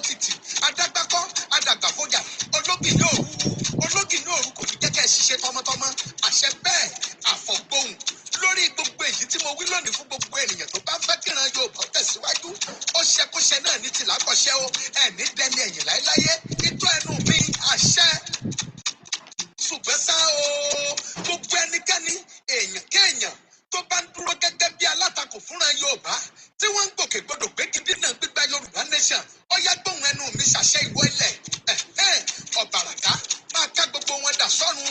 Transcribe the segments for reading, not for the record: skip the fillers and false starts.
títì adágbákọ́ adàgbàfọ́jà ológìnní òru kò ní jẹ́kẹ́ ṣiṣẹ́ tọmọtọmọ àṣẹ bẹ́ẹ̀ àfọ̀gbóhùn lórí gbogbo èyí tí mo wí lónìí fún gbogbo ènìyàn tó bá fẹ́ kíran Yorùbá tẹ̀síwájú ó ṣẹkúṣẹ náà ní tìlákọ̀ṣẹ́ o ẹ̀ní dẹni ẹ̀yìn láéláyé ìtọ́ ẹnu mi àṣẹ ṣùgbọ́n ṣá o gbogbo ẹnikẹ́ni èèyàn kéèyàn tó bá ń dúró gẹ́gẹ́ bí alátakò fúnra Yorùbá tí wọ́n ń gòkègbodò pé kí dínà gbígba Yorùbá nation ó yá gbóhùn ẹnu mi ṣàṣẹ ìwọ ilẹ̀ ọ̀bàràká máa ká gbogbo wọn dà sọ́run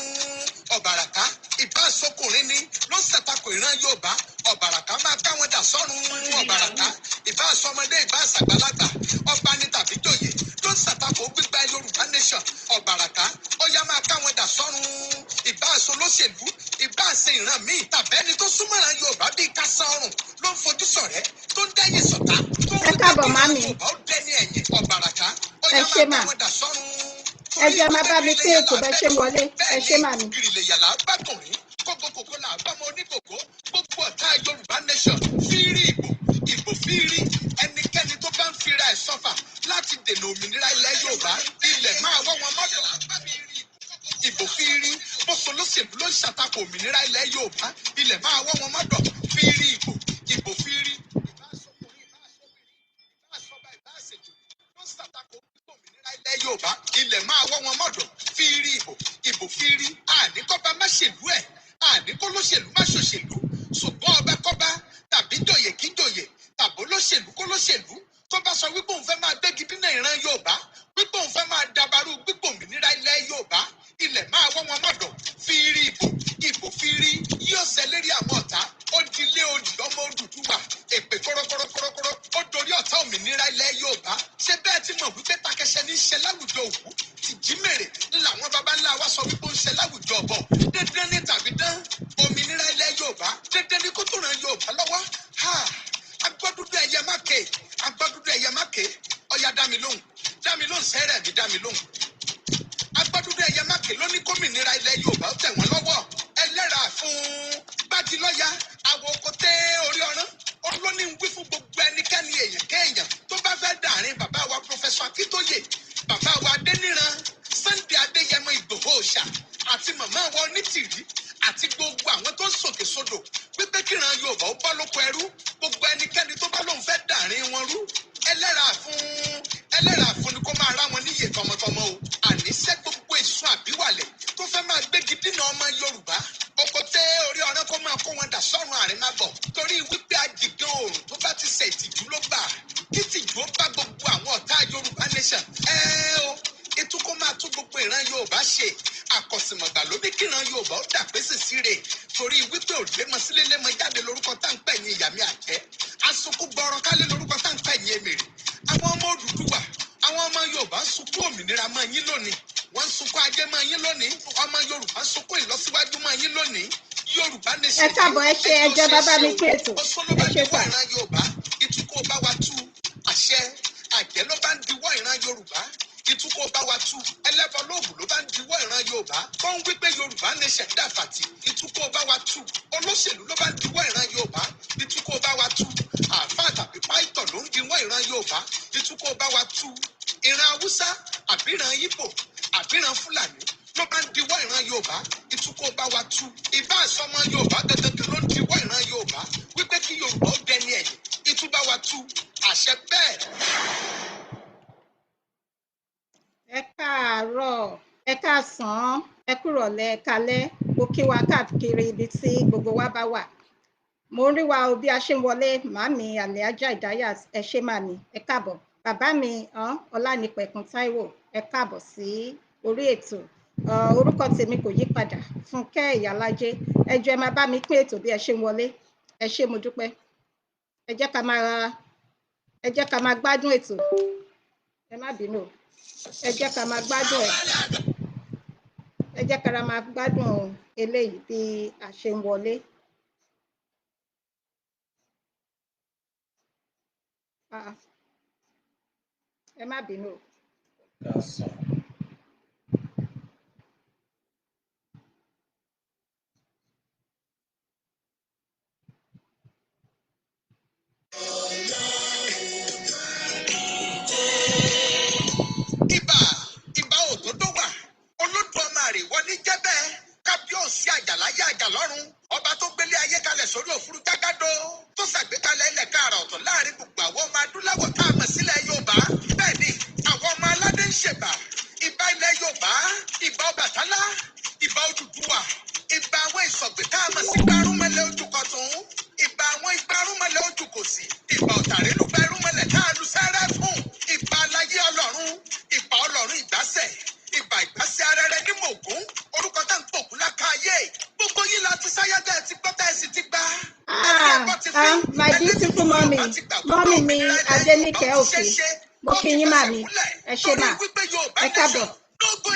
ọ̀bàràká ìbá sọkùnrin ni ló ń ṣàtakò ìran Yorùbá ọ̀bàràká máa ká wọn dà sọ́run ọ̀bàràká ìbá sọmọdé ìbá ṣàgbàlagbà ọba ni tàbí jòyè ló ń ṣàtakò gbígba Yorùbá nation ọ̀bàràká ó yá máa ká wọn dà sọ́run ìbá aṣọ olóṣèlú ìbá ṣe ìran míì tàbẹ́ni tó súnmọ́ra Yorùbá bíi kásán ọrùn ló ń fojú sọ̀rẹ́ tó ń dẹ́yìn sọ̀tá tó ń wí pé kí Yorùbá ó dẹ́ni ẹ̀yìn ọ̀bàràká ó yá máa ká wọn dà sọ́run. Ẹ jẹ́ máa bá mi pé ètò bẹ́ẹ̀ ṣe wọlé ẹ ṣe mà mí. Ìrìlẹ̀ yàrá gbàgbọ̀nrín kókókókó là bá ọmọ oníkòkó gbogbo ọ̀tá Yorùbá nation fírí ìbò fírí ẹnikẹ́ni tó bá ń fira ẹ̀ sọ́fà láti dènà òmìnira ilẹ̀ Yorùbá ilẹ̀ máa wọ́ wọn mọ́tò ìbò fírí bóso lóṣèlú ló ń ṣàtakò òmìnira ilẹ̀ Yorùbá ilẹ̀ máa wọ́ wọn mọ́tò fírí ìbò fírí ilẹ̀ Yorùbá ilẹ̀ máa wọ́ wọn mọ́dọ̀ fírí ìbò fírí àníkọ́ba má ṣèlú ẹ̀ àníkó lóṣèlú má ṣòṣèlú ṣùgbọ́n ọba kọ́ba tàbí jòyè kí jòyè tàbó lóṣèlú kó lóṣèlú tó bá sọ wípé òun fẹ́ máa gbégi dínà ìran Yorùbá wípé òun fẹ́ máa dabarú gbígbó òmìnira ilẹ̀ Yorùbá ilẹ̀ máa wọ́ wọn mọ́dọ̀ fírí ìbò fírí yóò ṣẹ lérí àwọn ọ̀tá ó dilé odi ọmọ Odùduwà èpè kọ́rọ́kọ́rọ́kọ́rọ́ ó dorí ọ̀tá òmìnira ilẹ̀ Yorùbá ṣé bẹ́ẹ̀ tí mọ̀ wípé takẹsẹ ní í ṣe láwùjọ òkú tìjímèrè làwọn baba ńlá wa sọ wípé ó ń ṣe láwùjọ ọ̀bọ dandan ní tàbí dán òmìnira ilẹ̀ Yorùbá dandan ní kó tó ràn Yorùbá lọ́wọ́ agbọ́dúdú ẹ̀yẹ má ké ọ̀yá dá mi lóhùn sẹ́rẹ̀ mi dá mi lóhùn agbọ́dúdú ẹ̀yẹ má ké ló ní kómìnira ilẹ̀ Yorùbá ó tẹ̀ wọ́n lọ́wọ́ ẹlẹ́ra fún bájílọ́yà àwọn okoté orí ọ̀rán olóní ń wí fún gbogbo ẹnikẹ́ni èèyàn kéèyàn tó bá fẹ́ dàrin bàbá wa Prọfẹsọ Akíntóyè bàbá wa Adéníran Sunday Adéyẹmọ Ìgbòho Òòṣà àti màmá wa Onítìrí àti gbogbo àwọn tó ń sòkè sódò pípé kíran Yorùbá ó bọ́ lóko ẹrú gbogbo ẹnikẹ́ni tó bá lóun fẹ́ dàrin wọn rú ẹlẹ́ra fún ni kó máa rá wọn níyè tọmọtọmọ o àníṣe gbogbo èso àbíwálẹ̀ tó fẹ́ máa gbégi dínà ọmọ Yorùbá okoté orí ọ̀rán kó máa kó wọn dà sọ́run àrèmábọ̀ torí wípé àjìgàn oòrùn tó bá ti ṣe ìtìjú ló gbà títìjú ó bá gbogbo àwọn ọ̀tá Yorùbá nation ètò kó máa tún gbogbo ìran Yorùbá ṣe àkọsìmọ̀gbà ló ní kíran Yorùbá ó dà pé sísí rè torí wípé òlémọ sílé lémọ jáde lórúkọ tá ń pè ní ìyàmí àjẹ́ asokú gbọrọ kálé lórúkọ tá ń pè ní èmèrè àwọn ọmọ Odùduwà àwọn ọmọ Yorùbá ń sunkún òmìnira mọ́ yín lónìí wọ́n ń sunkún ajé mọ́ yín lónìí ọmọ Yorùbá ń sunkún ìlọsíwájú mọ́ yín lónìí Yorùbá nation. Ẹ káàbọ̀ ẹ ṣe ẹjọ́ bàbá mi kí ètò ẹ ṣe fà. ìran Yorùbá ìtukọ̀ bá wa tú àṣẹ àjẹ́ ló bá ń diwọ́ ìran Yorùbá ìtukọ̀ bá wa tú ẹlẹ́bọ lóògùn ló bá ń diwọ́ ìran Yorùbá tó ń wípé Yorùbá nation dàfàtì ìtukọ̀ bá wa tú olóṣèlú ló bá ń diwọ́ ìran Yorùbá ìtukọ̀ bá wa tú àáfàá tàbí páìtọ̀ ló ń diwọ́ ìran Yorùbá ìtukọ̀ bá wa tú ìran Haúsá àbíran Ìgbò àbíran Fúlàní ló bá ń diwọ́ ìran Yorùbá ìtukọ̀ bá wa tú ìbá àsọmọ Yorùbá gẹ́gẹ́ ló ń diwọ́ ìran Yorùbá wípé kí Yorùbá ó dẹni ẹ̀yìn ìtúbá wa tú àṣẹ bẹ́ẹ̀. Ẹ káàárọ̀ ẹ káàsán ẹ kúrọ̀lẹ́ ẹ kálẹ́ mo kí wa káàkiri ibi tí gbogbo wa bá wà mo rí wa o bí a ṣe ń wọlé màámi Alhaja Idayat ẹ ṣé màmí ẹ káàbọ̀ bàbá mi Ọlánìpẹ̀kun Táíwò ẹ káàbọ̀ sí orí ètò orúkọ tèmi kò yí padà Fúnkẹ́ Ìyálájé ẹ jọ̀ọ́ ẹ máa bá mi pín ètò bí ẹ ṣe ń wọlé ẹ ṣé mo dúpẹ́ ẹ jẹ́ ká máa gbádùn ètò ẹ má bínú ẹ jẹ́ ká máa gbádùn ẹ jẹ́ ká máa gbádùn eléyìí bí a ṣe ń wọlé. Ẹ má bínú. làwọn ọmọ adúláwọ̀ tá a mọ̀ sílẹ̀ Yorùbá. Bẹ́ẹ̀ ni àwọn ọmọ aládé ń ṣèbà. Ìbà ilẹ̀ Yorùbá, ìbà Ọbàtálá, ìbà Odùduwà, ìbà àwọn ìsọ̀gbè tá a mọ̀ sí Gbárùmọ̀lẹ̀ Ojúkọ̀tún, ìbà àwọn Ìgbárùmọ̀lẹ̀ Ojúkòsì, ìbà Ọ̀tàrélúgba Irúnmọlẹ̀ tá a lu sẹ́rẹ́ fún, ìbà aláyé Ọlọ́run, ìbà Ọlọ́run Ìgbásẹ̀, ìbà Ìgbásẹ̀ Arẹrẹ ní Mògún, orúkọ tá ń pògún lákàáyé. Gbogbo yín la ti sáyájá ti gbọ́ tá ẹ sì ti gbà. My beautiful mommy mi Adéníkẹ́ Òkè, mo kí yín màmí, ẹ ṣé mà, ẹ káàbọ̀,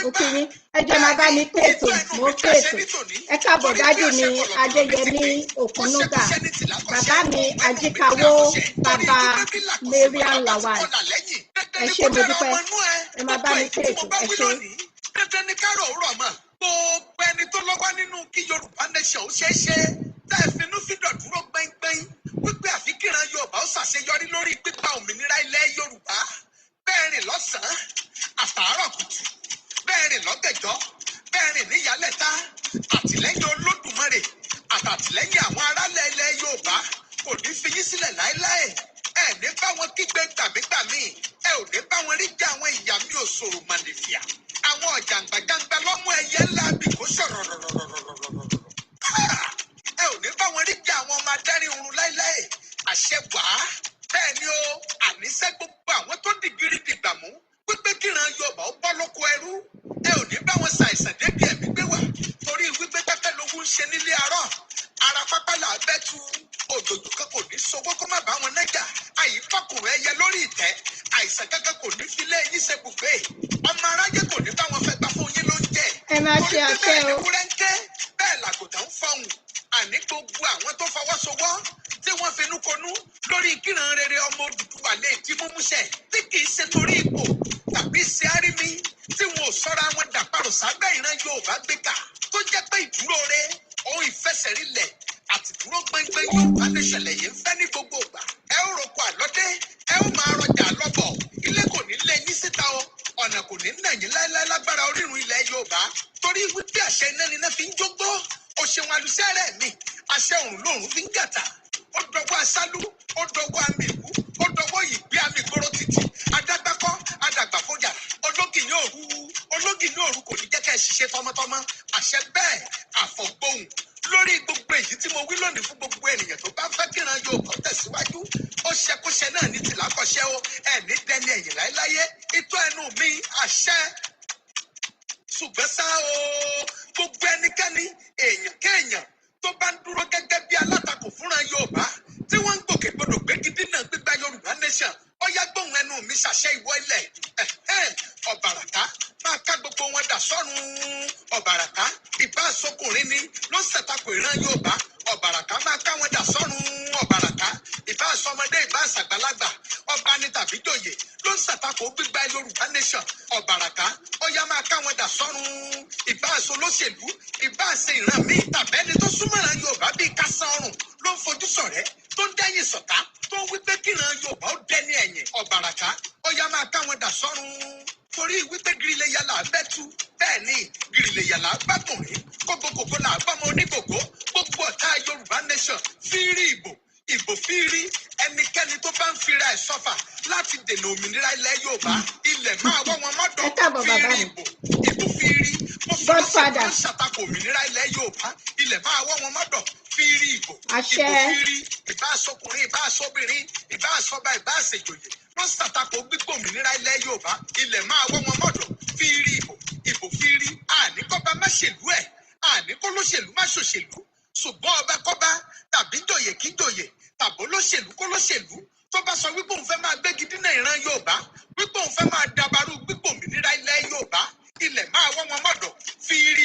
mo kí yín, ẹ jẹ́ máa bá mi pé ètò, mo pé ètò, ẹ káàbọ̀ dádì mi Adéyẹmí Òkúnnúgà, bàbá mi Ajíkawó, bàbá Mariam Lawal, ẹ ṣé mo dúpẹ́, ẹ máa bá mi pé ètò, ẹ ṣé. Dandan ni ká rọ̀ ọ̀rọ̀ mọ̀, gbogbo ẹni tó lọ́wọ́ nínú kí Yorùbá nation ó ṣeé ṣe. Tẹ́ ẹ finú fídọ̀ dúró gbẹ́ngbẹ́ng wípé àfikìran Yorùbá ó ṣàṣeyọrí lórí pípa òmìnira ilẹ̀ Yorùbá. Bẹ́ẹ̀ rìn lọ́sàn-án àtàárọ̀ kùtù, bẹ́ẹ̀ rìn lọ́gẹ̀jọ́, bẹ́ẹ̀ rìn níyálẹ̀ta, àtìlẹ́yìn Olódùmarè àtàtìlẹ́yìn àwọn aráàlẹ̀ ilẹ̀ Yorùbá kò ní fi yín sílẹ̀ láéláé. Ẹ ní bá wọn kígbe gbàmígbàmí, ẹ ò ní bá wọn rí jẹ àwọn ìyá mi òṣòro màlèfìà. Àwọn ọ̀jàǹgbàjàǹgbà lọ́mú ẹyẹ ńlá bí kò sọ̀rọ̀ rọ̀rọ̀rọ̀rọ̀rọ̀rọ̀. Ẹ ò ní bá wọn rí jẹ àwọn ọmọ adarí oorun láéláé. Àṣẹ wàá. Bẹ́ẹ̀ ni o, àníṣe gbogbo àwọn tó dìgírí dìgbàmú wípé kíran Yorùbá ó bọ́ lóko ẹrú. Ẹ ò ní bá wọn ṣàìsàn débi ẹ̀mí gbé wà torí wípé pẹ́pẹ́ lówó ń ṣe nílé arọ́. Ara pápá là bẹ́ tu òjòjò kan kò ní sowó kó má bá wọn nẹ́jà. Àyífọ́kùnrin ẹyẹ lórí ìtẹ́. Àìsàn kankan kò ní fi lé yín ṣe bùgbé. Ọmọ aráyé kò ní bá wọn fẹ́ gbà fún yín lóúnjẹ. Ẹ máa ṣe àṣẹ o. Torí pé bẹ́ẹ̀ ni wúrẹ́ ń ké, bẹ́ẹ̀ làgùntàn ń fọhùn. Àní gbogbo àwọn tó fọwọ́sowọ́ tí wọ́n finú konú lórí kíran rere ọmọ Odùduwà lè di múmúṣẹ tí kì í ṣe torí ipò tàbí ṣe árímí tí wọn ò sọ́ra wọn dàparò sábẹ́ ìran Yorùbá gbé kà tó jẹ́ pé ìdúró rẹ̀ ohun ìfẹsẹ̀rílẹ̀ àti dúró gbẹ́ngbẹ́ Yorùbá lè ṣẹlẹ̀ yìí ń fẹ́ ní gbogbo ìgbà. Ẹ ó roko àlọ́dé, ẹ ó máa rọjà lọ́bọ̀, ilé kò ní lé yín síta o, ọ̀nà kò ní nà yín láéláé lágbára orírun ilẹ̀ Yorùbá torí wípé àṣẹ iná ni iná fi ń jógbó. O ṣeun alùsẹ́rẹ̀ mi, àṣẹ òrùn lòrùn fi ń gàtà. Ó dọwọ́ aṣálú, ó dọwọ́ amìlú, ó dọwọ́ ìgbé amìgbóró títì. Adágbákọ́, adàgbàfọ́jà, ológì ní òru kò ní jẹ́ kẹ́ ẹ ṣiṣẹ́ tọmọtọmọ. Àṣẹ bẹ́ẹ̀ àfọ̀gbóhùn lórí gbogbo èyí tí mo wí lónìí fún gbogbo ènìyàn tó bá fẹ́ kíran Yorùbá tẹ̀síwájú. Ó ṣẹkúṣẹ náà ní tìlákọ̀ṣẹ́ o, ẹ̀ní dẹni ẹ̀yìn láéláyé. Ìtọ́ ẹnu mi àṣẹ. Ṣùgbọ́n ṣá o, gbogbo ẹnikẹ́ni èèyàn kéèyàn tó bá ń dúró gẹ́gẹ́ bí alátakò fúnra Yorùbá tí wọ́n ń gbòkègbodò gbégidí náà gbígba Yorùbá nation. Ó yá gbóhùn ẹnu mi ṣàṣẹ ìwọ ilẹ̀. Ọ̀bàràká máa ká gbogbo wọn dà sọ́run. Ọ̀bàràká ìbá sọkùnrin ni ló ń ṣàtakò ìran Yorùbá. Ọ̀bàràká máa ká wọn dà sọ́run. Ọ̀bàràká ìbá sọmọdé ìbá ṣàgbàlagbà. Ọba ní tàbí jòyè ló ń ṣàtakò gbígba Yorùbá nation. Ọ̀bàràká ó yá máa ká wọn dà sọ́run. Ìbá aṣọ olóṣèlú, ìbá ṣe ìran míì tàbẹ́ni tó súnmọ́ ìran Yorùbá bíi kásán ọrùn ló ń fojú sọ̀rẹ́ tó ń dẹ́yìn sọ̀tá tó ń wípé kíran Yorùbá ó dẹ́ni ẹ̀yìn. Ọ̀bàràká ó yá máa ká wọn dà sọ́run. Torí wípé gírílé yàrá bẹ́tú bẹ́ẹ̀ ni gírílé yàrá gbàgbọ̀nrín kókókókó là bọ́mọ onígbògbó gbogbo ọ̀tá Yorùbá nation fírí ìbò fírí ẹnikẹ́ni tó bá ń fira ẹ̀ sọ́fà láti dènà òmìnira ilẹ̀ Yorùbá ilẹ̀ máa wọ́ wọn mọ́dọ̀ fírí ìbò fírí mo fi lọ́sẹ̀ tó ń ṣàtakò òmìnira ilẹ̀ Yorùbá ilẹ̀ máa wọ́ wọn mọ́dọ̀ fírí ìbò fírí ìbá aṣọkùnrin ìbá aṣọbìnrin ìbá aṣọba ìbá aṣèjòyè ló ń ṣàtakò gbígbó òmìnira ilẹ̀ Yorùbá ilẹ̀ máa wọ́ wọn mọ́dọ̀ fírí ìbò fírí àníkọ́ba má ṣèlú ẹ̀ àníkólóṣèlú má ṣòṣèlú ṣùgbọ́n ọba kọ́ba tàbí jòyè kí jòyè tàbó lóṣèlú kó lóṣèlú tó bá sọ wípé òun fẹ́ máa gbégi dínà ìran Yorùbá wípé òun fẹ́ máa dabarú gbígbó òmìnira ilẹ̀ Yorùbá ilẹ̀ máa wọ́ wọn mọ́dọ̀ fírí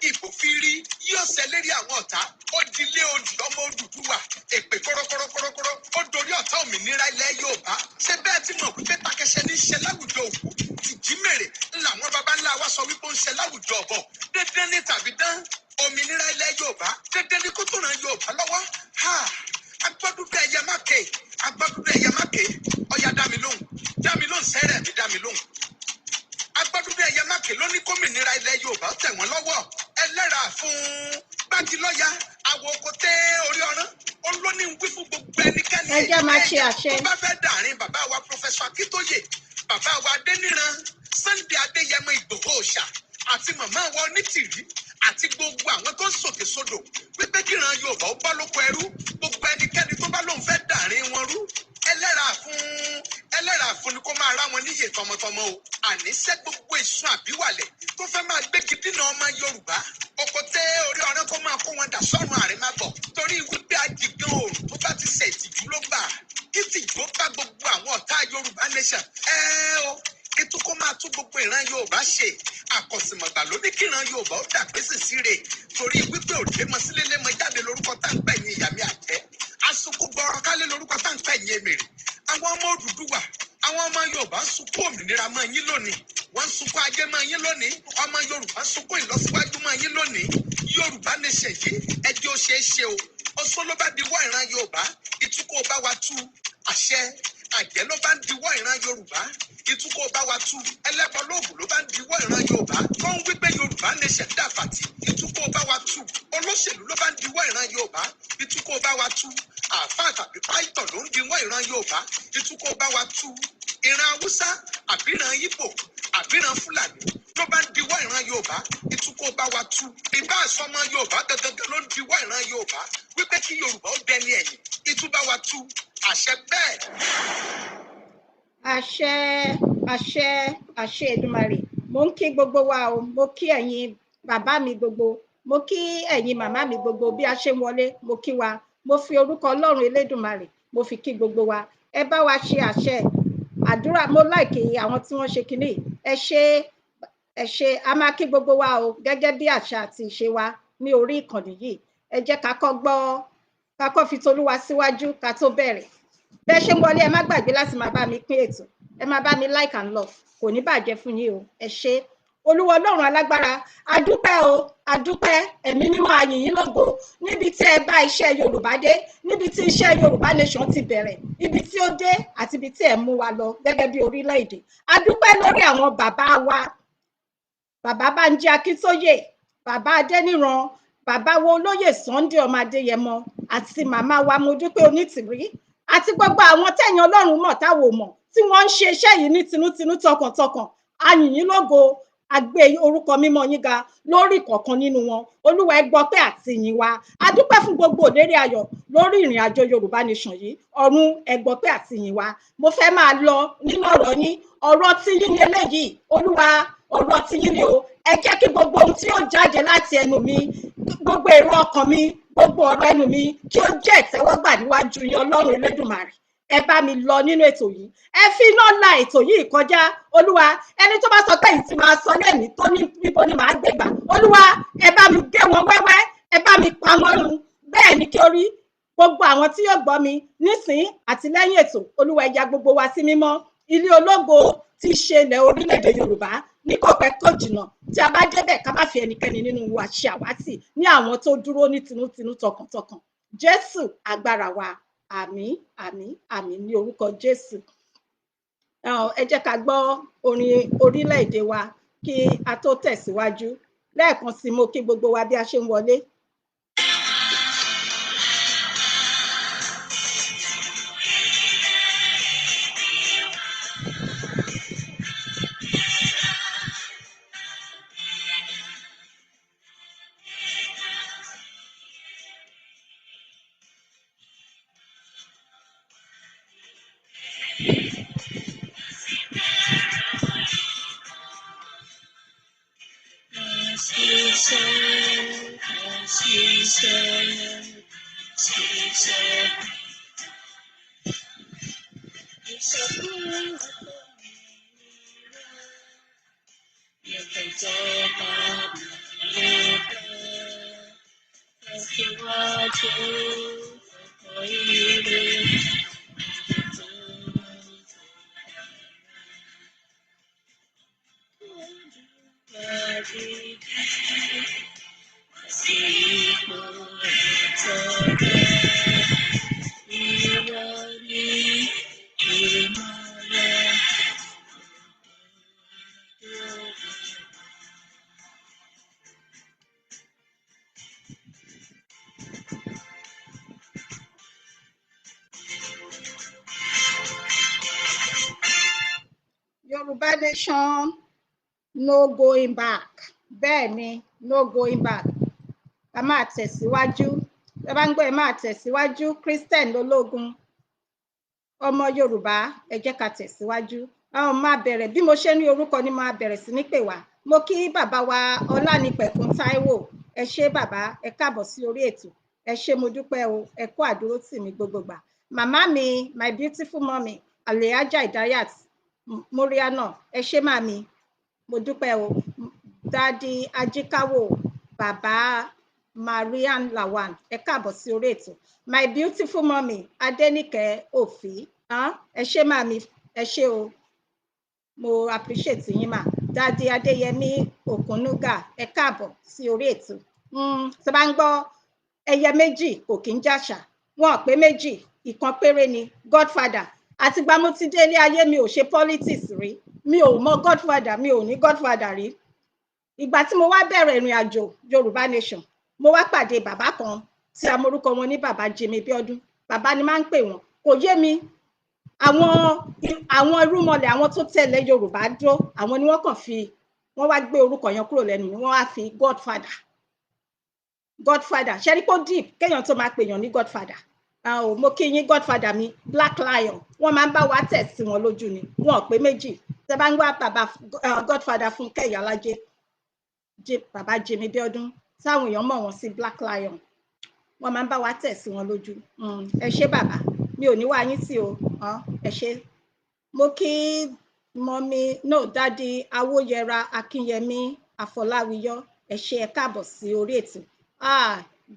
ìbò fírí yóò ṣẹ lérí àwọn ọ̀tá ó dilé odi ọmọ Odùduwà èpè kọ́rọ́kọ́rọ́kọ́rọ́ ó dorí ọ̀tá òmìnira ilẹ̀ Yorùbá ṣé bẹ́ẹ̀ tí mọ̀ wípé takẹsẹ ní ṣe láwùjọ òkú tìjímèrè làwọn baba ńlá wa sọ wípé ó ń ṣe láwùjọ ọ̀bọ dédé ní tàbí dán òmìnira ilẹ̀ Yorùbá dédé ní kó tó ràn Yorùbá lọ́wọ́ agbọ́dúdú ẹyẹ má ké ọya dá mi lóhùn sẹ́rẹ̀ mi dá mi lóhùn. Agbọ́dúdú ẹyẹ má ké ló ní kómìnira ilẹ̀ Yorùbá tẹ̀ wọ́n lọ́wọ́ ẹlẹ́ra fún gbágilọ́ya àwọ̀ oko tẹ́ orí ọ̀rán ó ló ní wí fún gbogbo ẹnikẹ́ni ẹ jẹ́ máa ṣe àṣẹ. tó bá fẹ́ dàrin bàbá wa Professor Akíntóyè, bàbá wa Adéníran, Sunday Adéyẹmọ Ìgbòho Òòṣà àti màmá wa Onítìrí àti gbogbo àwọn tó ń sòkè sódò wípé kíran Yorùbá ó bọ́ lóko ẹrú, gbogbo ẹnikẹ́ni tó bá lóun fẹ́ dàrin wọn rú, ẹlẹ́ra fún ni kó máa rá wọn níyè tọmọtọmọ o. Àníṣẹ́ gbogbo ìsun àbíwálẹ̀ tó fẹ́ máa gbégi dínà ọmọ Yorùbá, oko tẹ orí ọ̀rẹ́ kó máa kó wọn dà sọ́run àrèmábọ̀ torí wípé ajigan oòrùn tó bá ti ṣe ìtìjú ló gbà kí tìjú ó bá gbogbo àwọn ọ̀tá Yorùbá nation. Ètò kó máa tún gbogbo ìran Yorùbá ṣe àkọsìmọ̀gbà ló ní kí ìran Yorùbá ó dàgbésì síre torí wípé òde mọ sílé lé mọ jáde lórúkọ tá ń pè yín ìyàmí àjẹ́ asukú gbọrọ kálé lórúkọ tá ń pè yín èmèrè. Àwọn ọmọ Odùduwà, àwọn ọmọ Yorùbá ń sunkún òmìnira mọ́ yín lónìí, wọ́n ń sunkún ajé mọ́ yín lónìí, ọmọ Yorùbá ń sunkún ìlọsíwájú mọ́ yín lónìí. Yorùbá ní ṣèyí ẹjẹ́ ó ṣe é ṣe o. Oṣó ló bá diwọ́ ìran Yorùbá, ìtúkọ̀ bá wa tú àṣẹ. Àjẹ́ ló bá ń diwọ́ ìran Yorùbá, ìtúkọ̀ bá wa tú. Ẹlẹ́bọ lóògùn ló bá ń diwọ́ ìran Yorùbá, tó ń wípé Yorùbá ní ṣẹ̀dá àfàtì, ìtúkọ̀ bá wa tú. Olóṣèlú ló bá ń diwọ́ ìran Yorùbá, ìtúkọ̀ bá wa tú. Àfáà tàbí páìtọ̀ ló ń diwọ́ ìran Yorùbá, ìtúkọ̀ bá wa tú. Ìran Haúsá àbíran Ìgbò àbíran Fúlàní ló bá ń diwọ́ ìran Yorùbá, ìtúkọ̀ bá wa tú. Ìbá àsọmọ Yorùbá gangan ló ń diwọ́ ìran Yorùbá wípé kí Yorùbá ó dẹni ẹ̀yìn, ìtúbá wa tú. Àṣẹ bẹ́ẹ̀. Àṣẹ, àṣẹ, àṣẹ Èdùmàrè. Mo ń kí gbogbo wa o, mo kí ẹ̀yin bàbá mi gbogbo, mo kí ẹ̀yin màmá mi gbogbo bí a ṣe ń wọlé, mo kí wa. Mo fi orúkọ Ọlọ́run Elédùmarè, mo fi kí gbogbo wa. Ẹ bá wa ṣe àṣẹ. Àdúrà, mo láìkì àwọn tí wọ́n ṣe kinní. Ẹ ṣe, a máa kí gbogbo wa o gẹ́gẹ́ bí àṣà àti ìṣe wa ní orí ìkànnì yìí. Ẹ jẹ́ ká kọ́ fi tolúwa síwájú ká tó bẹ̀rẹ̀. Bẹ́ẹ̀ ṣe ń wọlé, ẹ má gbàgbé láti máa bá mi pín ètò, ẹ máa bá mi like and love, kò ní bàjẹ́ fún yín o. Ẹ ṣé Olúwa Ọlọ́run alágbára, adúpẹ́ o, adúpẹ́, ẹ̀mí mímọ́ a yìn yín lógo níbi tí ẹ bá iṣẹ́ Yorùbá dé, níbi tí iṣẹ́ Yorùbá nation ti bẹ̀rẹ̀, ibi tí ó dé àti ibi tí ẹ mú wa lọ gẹ́gẹ́ bí orílẹ̀-èdè. Adúpẹ́ lórí àwọn bàbá wa, bàbá Bánjí Akíntóyè, bàbá Adéníran, bàbá wo olóyè Sunday ọmọ Adéyẹmọ àti màmá wa Modúpẹ́ Onítìrí àti gbogbo àwọn tẹ̀yìn Ọlọ́run mọ̀ táwo mọ̀ tí wọ́n ń ṣe iṣẹ́ yìí ní tinútinú tọkàntọkàn. A yìn yín lógo, a gbé orúkọ mímọ́ yín ga lórí ìkọ̀ọ̀kan nínú wọn. Olúwa ẹ gbọpẹ́ àti ìyìn wa. A dúpẹ́ fún gbogbo òlérí ayọ̀ lórí ìrìn àjò Yorùbá nation yìí. Ọ̀run ẹ gbọpẹ́ àti ìyìn wa. Mo fẹ́ máa lọ nínú ọ̀rọ̀ yín, ọ̀rọ̀ tí yín ni eléyìí. Olúwa, ọ̀rọ̀ tí yín ni o. Ẹ jẹ́ kí gbogbo ohun tí ó jáde láti ẹnu mi, gbogbo èrò ọkàn mi, gbogbo ọ̀rọ̀ ẹnu mi kí ó jẹ́ ìtẹ́wọ́gbà níwájú yín Ọlọ́run Elédùmarè. Ẹ bá mi lọ nínú ètò yìí, ẹ fi iná la ètò yìí kọjá. Olúwa, ẹni tó bá sọ pé ìtì máa sọ lẹ́mí tó ní níbo ni màá gbégbà, Olúwa ẹ bá mi gé wọn wẹ́wẹ́, ẹ bá mi pa wọ́n run. Bẹ́ẹ̀ ni kí ó rí. Gbogbo àwọn tí yóò gbọ́ mi nísìn àti lẹ́yìn ètò, Olúwa ẹ ya gbogbo wa sí mímọ́. Ilé ológo ti ṣe ilẹ̀ orílẹ̀-èdè Yorùbá ní kọ̀pẹ́ kò jìnnà, tí a bá débẹ̀ ká má fi ẹnikẹ́ni nínú wa ṣe àwátì, ní àwọn tó dúró ní tinútinú tọkàntọkàn. Jésù agbára wa. Àmín, àmín, àmín ní orúkọ Jésù. Ẹ jẹ́ ká gbọ́ orin orílẹ̀-èdè wa kí a tó tẹ̀síwájú. Lẹ́ẹ̀kan sí mo kí gbogbo wa bí a ṣe ń wọlé. Yoruba nation, no going back. Bẹ́ẹ̀ ni, no going back. A máa tẹ̀síwájú. Ẹ bá ń gbọ́ ẹ máa tẹ̀síwájú. Christian lológun. Ọmọ Yorùbá, ẹ jẹ́ ká tẹ̀síwájú. Àwọn máa bẹ̀rẹ̀ bí mo ṣe ní orúkọ ni máa bẹ̀rẹ̀ sí ní pè wá. Mo kí bàbá wa Ọlánipẹ̀kun Táíwò. Ẹ ṣé bàbá, ẹ káàbọ̀ sí orí ètò. Ẹ ṣé mo dúpẹ́ o, ẹ kú àdúrótì mi gbogbo gbà. Màmá mi, my beautiful mommy, Alhaja Idayat Muriana, ẹ ṣé màmí, mo dúpẹ́ o. Daddy Ajikawo, bàbá Marian Lawan, ẹ káàbọ̀ sí orí ètò. My beautiful mommy, Adenike Ofi, ẹ ṣé màmí, ẹ ṣé o. Mo appreciate yín mà. Daddy Adéyẹmí Òkúnnúgà, ẹ káàbọ̀ sí orí ètò. Tí bá ń gbọ́ ẹyẹ méjì kò kí ń jàṣà, wọn pé méjì, ìkan péré ni Godfather. Àtìgbà mo ti dé ilé ayé mi ò ṣe politics rí, mi ò mọ Godfather, mi ò ní Godfather rí. Ìgbà tí mo wá bẹ̀rẹ̀ ìrìn àjò Yorùbá nation, mo wá pàdé bàbá kan tí a morúkọ wọn ní bàbá Jimi Bíọ́dún. Bàbá ni máa ń pè wọn, kò yé mi. Àwọn irúnmọlẹ̀, àwọn tó tẹ̀lé Yorùbá dó, àwọn ni wọ́n kàn fi, wọ́n wá gbé orúkọ yẹn kúrò lẹ́nu mi, wọ́n wá fi Godfather. Ṣé rí pé ó deep kéèyàn tó máa pèèyàn ní Godfather. Mo kí yín Godfather mi, Black Lion, wọ́n máa ń bá wa tẹ̀ sí wọn lójú ni, wọn pé méjì. Tẹ́ bá ń gbọ́ bàbá Godfather Fúnkẹ́ Ìyálájé, bàbá Jimi Bíọ́dún, táwọn èèyàn mọ̀ wọ́n sí Black Lion, wọ́n máa ń bá wa tẹ̀ sí wọn lójú. Ẹ ṣé bàbá, mi ò ní wá yín sí o, ẹ ṣé. Mo kí mọ́mí Daddy Awóyẹra Akínyẹmí Afọláwíyọ, ẹ ṣé, ẹ káàbọ̀ sí orí ètò.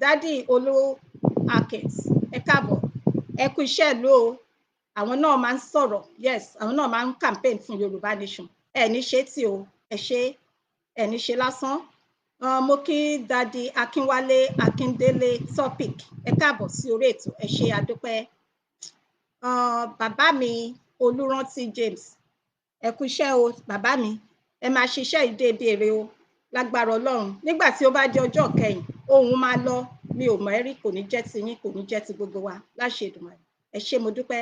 Daddy Olú Akins, ẹ káàbọ̀, ẹ kú iṣẹ́ ìlú o. Àwọn náà máa ń sọ̀rọ̀, yes, àwọn náà máa ń campaign fún Yorùbá nation. Ẹ ní ṣe tí o, ẹ ṣé, ẹ ní ṣe lásán. Mo kí Daddy Akínwálé Akíndélé Topic, ẹ káàbọ̀ sí orí ètò, ẹ ṣé, adúpẹ́. Bàbá mi Olúrántí James, ẹ kú iṣẹ́ o bàbá mi, ẹ máa ṣiṣẹ́ ìdébi èrè o, lágbára Ọlọ́run. Nígbà tí ó bá di ọjọ́ kẹyìn, ohun máa lọ, mi ò mọ̀ ẹ́ rí, kò ní jẹ́ ti yín, kò ní jẹ́ ti gbogbo wa, láṣẹ Èdùmàrè. Ẹ ṣé mo dúpẹ́.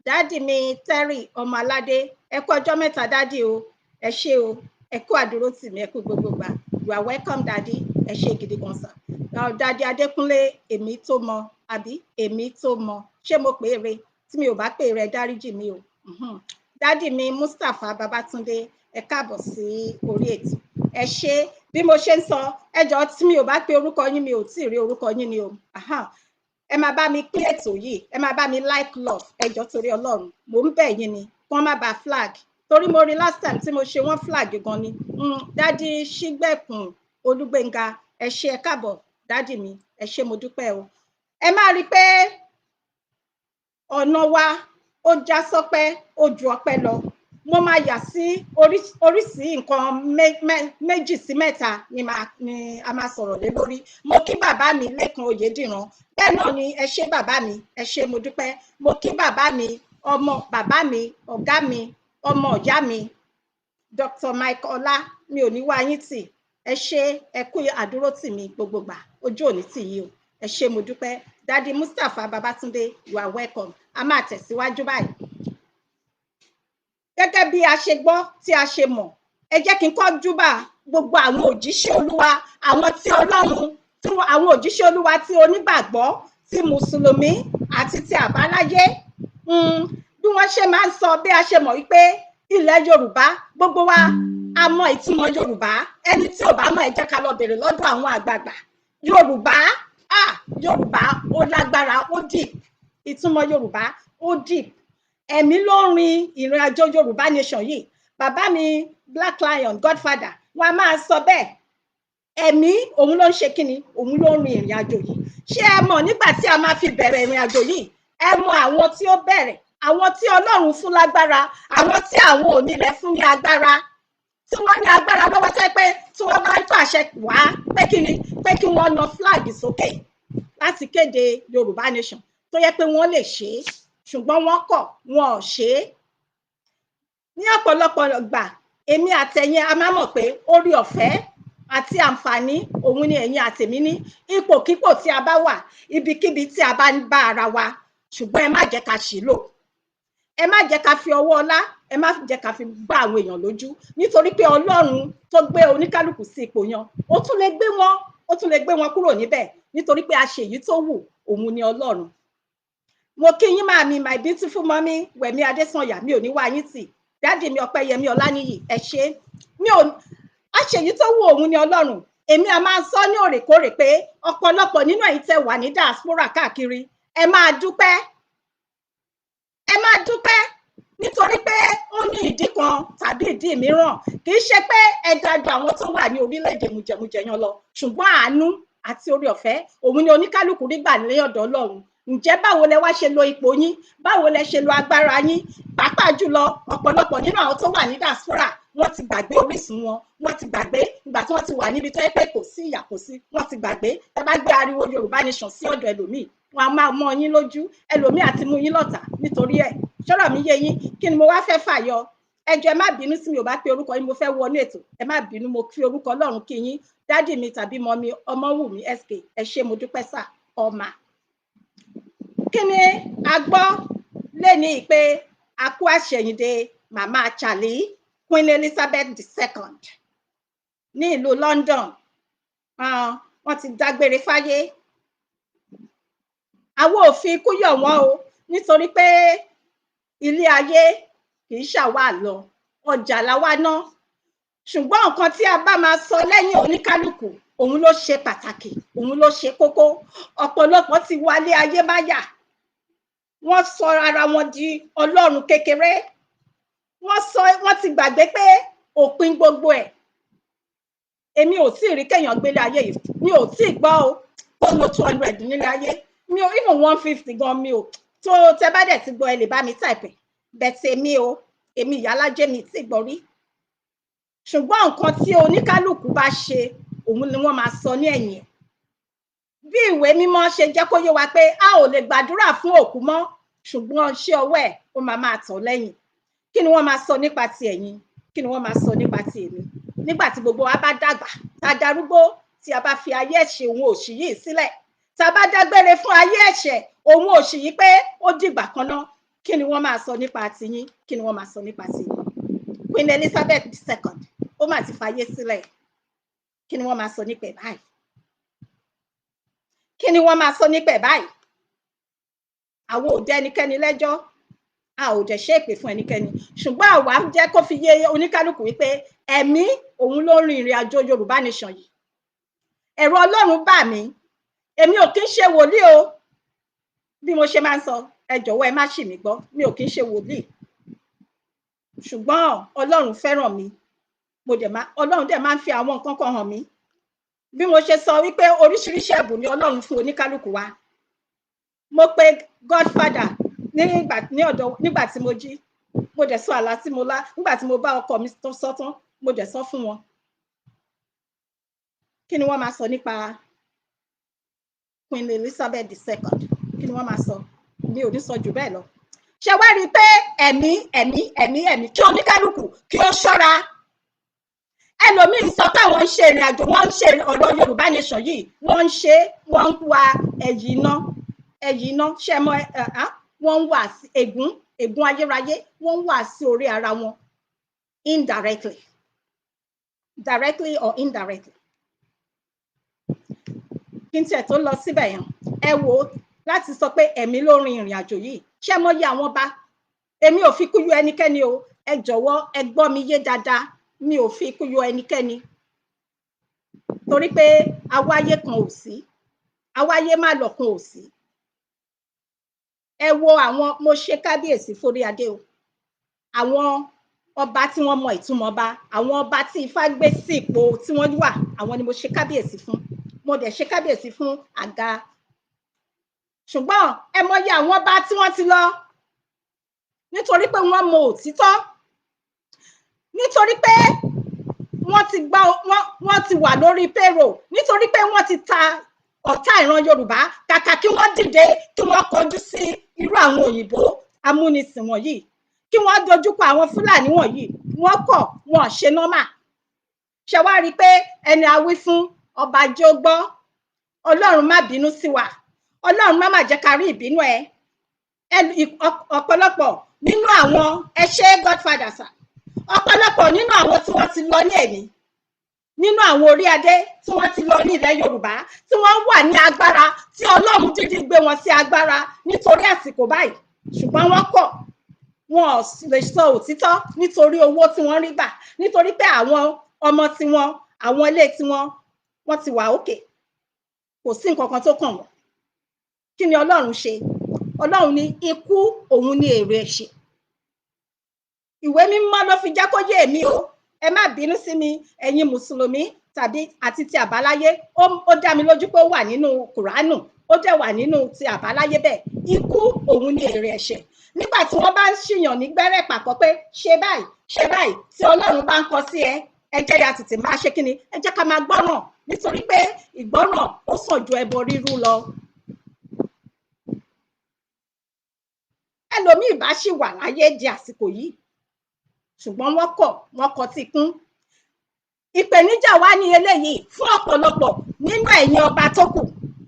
Dádì mi Terry ọmọ aládé, ẹ kú ọjọ́ mẹ́ta dádì o, ẹ ṣé o, ẹ kú àdúrótì mi, ẹ kú gbogbo gbà. You are welcome daddy, ẹ ṣé gidi gan sa. Daddy Adékúnlé èmi tó mọ, àbí èmi tó mọ, ṣé mo pè é re? Tí mi ò bá pè é re, dáríjì mi o. Dádì mi Mustapha Babátúndé, ẹ káàbọ̀ sí orí ètò. Ẹ ṣé, bí mo ṣe ń sọ, ẹ jọ̀ọ́ tí mi ò bá pe orúkọ yín, mi ò tí ì rí orúkọ yín ni o. Ẹ máa bá mi pín ètò yìí, ẹ máa bá mi like love, ẹ jọ̀ọ́ torí Ọlọ́run, mò ń bẹ̀ yín ni, kí wọ́n má ba flag, torí mo rí last time tí mo ṣe wọ́n flag gan ni. Dádì Ṣígbẹ̀kùn Olúgbénga, ẹ ṣé, ẹ káàbọ̀ dádì mi, ẹ ṣé mo dúpẹ́ o. Ẹ máa rí i pé ọ̀nà wa ó já sọ́pẹ́, ó ju ọpẹ́ lọ. Mo máa yà sí oríṣìí nǹkan méjì sí mẹ́ta ni a máa sọ̀rọ̀ lé lórí. Mo kí bàbá mi Lékan Oyèdìran, bẹ́ẹ̀ náà ni ẹ ṣé bàbá mi, ẹ ṣé mo dúpẹ́. Mo kí bàbá mi, ọmọ bàbá mi, ọ̀gá mi, ọmọ ìyá mi, Dr. Mike Ọlá, mi ò ní wá yín tì, ẹ ṣé, ẹ kú àdúrótì mi gbogbo gbà, ojú òní tì yín o, ẹ ṣé mo dúpẹ́. Daddy Mustapha Babátúndé, you are welcome. A máa tẹ̀síwájú báyìí. Gẹ́gẹ́ bí a ṣe gbọ́ tí a ṣe mọ̀, ẹ jẹ́ kí n kọ́ júbà gbogbo àwọn òjíṣẹ́ Olúwa, àwọn tí Ọlọ́run, àwọn òjíṣẹ́ Olúwa tí onígbàgbọ́, tí Mùsùlùmí àti tí àbáláyé. Bí wọ́n ṣe máa ń sọ, bí a ṣe mọ̀ wípé ilẹ̀ Yorùbá, gbogbo wa a mọ ìtumọ̀ Yorùbá. Ẹni tí ò bá mọ̀, ẹ jẹ́ ká lọ bèrè lọ́dọ̀ àwọn àgbààgbà. Yorùbá, Yorùbá ó lágbára, ó deep. Ìtumọ̀ Yorùbá ó deep. Ẹ̀mí ló ń rin ìrìn àjò Yorùbá nation yìí. Bàbá mi Black Lion Godfather, wọ́n á máa sọ bẹ́ẹ̀. Ẹ̀mí òun ló ń ṣe kíni, òun ló ń rin ìrìn àjò yìí. Ṣé ẹ mọ̀ nígbà tí a máa fi bẹ̀rẹ̀ ìrìn àjò yìí, ẹ mọ̀ àwọn tí ó bẹ̀rẹ̀, àwọn tí Ọlọ́run fún lágbára, àwọn tí àwọn onílẹ̀ fún ní agbára, tí wọ́n ní agbára lọ́wọ́ tẹ́ pé tí wọ́n bá ń pàṣẹ wá pé kíni, pé kí wọ́n na flag sókè láti kéde Yorùbá nation, tó yẹ pé wọ́n lè ṣe é, ṣùgbọ́n wọ́n kọ̀, wọn ò ṣe é. Ní ọ̀pọ̀lọpọ̀ ìgbà, èmi àtẹ̀yin a máa mọ̀ pé orí ọ̀fẹ́ àti àǹfààní òun ni ẹ̀yin àtèmi ní, ipòkípò tí a bá wà, ibikíbi tí a bá ń bá ara wa, ṣùgbọ́n ẹ má jẹ́ ká ṣì lò. ẹ má jẹ́ ká fi ọwọ́ ọlá ẹ má jẹ́ ká fi gbá àwọn èèyàn lójú, nítorí pé Ọlọ́run tó gbé oníkálùkù sí ipò yan ó tún lè gbé wọn kúrò níbẹ̀, nítorí pé àṣeyìí tó wù òun ni Ọlọ́run. Mo kí yín màmí, my beautiful mommy Wẹ̀mí Adésànyà, mi ò ní wá yín tì. Dádì mi Ọpẹ́yẹmí Ọláníyì, ẹ ṣé. Àṣeyìí tó wù òun ni Ọlọ́run. Èmi a máa sọ ní òrèkóòrè pé ọ̀pọ̀lọpọ̀ nínú ẹ̀yin tẹ́ wà ní diaspora káàkiri, ẹ máa dúpẹ́. Ẹ máa dúpẹ́ nítorí pé ó ní ìdí kan tàbí ìdí mìíràn. Kì í ṣe pé ẹ dájú àwọn tó wà ní orílẹ̀-èdè mùjẹmùjẹ yan lọ, ṣùgbọ́n àánú àti oore ọ̀fẹ́ òun ni oníkálùkù rí gbà ní ọ̀dọ̀ Ọlọ́run. Ǹjẹ́ báwo lẹ wá ṣe lo ipò yín? Báwo lẹ ṣe lo agbára yín? Pàápàá jùlọ ọ̀pọ̀lọpọ̀ nínú àwọn tó wà ní diaspora wọ́n ti gbàgbé orísun wọn, wọ́n ti gbàgbé ìgbà tí wọ́n ti wà níbi tó yẹ pé kò sí ìyà kò sí, wọ́n ti gbàgbé. Ẹ bá gbé ariwo Yorùbá nation sí ọ̀dọ̀ ẹlòmíì, wọn a máa mọ yín lójú, ẹlòmíì àti mú yín lọ́tà nítorí ẹ̀. Ṣọ́rọ̀ mi yé yín? Kí ni mo wá fẹ́ fàyọ? Ẹ jọ̀ọ́ ẹ má bínú sí mi ò bá pe orúkọ yín, mo fẹ́ wọnú ètò, ẹ má bínú, mo fi orúkọ Ọlọ́run kí yín. Dádì mi tàbí mọ́mí Ọmọwùmí SK, ẹ ṣé mo dúpẹ́ sà ọmà. Kí ni a gbọ́ lẹ́ni pé a kú àṣẹ̀yìndé màmá Charlie Queen Elizabeth11 ní ìlú London. Wọ́n ti dágbére fáyé. Àwọn ò fi ikú yọ̀ wọ́n o, nítorí pé ilé ayé kì í ṣàwà lọ, ọjà làwa ná. Ṣùgbọ́n nǹkan tí a bá máa sọ lẹ́yìn oníkálùkù òun ló ṣe pàtàkì, òun ló ṣe kókó. Ọ̀pọ̀lọpọ̀ ti wálé ayé máyà, wọ́n sọ ara wọn di Ọlọ́run kékeré, wọ́n ti gbàgbé pé òpin gbogbo ẹ̀. Èmi ò tí ì rí kéèyàn gbélé ayé yìí, mi ò tí ì gbọ́ ó lo 200 nílé ayé, mi ò even 150 gan, mi ò tó. Tẹ bá dẹ̀ ti gbọ́ ẹ lè bá mi type bẹ̀tẹ̀ èmi ìyálájẹ́ mi tí gbọ́ rí. Ṣùgbọ́n nǹkan tí oníkálùkù bá ṣe òun ni wọ́n máa sọ ní ẹ̀yìn ẹ̀. Bí ìwé mímọ́ ṣe jẹ́ kó yé wa pé a ò lè gbàdúrà fún òkú mọ́, ṣùgbọ́n ṣé ọwọ́ ẹ̀ ó máa tọ̀ lẹ́yìn. Kí ni wọ́n máa sọ nípa ti ẹ̀yin? Kí ni wọ́n máa sọ nípa ti èmi? Nígbà tí gbogbo wa bá dàgbà, tá darúgbó, tí a bá fi ayé ẹ̀ṣẹ̀ òun òṣì yìí sílẹ̀, tá bá dágbére fún ayé ẹ̀ṣẹ̀ òun òṣì yìí pé ó dìgbà kan náà, kí ni wọ́n máa sọ nípa ti yín? Kí ni wọ́n máa sọ nípa ti yín? Queen Elizabeth2 ó mà ti fayé sílẹ̀. Kí ni wọ́n máa sọ nípa ẹ̀ báyìí? Kí ni wọ́n máa sọ nípa ẹ̀ báyìí? Àwọn ò dá ẹnikẹ́ni lẹ́jọ́, a ò dẹ̀ ṣe èpè fún ẹnikẹ́ni, ṣùgbọ́n àwa jẹ́ kó fi yé oníkálùkù wípé ẹ̀mí òun ló rin ìrìn àjò Yorùbá nation yìí. Ẹ̀rù Ọlọ́run bà mí, èmi ò kí ń ṣe wòlíì o, bí mo ṣe máa ń sọ, ẹ jọ̀wọ́ ẹ má ṣì mí gbọ́, mi ò kí ń ṣe wòlíì, ṣùgbọ́n Ọlọ́run fẹ́ràn mi, Ọlọ́run dẹ̀ máa ń fi àwọn nǹkan kan hàn mí. Bí mo ṣe sọ wípé oríṣiríṣi ẹ̀bùn ni Ọlọ́run fún oníkálùkù wa. Mo pe Godfather nígbà tí mo jí, mo dẹ̀ sọ àlá tí mo lá, nígbà tí mo bá ọkọ mi sọ tán, mo dẹ̀ sọ fún wọn. Kí ni wọ́n máa sọ nípa Queen Elizabeth2? Kí ni wọ́n máa sọ? Mi ò ní sọ jù bẹ́ẹ̀ lọ. Ṣé wá rí i pé ẹ̀mí kí oníkálùkù kí ó ṣọ́ra. Ẹlòmíín sọ pé àwọn ń ṣe ìrìn àjò, wọ́n ń ṣe ọ̀rọ̀ Yorùbá nation yìí, wọ́n ń wa ẹ̀yìn iná, ṣé mọ wọ́n ń wà sí ègún ayérayé, wọ́n ń wà sí orí ara wọn indirectly, directly or indirectly. Kí n tiẹ̀ tó lọ síbẹ̀ yẹn, ẹ wò ó, láti sọ pé ẹ̀mí ló rin ìrìn àjò yìí, ṣé mọ yẹ àwọn bá? Èmi ò fi kú yọ ẹnikẹ́ni o, ẹ jọ̀wọ́ ẹ gbọ́ mi yé dáadáa, mi ò fi ikú yọ ẹnikẹ́ni, torí pé awáyé kan ò sí, awáyé má lọ kan ò sí. Ẹ wo àwọn, mo ṣe kábíyèsí forí adé o, àwọn ọba tí wọ́n mọ ìtumọ̀ ọba, àwọn ọba tí Ifá gbé sí ipò tí wọ́n wà, àwọn ni mo ṣe kábíyèsí fún, mo dẹ̀ ṣe kábíyèsí fún àga. Ṣùgbọ́n ẹ mọyì àwọn ọba tí wọ́n ti lọ, nítorí pé wọ́n mọ òtítọ́, nítorí pé wọ́n ti wà lórí payroll, nítorí pé wọ́n ti ta ọ̀tá ìran Yorùbá, kàkà kí wọ́n dìde kí wọ́n kọjú sí irú àwọn òyìnbó amúnisìn wọ̀nyí, kí wọ́n dojúkọ àwọn Fúlàní wọ̀nyí, wọ́n kọ̀, wọ́n ṣe nọ́mà. Ṣé wá rí i pé ẹni a wí fún ọba jẹ́ ó gbọ́? Ọlọ́run má bínú sí wa, Ọlọ́run má jẹ́ ká rí ìbínú ẹ. Ọ̀pọ̀lọpọ̀ nínú àwọn godfather sir, ọ̀pọ̀lọpọ̀ nínú àwọn tí wọ́n ti lọ ní ẹ̀mí, nínú àwọn orí adé tí wọ́n ti lọ ní ilẹ̀ Yorùbá, tí wọ́n wà ní agbára, tí Ọlọ́run dídí gbé wọn sí agbára nítorí àsìkò báyìí, ṣùgbọ́n wọ́n kọ̀, wọn ò lè sọ òtítọ́ nítorí owó tí wọ́n rí gbà, nítorí pé àwọn ọmọ tiwọn, àwọn ilé tiwọn, wọ́n ti wà òkè, kò sí nǹkan kan tó kàn wọ́n. Kí ni Ọlọ́run ṣe? Ọlọ́run ní ikú òun ní èrè ẹ̀ṣẹ̀. Ìwé mímọ́ ló fi jẹ́ kó yé mi o, ẹ má bínú sí mi ẹ̀yin mùsùlùmí tàbí àti ti àbáláyé, ó dá mi lójú pé ó wà nínú Kùránù, ó dẹ̀ wà nínú ti àbáláyé bẹ́ẹ̀. Ikú òun ní èrè ẹ̀ṣẹ̀. Nígbà tí wọ́n bá ń ṣìyàn ní gbẹ́rẹ́ pàpọ̀ pé ṣe báyìí, tí Ọlọ́run bá ń kọ sí ẹ jẹ́ ya tètè máa ṣe kíni, ẹ jẹ́ ká máa gbọ́ràn, nítorí pé ìgbọ́ràn ó sàn ju ẹbọ rírú lọ. Ẹlòmíì bá ṣì wà láyé di àsìkò yìí, ṣùgbọ́n wọ́n kọ̀ tí kún. Ìpèníjà wá ní eléyìí fún ọ̀pọ̀lọpọ̀ nínú ẹ̀yin ọba tó kù.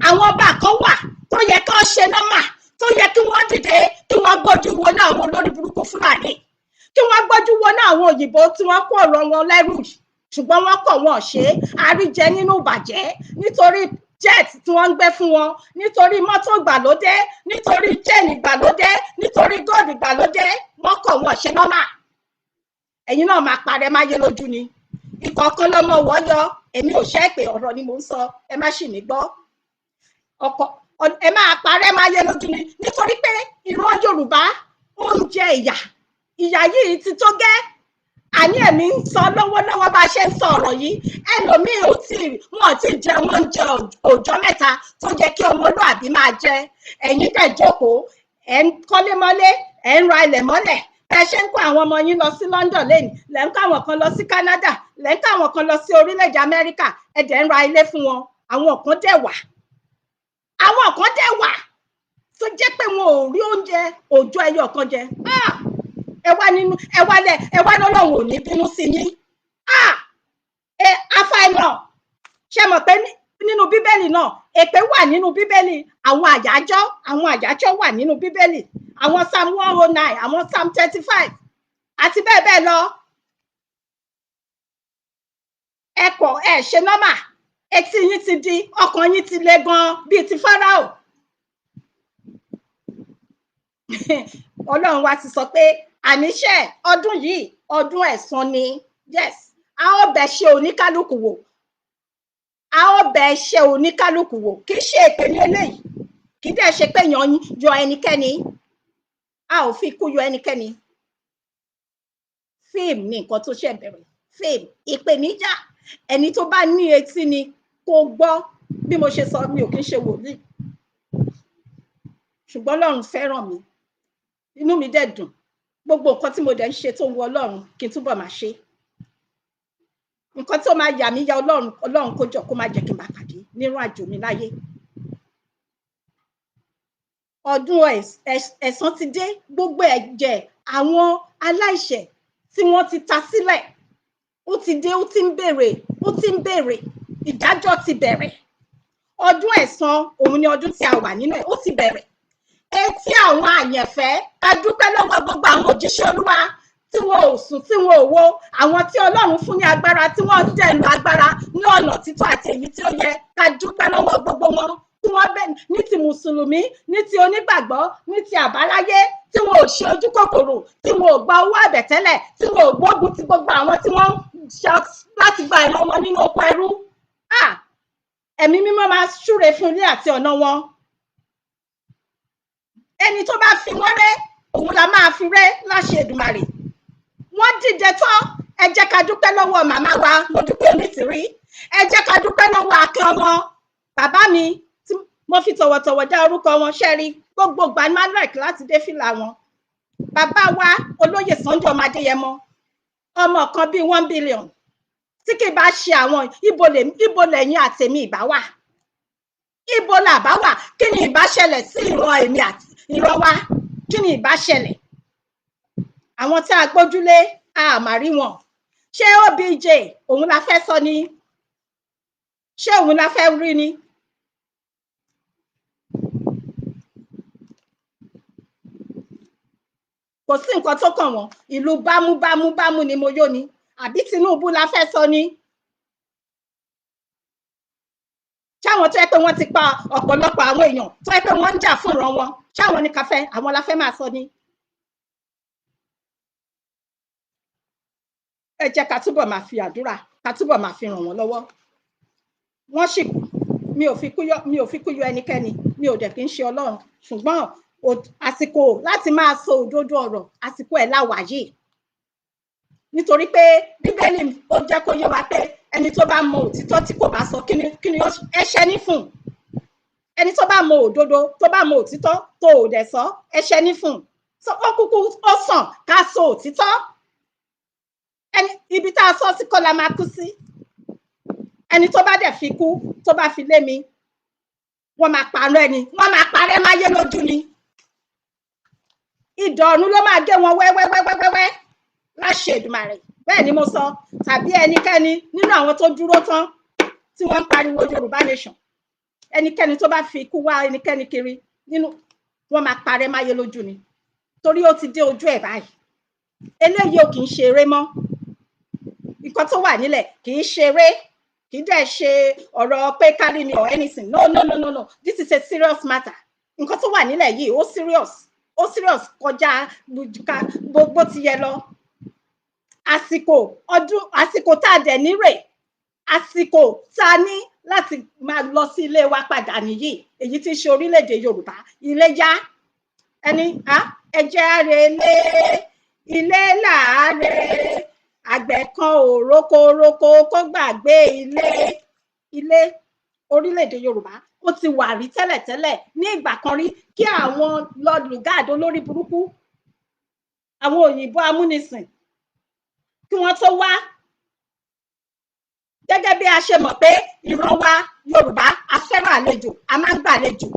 Àwọn ọba kan wà tó yẹ kí wọ́n ṣe nọ́mà, tó yẹ kí wọ́n dìde, kí wọ́n gbójú wo náà àwọn olórí burúkú Fúlàní, kí wọ́n gbójú wo náà àwọn òyìnbó tí wọ́n kó ọ̀rọ̀ wọn lẹ́rù, ṣùgbọ́n wọ́n kọ̀, wọ́n ṣe àríjẹ nínú ìbàjẹ́, nítorí jet tí wọ́n ń gbé fún wọn, nítorí mọ́tò ìgbàlódé, nítorí chain ìgbàlódé, nítorí gold ìgbàlódé, wọ́n kọ̀, wọ́n ṣe nọ́mà. Ẹ̀yin náà máa parẹ́ máyé lójú ni. Ìkọ̀ọ̀kan lọ́mọ wọ́yọ́, èmi ò ṣẹ́ pé ọ̀rọ̀ ni mò ń sọ, ẹ má ṣì mí gbọ́. Ẹ máa parẹ́ máyé lójú ni, nítorí pé ìran Yorùbá ó ń jẹ ìyà yìí ti tó gẹ́. Àní èmi ń sọ lọ́wọ́lọ́wọ́ bá ṣe ń sọ ọ̀rọ̀ yìí, ẹlòmíì wọn ti jẹ oúnjẹ ọjọ́ mẹ́ta tó jẹ́ kí ọmọlúàbí máa jẹ. Ẹ̀yin dẹ̀ jókòó, ẹ̀ ń kọ́lé mọ́lé, ẹ̀ ń ra ilẹ̀ mọ́lẹ̀, ẹ ṣe ń kó àwọn ọmọ yín lọ sí London lẹ́yìn, lẹ́ ń kó àwọn kan lọ sí Canada, lẹ́ ń kó àwọn kan lọ sí orílẹ̀-èdè Amẹ́ríkà, ẹ dẹ̀ ń ra ilé fún wọn. Àwọn kan dẹ̀ wà tó jẹ́ pé wọn ò rí oúnjẹ òòjọ́ ẹyọ kan jẹ. Ẹ wá lọ́lọ́run ò ní bínú sí yín. Afáìmọ̀, ṣe mọ̀ pé nínú Bíbélì náà èpè wà nínú Bíbélì, àwọn àyájọ́ wà nínú Bíbélì, àwọn Psalm 109, àwọn Psalm 35 àti bẹ́ẹ̀ bẹ́ẹ̀ lọ. Ẹ kọ̀, ẹ ṣe nọ́mà, etí yín ti di, ọkàn yín ti le gan bíi ti Fáráò. Ọlọ́run wa ti sọ pé àníṣe ọdún yìí ọdún ẹ̀san ni. Yes, a ó bẹ̀ ṣe oníkálukú wò, kì í ṣe èpè ní eléyìí, kì í dẹ̀ ṣe pé yọ ẹnikẹ́ni, a ò fi ikú yọ ẹnikẹ́ni. Fíìmù ni nǹkan tó ṣe bẹ̀rẹ̀, fíìmù. Ìpèníjà ẹni tó bá ní etí ni kó gbọ́. Bí mo ṣe sọ, mi ò kí ń ṣe wòlíì, ṣùgbọ́n Ọlọ́run fẹ́ràn mi, inú mi dẹ̀ dùn. Gbogbo nǹkan tí mo dẹ̀ ń ṣe tó wu Ọlọ́run kí n túbọ̀ máa ṣe. Nǹkan tó máa yà mí ya Ọlọ́run kó jọ kó má jẹ́ kí n máa pàdé nínú àjò mi láyé. Ọdún ẹ̀san ti dé, gbogbo ẹ̀jẹ̀ àwọn aláìṣẹ̀ tí wọ́n ti ta sílẹ̀ ó ti dé, ó ti ń bèrè, ìdájọ́ ti bẹ̀rẹ̀. Ọdún ẹ̀san òun ni ọdún tí a wà nínú ẹ̀, ó ti bẹ̀rẹ̀. Etí àwọn àyànfẹ́, a dúpẹ́ lọ́wọ́ gbogbo àwọn òjíṣẹ́ Olúwa tí wọn ò sùn, tí wọn ò wo, àwọn tí Ọlọ́run fún ní agbára, tí wọ́n ń dẹ̀nu agbára ní ọ̀nà títọ́ àti èyí tí ó yẹ. Ká dúpẹ́ lọ́wọ́ gbogbo wọn tí wọ́n bẹ̀ ní ti mùsùlùmí, ní ti onígbàgbọ́, ní ti àbáláyé, tí wọn ò ṣe ojú kòkòrò, tí wọn ò gba owó àbẹ̀tẹ́lẹ̀, tí wọn ò gbógun ti gbogbo àwọn tí wọ́n ṣe láti gba ìran wọn nínú oko ẹrú. Ẹ̀mí mímọ́ máa súre fún ilé àti ọ̀nà wọn. Ẹni tó bá fi wọ́n rẹ́, òun la máa fi rẹ́ láṣẹ Èdùmàrè. Wọ́n dìde tán, ẹ jẹ́ ká dúpẹ́ lọ́wọ́ màmá wa Modúpẹ́ Onítìrí, ẹ jẹ́ ká dúpẹ́ lọ́wọ́ Akin ọmọ bàbá mi tí mo fi tọ̀wọ̀tọ̀wọ̀ dá orúkọ wọn, ṣẹ́rí gbogbo ìgbà ni máa like láti dé fìlà wọn. Bàbá wa Olóyè Sunday ọmọ Adéyẹmọ, ọmọ kan bíi 1 billion, tí kì í bá ṣe àwọn ibo lẹ́yìn àtẹ̀mí ìbá wà, ibo làbá wà, kí ni ìbá ṣẹlẹ̀ sí ìran èmi àti ìran wa, kí ni ìbá ṣẹlẹ̀? Àwọn tí a gbójúlé a mà rí wọn. Ṣé OBJ òun la fẹ́ sọ ni? Ṣé òun la fẹ́ rí ni? kò sí nǹkan tó kàn wọ́n. Ìlú bámúbámúbámú ni mo yó ni àbí Tinubu la fẹ́ sọ ni. Ṣáwọn tó yẹ pé wọ́n ti pa ọ̀pọ̀lọpọ̀ àwọn èèyàn tó yẹ pé wọ́n ń jà fún ìran wọn, ṣáwọn ní káfẹ́ àwọn la fẹ́ máa sọ ni. Ẹ jẹ́ ká túbọ̀ máa fi àdúrà, ká túbọ̀ máa fi ràn wọ́n lọ́wọ́. Wọ́n sì kú, mi ò fi kú yọ ẹnikẹ́ni, mi ò dẹ̀ kí ń ṣe Ọlọ́run, ṣùgbọ́n àsìkò láti máa sọ òdodo ọ̀rọ̀, àsìkò ẹ̀ la wà yìí. Nítorí pé Bíbélì ó jẹ́ kó yé wa pé ẹni tó bá mọ òtítọ́ tí kò bá sọ kí ni ẹ̀ṣẹ̀ ní fún. Ẹni tó bá mọ òdodo, tó bá mọ òtítọ́ tó ò dẹ̀ sọ, ẹ̀ṣẹ̀ ní fún. Ó kúkú ó sàn ká sọ òtítọ́. Ibi tá a sọ sí kọ́ la máa kú sí. Ẹni tó bá dẹ̀ fi kú, tó bá fi lé mi, wọ́n máa parọ́ ẹni, wọ́n máa parẹ́ máyé lójú ni. Ìdọ̀run ló máa gé wọn wẹ́wẹ́wẹ́wẹ́wẹ́ láṣẹ Èdùmàrè. Bẹ́ẹ̀ ni mo sọ, tàbí ẹnikẹ́ni nínú àwọn tó dúró tán tí wọ́n ń pariwo Yorùbá nation, ẹnikẹ́ni tó bá fi ikú wá ẹnikẹ́ni kiri nínú, wọ́n máa parẹ́ máyé lójú ni. Torí ó ti dé ojú ẹ̀ báyìí. Eléyìí ò kì í ṣe eré mọ́. Nǹkan tó wà nílẹ̀ kì í ṣe eré, kì í dẹ̀ ṣe ọ̀rọ̀ pé kárí ni or anything. No. This is a serious matter. Nǹkan tó wà nílẹ̀ yìí ó serious kọjá bó ti yẹ lọ. Àsìkò tá a dẹ̀ nírè, àsìkò tá a ní láti máa lọ sí ilé wa padà nìyí, èyí tí ń ṣe orílẹ̀-èdè Yorùbá. Ilé yá, ẹni ẹjẹ́ àrèlé, ilé láàárẹ̀, àgbẹ̀ kan ò rókórókó kó gbàgbé ilé. Orílẹ̀-èdè Yorùbá ó ti wà rí tẹ́lẹ̀tẹ́lẹ̀ ní ìgbà kan rí kí àwọn lọ́lùgáàdó lórí burúkú, àwọn òyìnbó amúnisìn, kí wọ́n tó wá. Gẹ́gẹ́ bí a ṣe mọ̀ pé ìran wa Yorùbá a fẹ́ràn àlejò, a máa ń gbàlejò.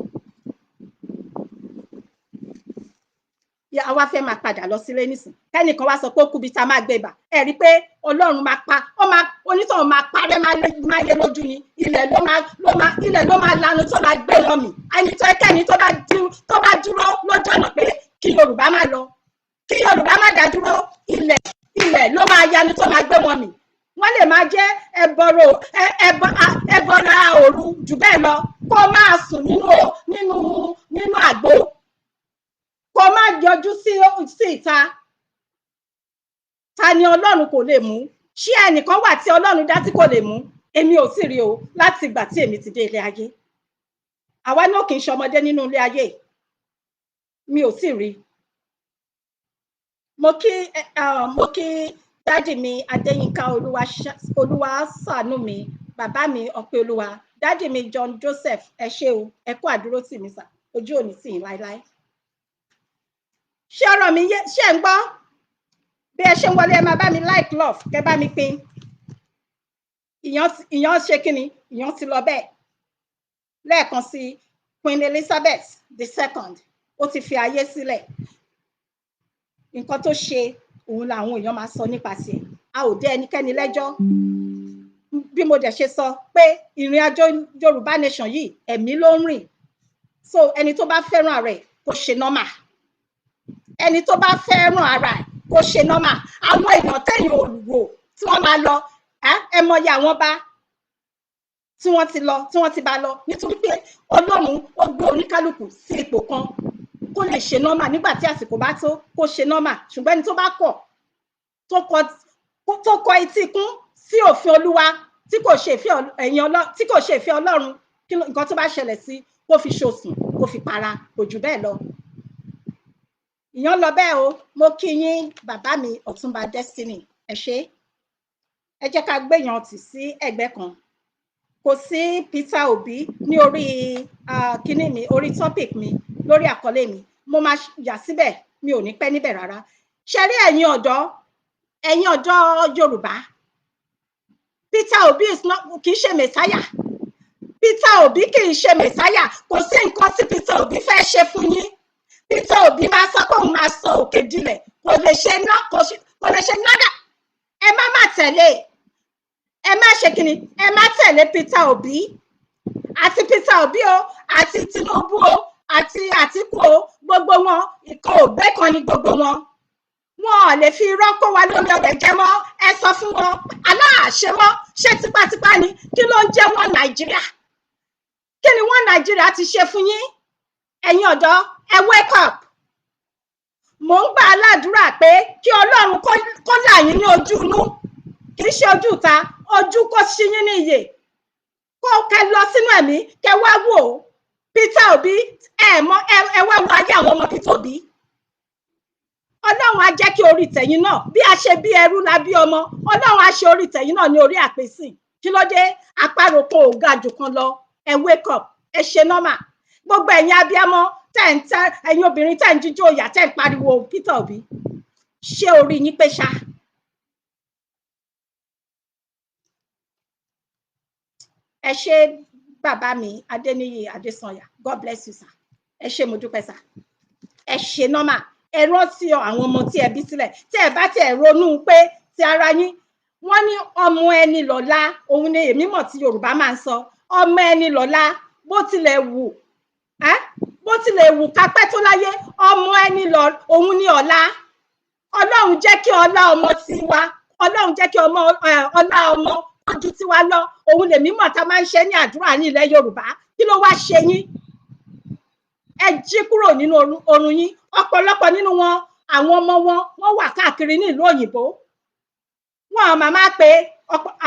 Àwa fẹ́ máa padà lọ sílé nísìn, kẹ́nìkan wá sọ pé ó kú bí ta máa gbé bà. Ẹ rí pé Ọlọ́run máa pa, onítọ̀hún máa parẹ́ máyé lójú ni. Ilẹ̀ ló máa lanu tó máa gbé lọ mì. Ẹni tó ẹkẹ́ni tó bá dúró lójú ọ̀nà pé kí Yorùbá má lọ, kí Yorùbá má dá dúró, ilẹ̀ ló máa yanu tó máa gbé wọn mì. Wọ́n lè máa jẹ́ ẹbọra òru jù bẹ́ẹ̀ lọ, kó máa sùn nínú àgbo, kó má yọjú sí ìta. Ta ni Ọlọ́run kò lè mú? Ṣé ẹnìkan wà tí Ọlọ́run dá tí kò lè mú? Èmi ò sì rí o láti ìgbà tí èmi ti dé ilé ayé. Àwa náà kì í ṣọmọdé nínú ilé ayé, mi ò sì rí. Mo kí dádì mi Adéyínká Olúwaṣàánú mi, bàbá mi Ọpẹ́olúwa, dádì mi John Joseph, ẹ ṣé o, ẹ kú àdúró tì mí sà, ojú òní tì yín láéláé. Ṣé ọ̀rọ̀ mi yé, ṣé ń gbọ́? Bí ẹ ṣe ń wọlé ẹ máa bá mi like love, kẹ́ bá mi pín. Ìyàn ṣe kíni? Ìyàn ti lọ bẹ́ẹ̀. Lẹ́ẹ̀kan sí Queen Elizabeth11 ó ti fi ayé sílẹ̀. Nǹkan tó ṣe òun làwọn èèyàn máa sọ nípasẹ̀. A ò dé ẹnikẹ́ni lẹ́jọ́. Bí mo dẹ̀ ṣe sọ pé ìrìn àjò Yorùbá nation yìí ẹ̀mí ló ń rìn. So ẹni tó bá fẹ́ràn rẹ̀ kó ṣe normal. Ẹni tó bá fẹ́ràn ara ẹ̀ kó ṣe normal. Àwọn èèyàn tẹ̀yìn olùwò tí wọ́n máa lọ, ẹ mọyì àwọn bá tí wọ́n ti lọ, tí wọ́n ti bá lọ, nítorí pé Ọlọ́run ó gbé oníkálukú sí ipò kan kó lè ṣe normal nígbà tí àsìkò bá tó kó ṣe normal. Ṣùgbọ́n ẹni tó bá kọ̀ tó kọ etí kún sí òfin Olúwa tí kò ṣe ìfẹ́ Ọlọ́run, nǹkan tó bá ṣẹlẹ̀ sí kó fi ṣòsùn, kó fi para, kò jù bẹ́ẹ̀ lọ. Ìyàn lọ bẹ́ẹ̀ o. Mo kí yín bàbá mi Ọ̀túnba Destiny, ẹ ṣé. Ẹ jẹ́ ká gbéyàn tì sí ẹ̀gbẹ́ kan. Kò sí Peter Obi ní orí kíní mi, orí topic mi, lórí àkọlé mi. Mo máa yà síbẹ̀, mi ò ní pẹ́ níbẹ̀ rárá. Ṣé rí ẹ̀yin ọ̀dọ́ Yorùbá, Peter Obi kì í ṣe mẹ̀sáyà. Peter Obi kì í ṣe mẹ̀sáyà. Kò sí nǹkan tí Peter Obi fẹ́ ṣe fún yín. Peter Obi máa sọ pé òun máa sọ òkè dilẹ̀, kò lè ṣe nádà. Ẹ má tẹ̀lé, ẹ má ṣe kíni, ẹ má tẹ̀lé Peter Obi. Àti Peter Obi o, àti Tinubu o, àti Àtíkù o, gbogbo wọn ìkan ògbẹ́ kan ni gbogbo wọn. wọn ò lè fi irọ́ kó wa lómi ọbẹ̀ jẹ mọ́. Ẹ sọ fún wọn aláàṣẹ mọ́ ṣé tipátipá ni? Kí ló ń jẹ́ wọn Nàìjíríà? Kí ni wọn Nàìjíríà ti ṣe fún yín? Ẹ̀yin ọ̀dọ́ ẹ wake up. Mò ń gbà aládùúrà pé kí Ọlọ́run kó là yín ní ojú inú, kì í ṣe ojú ìta, ojú kó ṣí yín ní iyè, kó kẹ lọ sínú ẹ̀mí kẹ wá wò ó. Peter Obi ẹ wá wo ayé àwọn ọmọ Peter Obi. Ọlọ́run á jẹ́ kí orí tẹ̀yin náà bí a ṣe bí ẹrú la bí ọmọ, Ọlọ́run á ṣe orí tẹ̀yin náà ní orí àpèsìn. Kí ló dé? Àparò kan ò ga jù kan lọ. Ẹ wake up, ẹ ṣe normal. Gbogbo ẹ̀yin abiyamọ ẹ̀yin obìnrin tẹ́ ń jíjó ìyà tẹ́ ń pariwo Peter Obi, ṣé orí yín pé ṣá? Ẹ ṣé bàbá mi Adéníyì Adésànyà, God bless you sir. Ẹ ṣé mo dúpẹ́ sir. Ẹ ṣe normal. Ẹ rántí àwọn ọmọ tí ẹ bí sílẹ̀. Tí ẹ bá tẹ̀ ronú pé ti ara yín, wọ́n ní ọmọ ẹni lọ́lá, òun ni èmi mọ̀ tí Yorùbá máa ń sọ. Ọmọ ẹni lọ́lá, bó tilẹ̀ wù kápẹ́ tó láyé, ọmọ ẹni òun ni ọ̀la. Ọlọ́run jẹ́ kí ọlá ọmọ tiwa, Ọlọ́run jẹ́ kí ọlá ọmọ ojú tiwa lọ. Òun lèmi mọ̀ tá máa ń ṣe ní àdúrà ní ilẹ̀ Yorùbá. Kí ló wá ṣe yín? Ẹ jí kúrò nínú orun yín. Ọ̀pọ̀lọpọ̀ nínú wọn, àwọn ọmọ wọn wà káàkiri ní ìlú òyìnbó. Wọn ò máa pé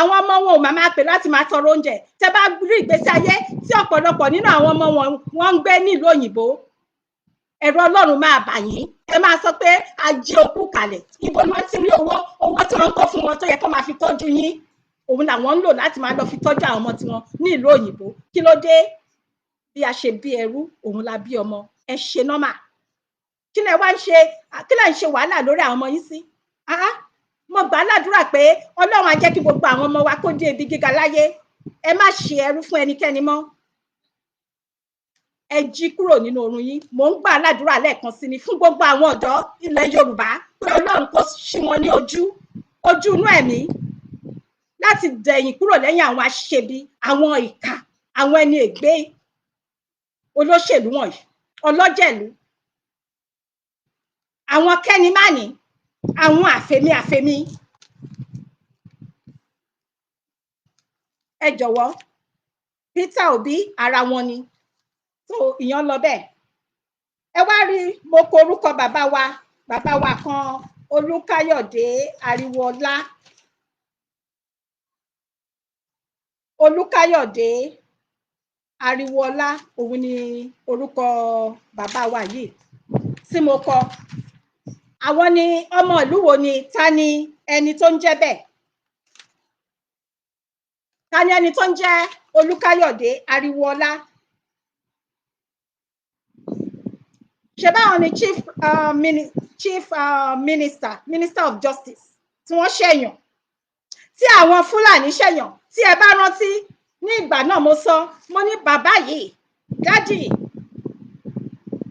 àwọn ọmọ wọn ò máa pé láti máa tọrọ oúnjẹ. Tẹ́ bá rí ìgbésí ayé tí ọ̀pọ̀lọpọ̀ nínú àwọn ọmọ wọn ń gbé ní ìlú òyìnbó, ẹ̀rọ Ọlọ́run máa bà yín. Ẹ máa sọ pé a jí òkú kalẹ̀. Ibo ni wọ́n ti rí owó tí wọ́n kó fún wọn tó yẹ kó máa fi tọ́jú yín? Òun làwọn ń lò láti máa lọ fi tọ́jú àwọn ọmọ tiwọn ní ìlú òyìnbó. Kí ló dé? Bí a ṣe bí ẹrú, òun la bí ọmọ. Ẹ ṣe normal. Kí lẹ ń ṣe wàhálà lórí àwọn ọmọ yín sí? Mo gbà ládùúrà pé Ọlọ́run á jẹ́ kí gbogbo àwọn ọmọ wa kó dé ibi gíga láyé. Ẹ má ṣe ẹrú fún ẹnikẹ́ni mọ́. Ẹ jí kúrò nínú orun yín. Mò ń gbà ládùúrà lẹ́ẹ̀kan sí ni fún gbogbo àwọn ọ̀dọ́ ilẹ̀ Yorùbá pé Ọlọ́run kó ṣí wọn ní ojú inú ẹ̀mí láti dẹ̀yìn kúrò lẹ́yìn àwọn aṣebi, àwọn ìkà, àwọn ẹni ègbé olóṣèlú wọ̀nyí, ọlọ́jẹ̀lú, àwọn kẹ́nimánì, àwọn àfẹ́mí. Ẹ jọ̀wọ́, Peter Obi ara wọn ni. So ìyẹn lọ bẹ́ẹ̀. Ẹ wá rí, mo kọ orúkọ bàbá wa kan, Olukayode Ariwoola. Olukayode Ariwoola, òun ni orúkọ bàbá wa yìí tí mo kọ. Àwọn ni ọmọ ìlú wo ni? Ta ni ẹni tó ń jẹ́ bẹ́ẹ̀? Ta ni ẹni tó ń jẹ́ Olukayode Ariwoola? Ṣé báwọn ni Minister of Justice tí wọ́n ṣẹ̀yàn, tí àwọn Fúlàní ṣẹ̀yàn? Tí ẹ bá rántí ní ìgbà náà mo ní bàbá yìí, Daddy,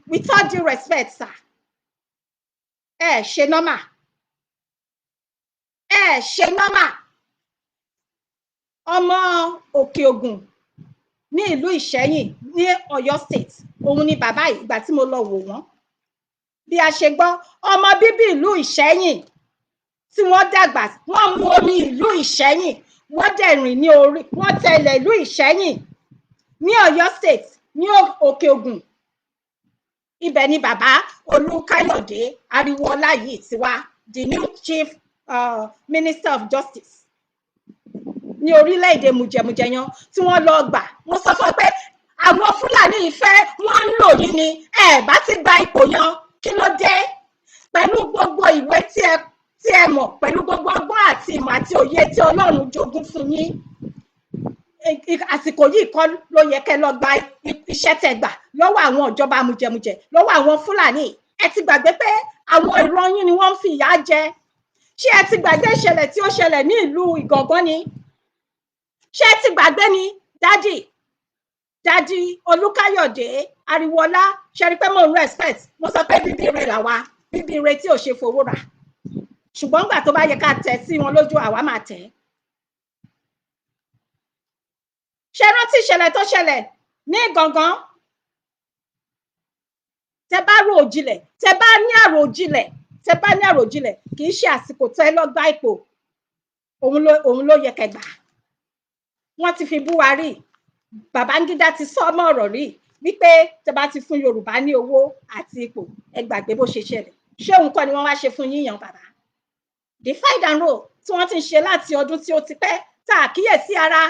with all due respect sir, ẹ ṣe normal. Ọmọ Òkè Ògùn ní ìlú Ìṣẹ́yìn ní Ọ̀yọ́ State, òun ni bàbá yìí. Ìgbà tí mo lọ wò wọ́n, bí a ṣe gbọ́, ọmọ bíbí ìlú Ìṣẹ́yìn tí wọ́n dàgbà, wọ́n mu omi ìlú Ìṣẹ́yìn, wọ́n dẹ̀rìn ní orí, wọ́n tẹ̀lé ìlú Ìṣẹ́yìn ní Ọ̀yọ́ State ní Òkè Ògùn. Ibẹ̀ ni bàbá Olukayode Ariwoola yìí ti wá, the new Chief Minister of Justice ní orílẹ̀-èdè mùjẹ̀mùjẹ̀ yan tí wọ́n lọ gbà. Mo sọ fún pé àwọn Fúlàní ìfẹ́ wọ́n ń lò yìí ni, ẹ bá ti gba ipò yan. Kí ló dé? Pẹ̀lú gbogbo ìwé tí ẹ mọ̀, pẹ̀lú gbogbo ọgbọ́n àti ìmọ̀ àti òye tí Ọlọ́run jogún fún yín, àsìkò yìí kọ́ ló yẹ kẹ́ lọ gba iṣẹ́ tẹ́ gbà lọ́wọ́ àwọn ìjọba mùjẹ̀mùjẹ̀, lọ́wọ́ àwọn Fúlàní. Ẹ ti gbàgbé pé àwọn ìran yín ni wọ́n ń fi ìyà jẹ. Ṣé ẹ ti gbàgbé ìṣẹ̀lẹ̀ tí ó ṣẹlẹ̀ ní ìlú Ìgàngán ni? Ṣé ẹ ti gbàgbé ni? Daddy Olukayode Ariwoola, ṣe rí pé mo ń respect. Mo sọ pé bíbí ire làwa, bíbí ire tí ò ṣe fowó rà. Ṣùgbọ́n nígbà tó bá yẹ ká tẹ̀ sí wọn lójú, àwa máa tẹ̀. Ṣé rántí ìṣẹ̀lẹ̀ tó ṣẹlẹ̀ ní Ìgàngán? Tẹ́ bá rò òjìlẹ̀, tẹ́ bá ní àròjinlẹ̀, tẹ́ bá ní àròjinlẹ̀ kì í ṣe àsìkò tẹ́ lọ gba ipò òun ló yẹ kẹ́ gbà. Wọ́n ti fi bú wa rí, Babangida ti sọ mọ́ ọ̀rọ̀ rí wípé tẹ́ bá ti fún Yorùbá ní owó àti ipò ẹ gbàgbé bó ṣe ṣẹlẹ̀. Ṣé òun kọ́ ni wọ́n wá ṣe fún yíyan bàbá? Divide and rule tí wọ́n ti ń ṣe láti ọdún tí ó ti pẹ́ tá a kíyèsí ara.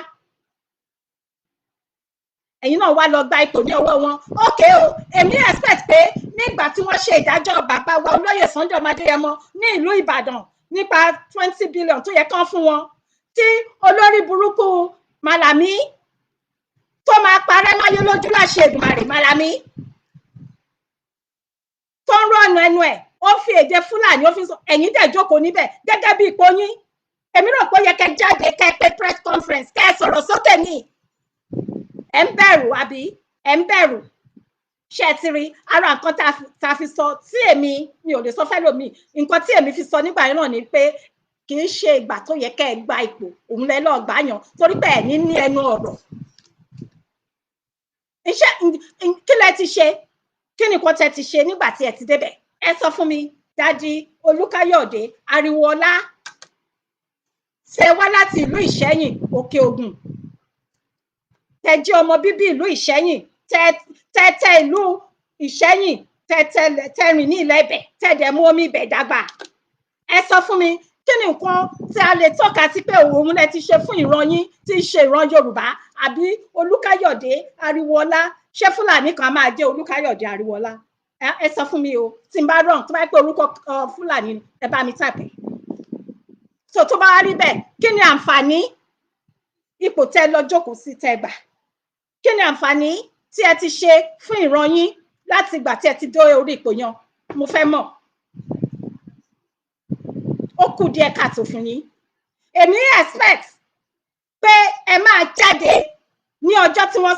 Ẹ̀yin náà wá lọ gba ipò ní ọwọ́ wọn. Okay o, èmi expect pé nígbà tí wọ́n ṣe ìdájọ́ bàbá wa olóyè Sunday Adéyẹmọ ní ìlú Ìbàdàn nípa 20 billion tó yẹ kán fún wọn, tí olórí burúkú Malami tó máa parẹ́ máyé lójú láṣẹ Èdùmàrè, Malami tó ń rọ̀nà ẹnu ẹ̀, ó fi èdè Fúlàní ó fi sọ, ẹ̀yin dẹ̀ jókòó níbẹ̀ gẹ́gẹ́ bí ipò yín. Èmi rò pé ó yẹ kẹ́ jáde kẹ́ pé press conference kẹ́ sọ̀rọ̀ sókè ní. Ẹ ń bẹ̀rù àbí ẹ ń bẹ̀rù? Ṣé ti rí ara nǹkan tá fi sọ tí èmi mi ò lè sọ fẹ́ lómi, nǹkan tí èmi fi sọ nígbà yẹn náà ni pé kì í ṣe ìgbà tó yẹ kẹ́ ẹ gba ipò òun lẹ́ lọ́ọ́ gbà yàn, torí pé ẹ̀yin ní ẹnu ọ̀rọ̀. Iṣẹ́ kí lẹ ti ṣe? Kí ni nǹkan tẹ́ ti ṣe nígbà tí ẹ ti débẹ̀? Ẹ sọ fún mi, Dádì Olukayode Ariwoola, ṣe wá láti ìlú Ìṣẹ́yìn Òkè Ògùn, tẹ́ jẹ́ ọmọ bíbí ìlú Ìṣẹ́yìn, tẹ́ ìlú Ìṣẹ́yìn, tẹ́ rìn ní ilẹ̀ ibẹ̀, tẹ́ dẹ̀ mú omi ibẹ̀ dàgbà. Ẹ sọ fún mi, kí ni nǹkan tí a lè tọ́ka sí pé òun lẹ ti ṣe fún ìran yín tí í ṣe ìran Yorùbá? Àbí Olukayode Ariwoola, ṣé Fúlàní kan máa jẹ́ Olukayode Ariwoola? Ẹ sọ fún mi o, tí n bá rán tó bá pé orúkọ Fúlàní ẹ bá mi tàpé. tó bá rí bẹ́ẹ̀, kí ni àǹfààní ipò tẹ́ lọ jókòó sí tẹ́ gbà? Kí ni àǹfààní tí ẹ ti ṣe fún ìran yín láti ìgbà tí ẹ ti dé orí ipò yan? Mo fẹ́ mọ̀. Ó kù díẹ̀ káàtó fún yín. Èmi expect pé ẹ máa jáde ní ọjọ́ tí wọ́n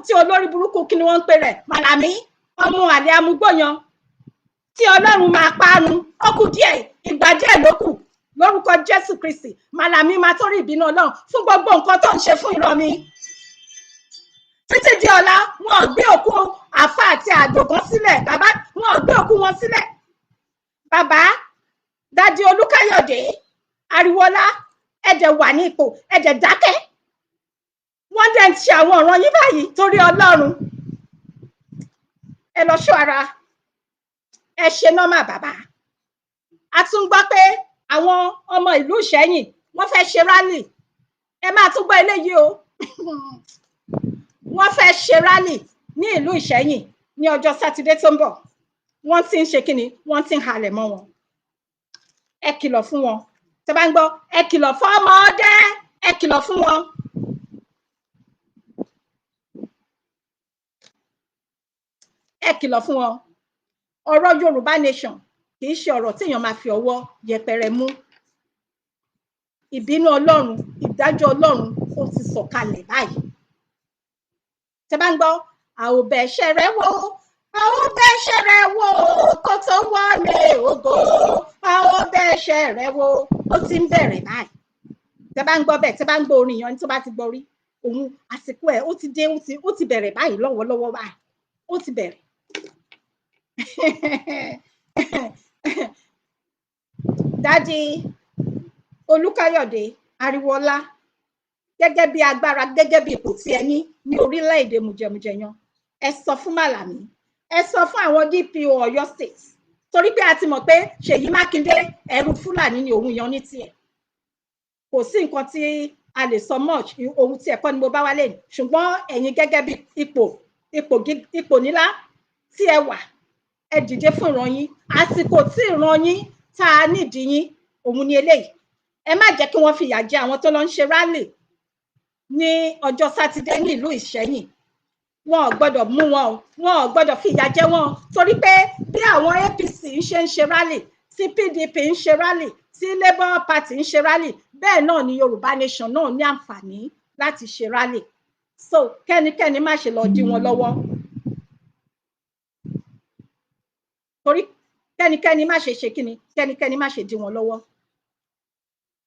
tí olórí burúkú kí ni wọ́n ń pè rẹ̀, Malami, ọmọ àlè amúgbóyan, tí Ọlọ́run máa parun. Ó kù díẹ̀, ìgbà díẹ̀ ló kù. Lórúkọ Jésù Kristi, Malami máa torí ìbínú Ọlọ́run fún gbogbo nǹkan tó ń ṣe fún ìran mi. Títí di ọ̀la, wọn ò gbé òkú àfà àti àdògán sílẹ̀. Bàbá, wọn ò gbé òkú wọn sílẹ̀. Bàbá Dádì Olukayode Ariwoola, ẹ̀dẹ̀ wà ní ipò, ẹ̀dẹ̀ dákẹ́. Wọ́n dẹ̀ ń ṣe àwọn ọ̀ràn yín báyìí torí Ọlọ́run. Ẹ lọ ṣọ́ ara, ẹ ṣe nọ́mà bàbá. A tún gbọ́ pé àwọn ọmọ ìlú Ìṣẹ́yìn wọ́n fẹ́ ṣe rálì. Ẹ máa tún gbọ́ eléyìí o. Wọ́n fẹ́ ṣe rálì ní ìlú Ìṣẹ́yìn ní ọjọ́ Sátidé tó ń bọ̀. Wọ́n ti ń ṣe kíni? Wọ́n ti ń halẹ̀ mọ́ wọn. Ẹ kìlọ̀ fún wọn. Tẹ́ bá ń gbọ́, ẹ kìlọ̀ fún ọmọdé, ẹ kìlọ̀ fún wọn. Ẹ kìlọ̀ fún wọn. Ọ̀rọ̀ Yorùbá nation kì í ṣe ọ̀rọ̀ téèyàn máa fi ọwọ́ yẹpẹrẹ mú. Ìbínú Ọlọ́run, ìdájọ́ Ọlọ́run ó ti sọ̀kalẹ̀ báyìí. Tẹ́ bá ń gbọ́, àwọn bẹ̀ṣẹ̀ rẹ̀ wò, àwọn bẹ̀ṣẹ̀ rẹ̀ wò kó tó wọlé ògo, àwọn bẹ̀ṣẹ̀ rẹ̀ wò, ó ti ń bẹ̀rẹ̀ báyìí. Tẹ́ bá ń gbọ́ bẹ́ẹ̀, tẹ́ bá ń gbọ́ orin yan tó bá ti gbọ́ rí, òun àsìkò ẹ̀ ó ti dé, ó ti bẹ̀rẹ̀ báyìí lọ́wọ́lọ́wọ́ báyìí. Ó ti bẹ̀rẹ̀. Dádì Olukayode Ariwoola, gẹ́gẹ́ bí agbára, gẹ́gẹ́ bí ipò tí ẹ ní orílẹ̀-èdè mùjẹmùjẹ yan, ẹ sọ fún Malami, ẹ sọ fún àwọn DPO Ọ̀yọ́ state, torí pé a ti mọ̀ pé Ṣèyí Mákindé ẹrú Fúlàní ni òun yan ní tiẹ̀. Kò sí nǹkan tí a lè sọ much, ohun tí ẹ̀kọ́ ni mo bá wá lẹ́yìn, ṣùgbọ́n ẹ̀yin gẹ́gẹ́ bí ipò nílá tí ẹ wà, ẹ dìde fún ìran yín. Àsìkò tí ìran yín tá a nídìí yín òun ni eléyìí. Ẹ má jẹ́ kí wọ́n fìyà jẹ àwọn tó lọ ń ṣe rálì ní ọjọ́ Sátidé ní ìlú Ìṣẹ́yìn. Wọn ò gbọ́dọ̀ mú wọn o, wọn ò gbọ́dọ̀ fìyà jẹ wọn, torí pé bí àwọn APC ń ṣe rálì, tí PDP ń ṣe rálì, tí Labour Party ń ṣe rálì, bẹ́ẹ̀ náà ni Yorùbá nation náà ní àǹfààní láti ṣe rálì. So kẹ́nikẹ́ni má ṣe lọ dí wọn lọ́wọ́. Torí kẹ́nikẹ́ni má ṣe ṣe kíni, kẹ́nikẹ́ni má ṣe dí wọn lọ́wọ́.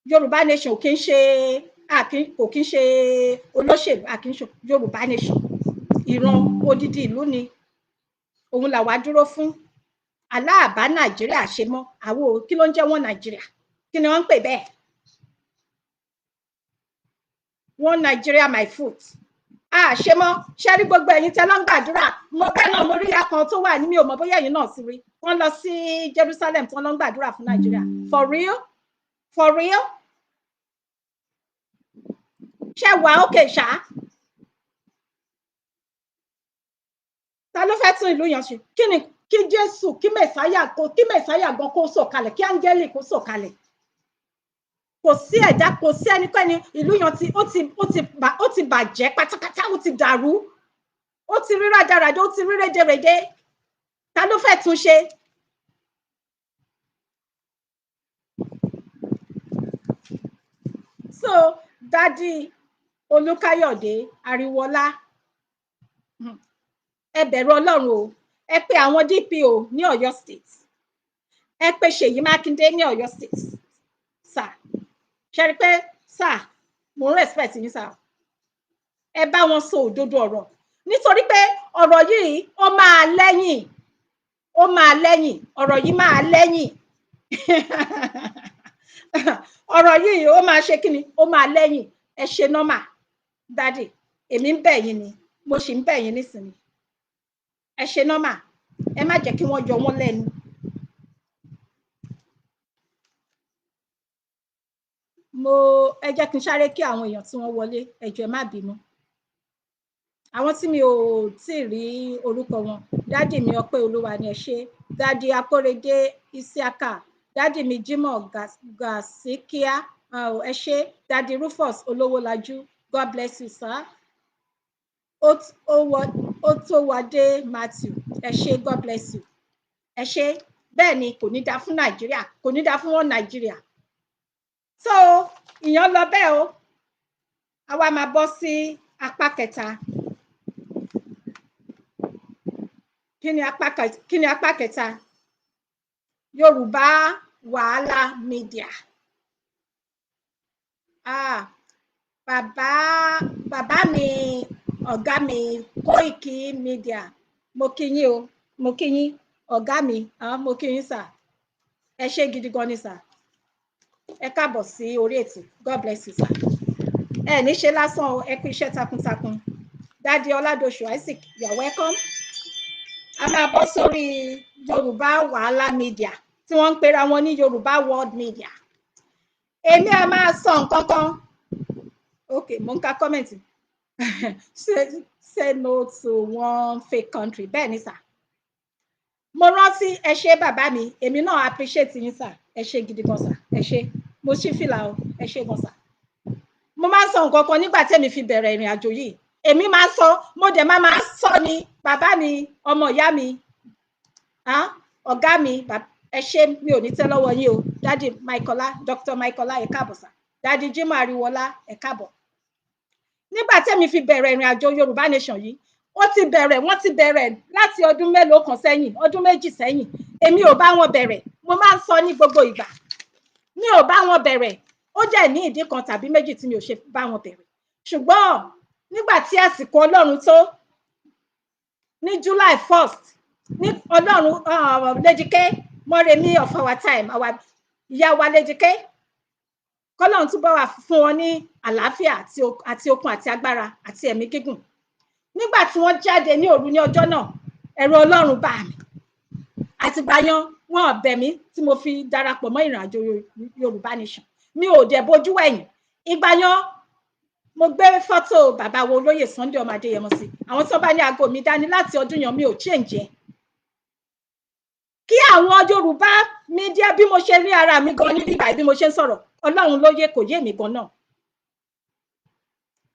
Yorùbá nation kò kí ń ṣe olóṣèlú, kì í ṣe Yorùbá nation. Ìran odidi ìlú ni, òun làwa dúró fún. aláàbá Nàìjíríà ṣe mọ́ àwọn kí ló ń jẹ́ wọ́n Nàìjíríà kí ni wọ́n ń pè bẹ́ẹ̀ wọ́n Nàìjíríà my foot ṣe mọ́ ṣe rí gbogbo ẹ̀yin tẹ́ lọ ń gbàdúrà mo bẹ́ẹ̀ náà mo rí ìyá kan tó wà ní mi ò mọ̀ bóyá ẹ̀yin náà sì rí wọ́n lọ sí Jerusalem tí wọ́n lọ ń gbàdúrà fún Nàìjíríà for real ṣe wà ókè ṣá ta ló fẹ́ tún ìlú yẹn ṣe kí Jésù kí mẹ̀sáyà gan kó sọ̀kalẹ̀ kí áńgẹ́lì kó sọ̀kalẹ̀ kò sí ẹ̀dá kò sí ẹnikẹ́ni ìlú yẹn ó ti bàjẹ́ pátápátá ó ti dàrú ó ti rí rádaràdà ó ti rí rédèrèdè ta ló fẹ́ tún ṣe. So Daddy Olukayode Ariwoola ẹ bẹ̀rù Ọlọ́run o ẹ pè àwọn DPO ní Ọ̀yọ́ state ẹ pè Ṣèyí Mákindé ní Ọ̀yọ́ state sir ṣe rí pé sir mo respect yín sir ẹ bá wọn sọ òdodo ọ̀rọ̀ nítorí pé ọ̀rọ̀ yìí ó máa lẹ́yìn ọ̀rọ̀ yìí máa lẹ́yìn ọ̀rọ̀ yìí ó máa ṣe kí ni ó máa lẹ́yìn ẹ ṣe nọ́mà Daddy èmi ń bẹ̀ yín ni mo sì ń bẹ̀ yín nísìnyí ẹ ṣe nọ́mà ẹ má jẹ́ kí wọ́n yọ wọ́n lẹ́nu. ẹ jẹ́ kí n sáré kí àwọn èèyàn tí wọ́n wọlé ẹ jọ̀ọ́ ẹ má bínú àwọn tí mi ò tí ì rí orúkọ wọn Daddy mi Ọpẹ́ Olúwa ni ẹ ṣé Daddy Akórèdé Isiaka Daddy mi Jimoh Gasikia ẹ ṣé Daddy Rufus Olówólájú God bless you sir Otowade Matthew ẹ ṣé God bless you ẹ ṣé bẹ́ẹ̀ ni kò ní dá fún Nàìjíríà kò ní dá fún wọn Nàìjíríà so ìyẹn lọ bẹ́ẹ̀ o àwa máa bọ́ sí apá kẹta kí ni apá kẹta Yorùbá Wàhálà Media bàbá mi ọ̀gá mi Koiki Media mo kí yín o mo kí yín ọ̀gá mi mo kí yín sà ẹ ṣé gidi gan ni sà ẹ káàbọ̀ sí orí ètò God bless you sir ẹ ní ṣe lásán ẹ kú iṣẹ́ takuntakun Daddy Ọládòṣù Isaac you are welcome a máa bọ́ sórí Yorùbá Wàhálà Media tí wọ́n ń pera wọn ní Yorùbá World Media èmi a máa sọ nǹkan kan ok mo ń ka comment say no to one fake country bẹ́ẹ̀ ni sà mo rántí ẹ ṣé bàbá mi èmi náà appreciate yín sà ẹ ṣé gidi gan sà ẹ ṣé mo ṣí fìlà o ẹ ṣé gan sà mo máa ń sọ nǹkan kan nígbà tẹ́mi fi bẹ̀rẹ̀ ìrìn àjò yìí èmi máa sọ mo dẹ̀ máa sọ ni bàbá mi ọmọ ìyá mi ọ̀gá mi ẹ ṣé mi ò ní tẹ́ lọ́wọ́ yín o Daddy Michaela Dr. Michaela ẹ káàbọ̀ sà Daddy Jimoh Ariwoola ẹ káàbọ̀ nígbà tẹ́mi fi bẹ̀rẹ̀ ìrìn àjò Yorùbá Nation yìí wọ́n ti bẹ̀rẹ̀ láti ọdún mélòó kan sẹ́yìn ọdún méjì sẹ́yìn èmi ò bá wọn bẹ̀rẹ̀ mo máa ń sọ ní gbogbo ìgbà mi ò bá wọn bẹ̀rẹ̀ ó jẹ́ ní ìdí kan tàbí méjì tí mi ò ṣe bá wọn bẹ̀rẹ̀ ṣùgbọ́n nígbà tí àsìkò Ọlọ́run tó ní July 1st ní Ọlọ́run Léjìké Mọ́remí of our time ìyá wa Léjìké kọ́lọ́run túbọ̀ wà fún wọn ní àlàáfíà àti okun àti agbára àti ẹ̀mí gígùn nígbà tí wọ́n jáde ní òru ní ọjọ́ náà ẹ̀rù Ọlọ́run bà mí àtìgbà yẹn wọn ò bẹ̀ mí tí mo fi darapọ̀ mọ́ ìrìn àjò Yorùbá Nation mi ò dẹ̀ bojú wẹ̀yìn ìgbà yẹn mo gbé fọ́tò bàbá wo olóyè Sunday ọmọ Adéyẹmọ sí àwọn tó bá ní aago mi dání láti ọdún yẹn mi ò change kí àwọn Yorùbá Media bí mo ṣe rí ara mi gan níbí báyìí bí mo ṣe ń sọ̀rọ̀ Ọlọ́run ló yé kò yé mi gan náà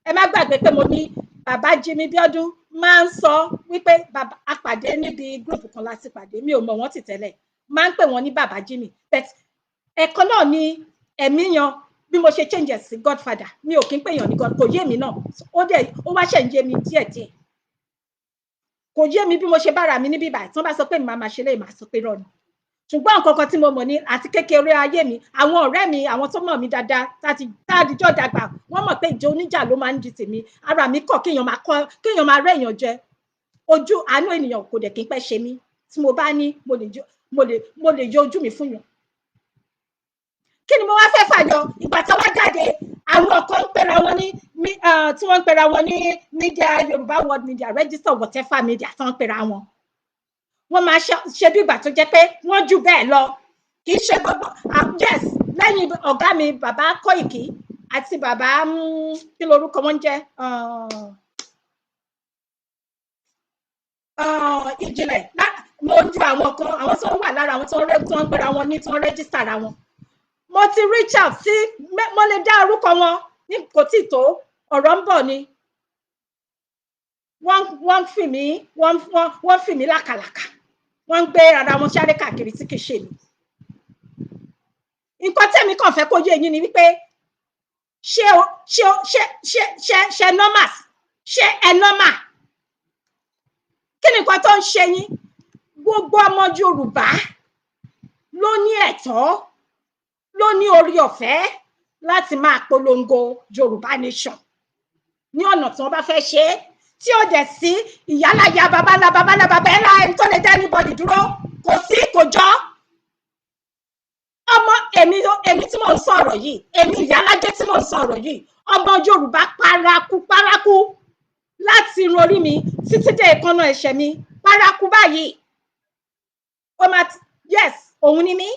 ẹ má gbàgbé pé mo ní bàbá Jimmy Bíọ́dún máa ń sọ wípé bàbá apàdé níbi gúrùpù kan láti pàdé mi ò mọ̀ wọ́n ti tẹ́lẹ̀ máa ń pè wọ́n ní bàbá Jimmy but ẹ̀kọ́ náà ni ẹ̀mí yan bí mo ṣe change sí Godfather mi ò kí ń pè yàn ní God kò yé mi náà ó wá ṣẹ̀ ń yé mi díẹ̀díẹ̀ kò yé mi bí mo ṣe bára mi níbí báyìí tí wọ́n bá sọ pé mi máa ṣe lè máa sọ pé rọ ni ṣùgbọ́n nǹkan kan tí mo mọ̀ ní àti kékeré ayé mi àwọn ọ̀rẹ́ mi àwọn tó mọ̀ mí dáadáa tádìjọ́ dàgbà wọ́n mọ̀ pé ìjọ oníjà ló máa ń di tèmi ara mi kọ̀ kéèyàn máa rẹ́ èèyàn jẹ ojú àánú ènìyàn kò dẹ̀ kí n pẹ́ ṣe mí tí mo bá ní mo lè jọ mo lè yọ ojú mi fún yàn. Kí ni mo wá fẹ́ fàyọ ìgbà tí wọ́n jáde àwọn kan ń pera wọn ní tí wọ́n ń pera wọn ní media Yorùbá World Media Register whatever media tí wọ́n ń pera wọn. Wọ́n máa ṣe bí ìgbà tó jẹ́ pé wọ́n jù bẹ́ẹ̀ lọ. Kì í ṣe gbogbo yes lẹ́yìn ọ̀gá mi bàbá Kóìkì àti bàbá kí lorúkọ wọn jẹ́ Ìjìnlẹ̀ mo ju àwọn kan àwọn tó wà lára àwọn tó ń pera wọn ní tó ń rẹ́jísítà ara wọn. Mo ti reach out sí mo lè dá orúkọ wọn ní kò tí tó ọ̀rọ̀ ń bọ̀ ni wọ́n fi mí lákàlàkà wọ́n ń gbé ara wọn sáré káàkiri tí kì í ṣe mi. Nǹkan tẹ́mi kàn fẹ́ kó yé yín ni wípé ṣé normal ṣé ẹ normal kí ni nǹkan tó ń ṣe yín. Gbogbo ọmọ Yorùbá ló ní ẹ̀tọ́ ló ní orí ọ̀fẹ́ láti máa polongo Yorùbá nation ní ọ̀nà tí wọ́n bá fẹ́ ṣe é tí ó dẹ̀ sí ìyálàyà babalá ẹni tó lè dá anybody dúró kò sí kò jọ. Ọmọ èmi tí mò ń sọ̀rọ̀ yìí èmi ìyálájé tí mò ń sọ̀rọ̀ yìí ọmọ Yorùbá paraku láti irun orí mi títí dé èékánná ẹsẹ̀ mi paraku báyìí. Yes òun ni mí.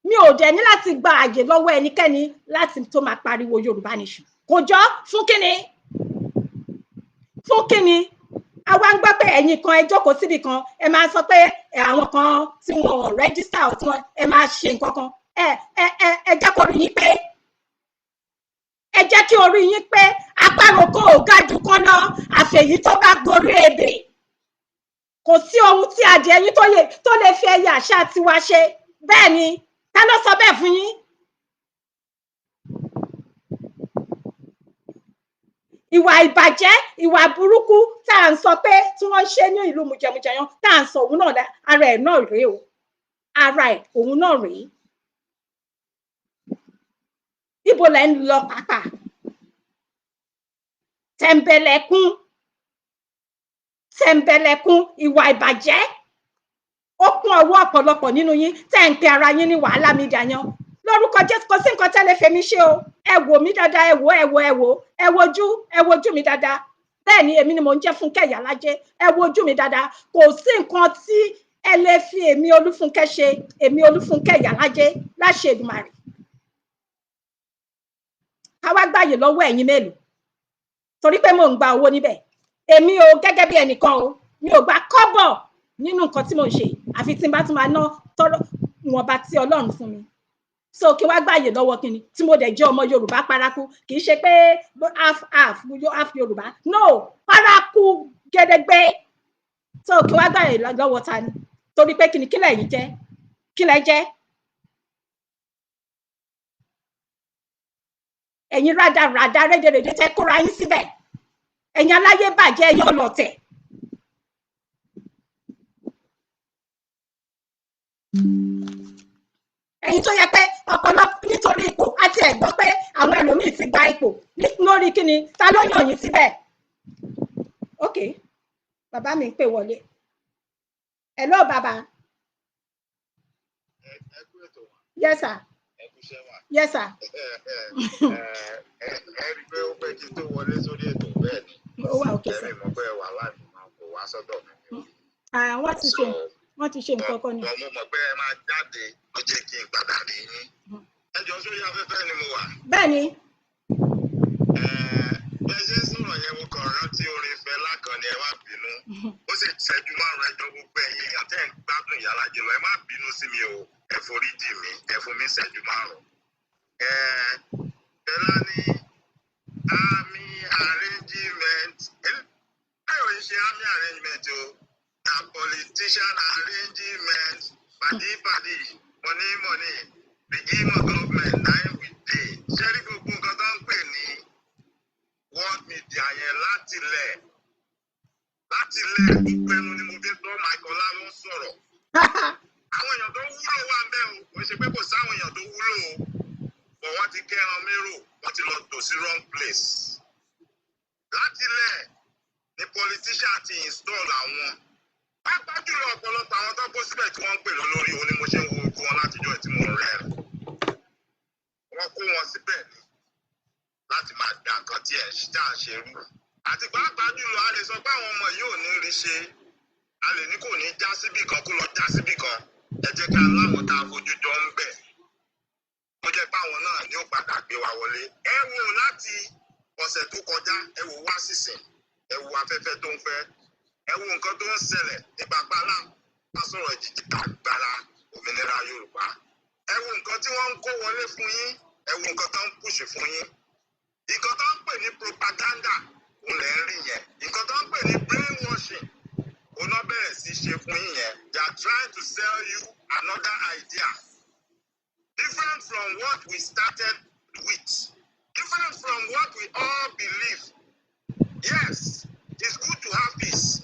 Mi ò dẹ̀ ní láti gba àyè lọ́wọ́ ẹnikẹ́ni láti tó máa pariwo Yorùbá nation. Kò jọ fún kíni? Fún kíni? Àwa ń gbọ́ pé ẹ̀yin kan ẹ jókòó síbì kan ẹ máa sọ pé àwọn kan tí wọ́n rẹ́jísítà ọ̀tún ẹ máa ṣe nǹkan kan. Ẹ jẹ́ kó rí yín pé ẹ jẹ́ kí orí yín pé àparò kan ò ga jù kan lọ àfẹ̀yí tó bá gorí ebè. Kò sí ohun tí adìẹ yín tó lè fi ẹyẹ àṣà tiwa ṣe. Bẹ́ẹ̀ ni ta ló sọ bẹ́ẹ̀ fún yín? Ìwà ìbàjẹ́ ìwà burúkú tá à ń sọ pé tí wọ́n ṣe ní ìlú mùjẹmùjẹ yan tá à ń sọ òun náà ara ẹ̀ náà rèé o ara ẹ̀ òun náà rèé. Ibo lẹ ń lọ pàápàá? Tẹ̀m̀bẹ̀lẹ̀kún ìwà ìbàjẹ́ ó kún ọwọ́ ọ̀pọ̀lọpọ̀ nínú yín tẹ́ ń pe ara yín ní wàhálà mídíà yan. Lórúkọ Jésù kò sí nǹkan tẹ́lẹ̀ fèmí ṣe o. Ẹ wò mí dáadáa ẹ wojú mi dáadáa. Bẹ́ẹ̀ ni èmi ni mò ń jẹ́ Fúnkẹ́ Ìyálájé. Ẹ wojú mi dáadáa. Kò sí nǹkan tí ẹ lè fi èmi Olúfúnkẹ́ ṣe èmi Olúfúnkẹ́ Ìyálájé láṣẹ Èdùmàrè. Ká wá gbàyè lọ́wọ́ ẹ̀yin mélòó torí pé mò ń gba owó níbẹ̀. Èmi o gẹ́gẹ́ bí ẹnìkan o mi ò gba kọ́bọ̀ nínú nǹkan tí mò ń ṣe àfi tí n bá tún máa ná tọ́rọ̀ ìwọ̀nba tí Ọlọ́run fún mi. So kí wá gbàyè lọ́wọ́ kíni tí mo dẹ̀ jẹ́ ọmọ Yorùbá paraku kì í ṣe pé half Yorùbá no paraku gẹ́dẹ́gbẹ́. So kí wá gbàyè lọ́wọ́ ta ni torí pé kíni kílẹ̀ yìí jẹ́ kílẹ̀ jẹ́. Ẹ̀yin rádaràdá rédèrèdè tẹ́ kóra yín síbẹ̀ ẹ̀yin aláyé bàjẹ́ ẹ̀yin ọlọ̀tẹ̀. Ẹ̀yin tó yẹ pé ọ̀pọ̀lọpọ̀ nítorí ipò àti ẹ̀gbọ́n pé àwọn ẹlòmíín ti gba ipò lórí kíni ta ló yàn yín síbẹ̀. Ok bàbá mi ń pè wọlé. Hello bàbá. Yes sir. Yes sir. Ẹ rí pé ó pẹ́ kí n tó wọlé sórí ètò bẹ́ẹ̀ ni. Ó wà òkè sir. Ẹ̀mí mọ̀ pé wà láti máa kó wá sọ́dọ̀ mi. Wọ́n ti ṣe nǹkan kan ni. Mo mọ̀ pé ẹ máa jáde ló jẹ́ kí n padà rí yín. Ẹ jọ sórí afẹ́fẹ́ ni mo wà. Bẹ́ẹ̀ ni. Bẹ́ẹ̀ ṣe ń sọ̀rọ̀ yẹn mo kàn rántí orin Fẹlá kan ni ẹ má bínú. Ó sì ṣẹ́jú márùn-ún ẹjọ́ gbogbo ẹ̀yìn èèyàn tẹ́ ń gbádùn Ìyálájé lọ. Ẹ má bínú sí mi o. Ẹ forí jì mí. Ẹ fún mi ṣẹ́jú márùn-ún. Fẹlá ní army arrangement. Báyọ̀ ń ṣe army arrangement o. A politician arrangement. Pàdí money. Regime of government 9 with day. Ṣé rí gbogbo nǹkan tó ń pè ní world media yẹn láti lẹ̀ gbogbo ẹnu ni mo fi tọ́ Michael ló ń sọ̀rọ̀. Àwọn èèyàn tó wúlò wà ń bẹ̀ o. Kò ṣe pé kò sáwọn èèyàn tó wúlò o. But wọ́n ti kẹ́ran mérò, wọ́n ti lọ tò sí wrong place. Láti lẹ̀ ni politician ti install àwọn Pápá jùlọ ọ̀pọ̀lọpọ̀ àwọn tó kó síbẹ̀ tí wọ́n ń pè lólórí òun ni mo ṣe ń wo ojú wọn látijọ́ tí mo rẹ̀ ẹ́. Wọ́n kó wọn síbẹ̀ ni láti máa da nǹkan tí ẹ̀ ṣá ṣe rú. Àti pàápàá jùlọ a lè sọ pé àwọn ọmọ yìí ò ní rí ṣe. A lè ní kò ní já síbì kan kó lọ já síbì kan. Ẹ jẹ́ ká láwọn tá a fojú jọ ń bẹ̀. Ó jẹ́ pé àwọn náà ni ó padà gbé wa wọlé. Ẹ wo láti ọ̀sẹ̀ tó kọjá, ẹ wo wá sísìn, ẹ wo afẹ́fẹ́ tó ń fẹ́, ẹ wo nǹkan tó ń ṣẹlẹ̀ ní pàpàlà bá sọ̀rọ̀ ìjìjì agbára òmìnira Yorùbá. Ẹ wo nǹkan tí wọ́n ń kó wọlé fún yín, ẹ wo nǹkan tó ń pùṣì fún yín. Nǹkan tó ń pè ní propaganda òun lẹ̀ ń rí yẹn. Nǹkan tó ń pè ní brainwashing òun náà bẹ̀rẹ̀ sí ṣe fún yín yẹn. They are trying to sell you another idea. Different from what we started with. Different from what we all believe. Yes, it's good to have peace.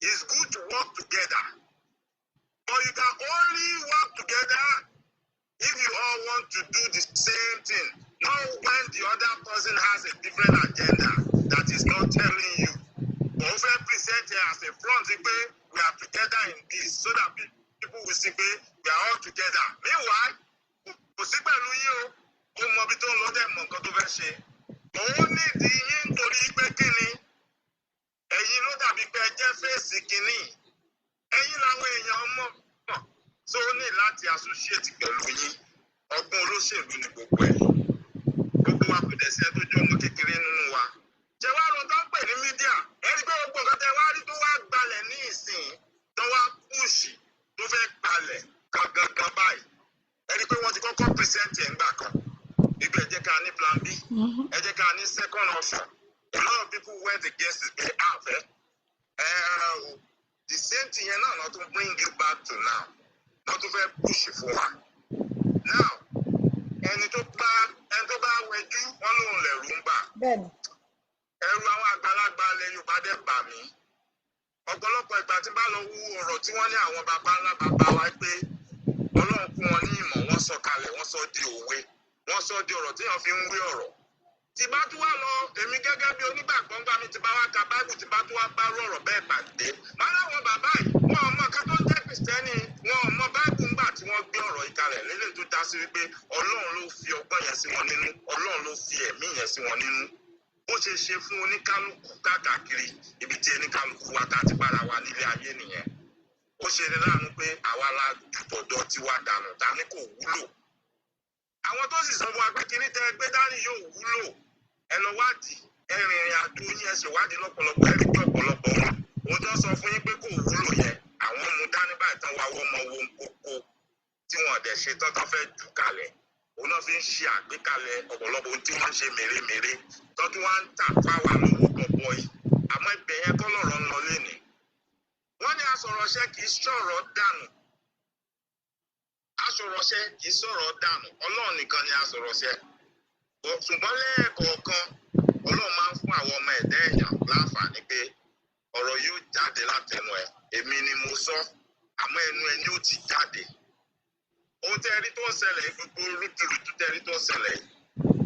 It's good to work together. But you can only work together if you all want to do the same thing. Not when the other person has a different agenda that is not telling you. But if I present it as a front, we are together in this so that people will see we are all together. Meanwhile, kò sí pẹ̀lú yín o, ó mọ ibi tó ń lọ dẹ̀ mọ nǹkan tó fẹ́ ṣe. Òun nídìí yín nítorí pé kí ni? Ẹ̀yin ló dàbí pé ẹ jẹ́ fèsì kínní. Ẹ̀yin làwọn èèyàn mọ̀ tó ní láti associate pẹ̀lú yín. Ọgbọ́n olóṣèlú ni gbogbo ẹ̀. Gbogbo wa kò dẹ̀ sí ẹ tó jẹ́ ọmọ kékeré nínú wa. Ṣé wàá lọ tó ń pè ní mídíà? Ẹ rí pé gbogbo nǹkan tẹ wá rí tó wá gbalẹ̀ ní ìsìn tó wá pùṣì tó fẹ́ gbalẹ̀ gangan báyìí. Ẹ rí pé wọ́n ti kọ́kọ́ pírísẹ́ǹtì ẹ̀ ńgbà kan. Ibi ẹ jẹ́ ká ní plan B. Ẹ jẹ́ ká ní second option. A lot of people went against it. They have the same thing yẹn náà not to bring you back to now. Not to very push it for one. Now, ẹni tó bá wẹjú wọn lòun lè rú ń bà. Ẹrù àwọn àgbàlagbà ilẹ̀ Yorùbá dẹ̀ bà mí. Ọ̀pọ̀lọpọ̀ ìgbà tí bá lọ wú ọ̀rọ̀ tí wọ́n ní àwọn baba ńlá baba wa pé Ọlọ́run fún wọn ní ìmọ̀, wọ́n sọ kalẹ̀, wọ́n sọ di òwe, wọ́n sọ di ọ̀rọ̀ tí wọ́n fi ń wé ọ̀rọ̀. Tí bá tún wá lọ, èmi gẹ́gẹ́ bí onígbàgbọ́ ńgbà mi ti bá wá ka Báíbù tí bá tún wá bá rú ọ̀rọ̀ bẹ́ẹ̀ pàdé. Máa láwọn bàbá yìí, wọn ò mọ ká tó jẹ́ Kìrìsìtẹ́nì, wọn ò mọ Báíbù ńgbà tí wọ́n gbé ọ̀rọ̀ ìkalẹ̀ lélẹ̀ tó dá sí wípé Ọlọ́run ló fi ọgbọ́n yẹn sí wọn nínú, Ọlọ́run ló fi ẹ̀mí yẹn sí wọn nínú. Ó ṣe ṣe fún oníkálukú káàkiri ibi tí oníkálukú wa tá ti bára wa nílé ayé nìyẹn. Ó ṣe ní láàánú pé àwa la dùtọ̀dọ̀ tí wá dànù ta ní kò wúlò. Àwọn tó sì sọ fún wa pé kíní tẹ gbé dání yóò wúlò. Ẹ lọ wádìí, ẹ rìnrìn àjò yín, ẹ ṣèwádìí lọ́pọ̀lọpọ̀, ẹ rí pé ọ̀pọ̀lọpọ̀ wọn. Òun tó sọ fún yín pé kò wúlò yẹn, àwọn mú dání báyìí tán wá wọ́n mọ owó kókó tí wọ́n dẹ̀ ṣe tán fẹ́ jù kalẹ̀. Òun náà fi ń ṣe àgbékalẹ̀ ọ̀pọ̀lọpọ̀ ohun tí wọ́n ń ṣe mèremère tọ́jú wá ń tà fáwa lówó gbọ̀gbọ̀ yìí. Àmọ́ ibẹ̀ yẹn kọ́ lọ̀rọ̀ ń lọ lénìí. Wọ́n ní asọ̀rọ̀ṣẹ́ kì í sọ̀rọ̀ dànù. Asọ̀rọ̀ṣẹ́ kì í sọ̀rọ̀ dànù. Ọlọ́run nìkan ni asọ̀rọ̀ṣẹ́. Ṣùgbọ́n lẹ́ẹ̀kọ̀ọ̀kan Ọlọ́run máa ń fún àwọn ọmọ ẹ̀dá èèyàn láǹfààní pé ọ̀rọ̀ yóò jáde látẹnu ẹ̀. Èmi ni mo sọ, àmọ́ ẹnu ẹni ó ti jáde. Ohun tẹ́rí tó ń ṣẹlẹ̀, gbogbo rúdurùdu tẹ́rí tó ń ṣẹlẹ̀,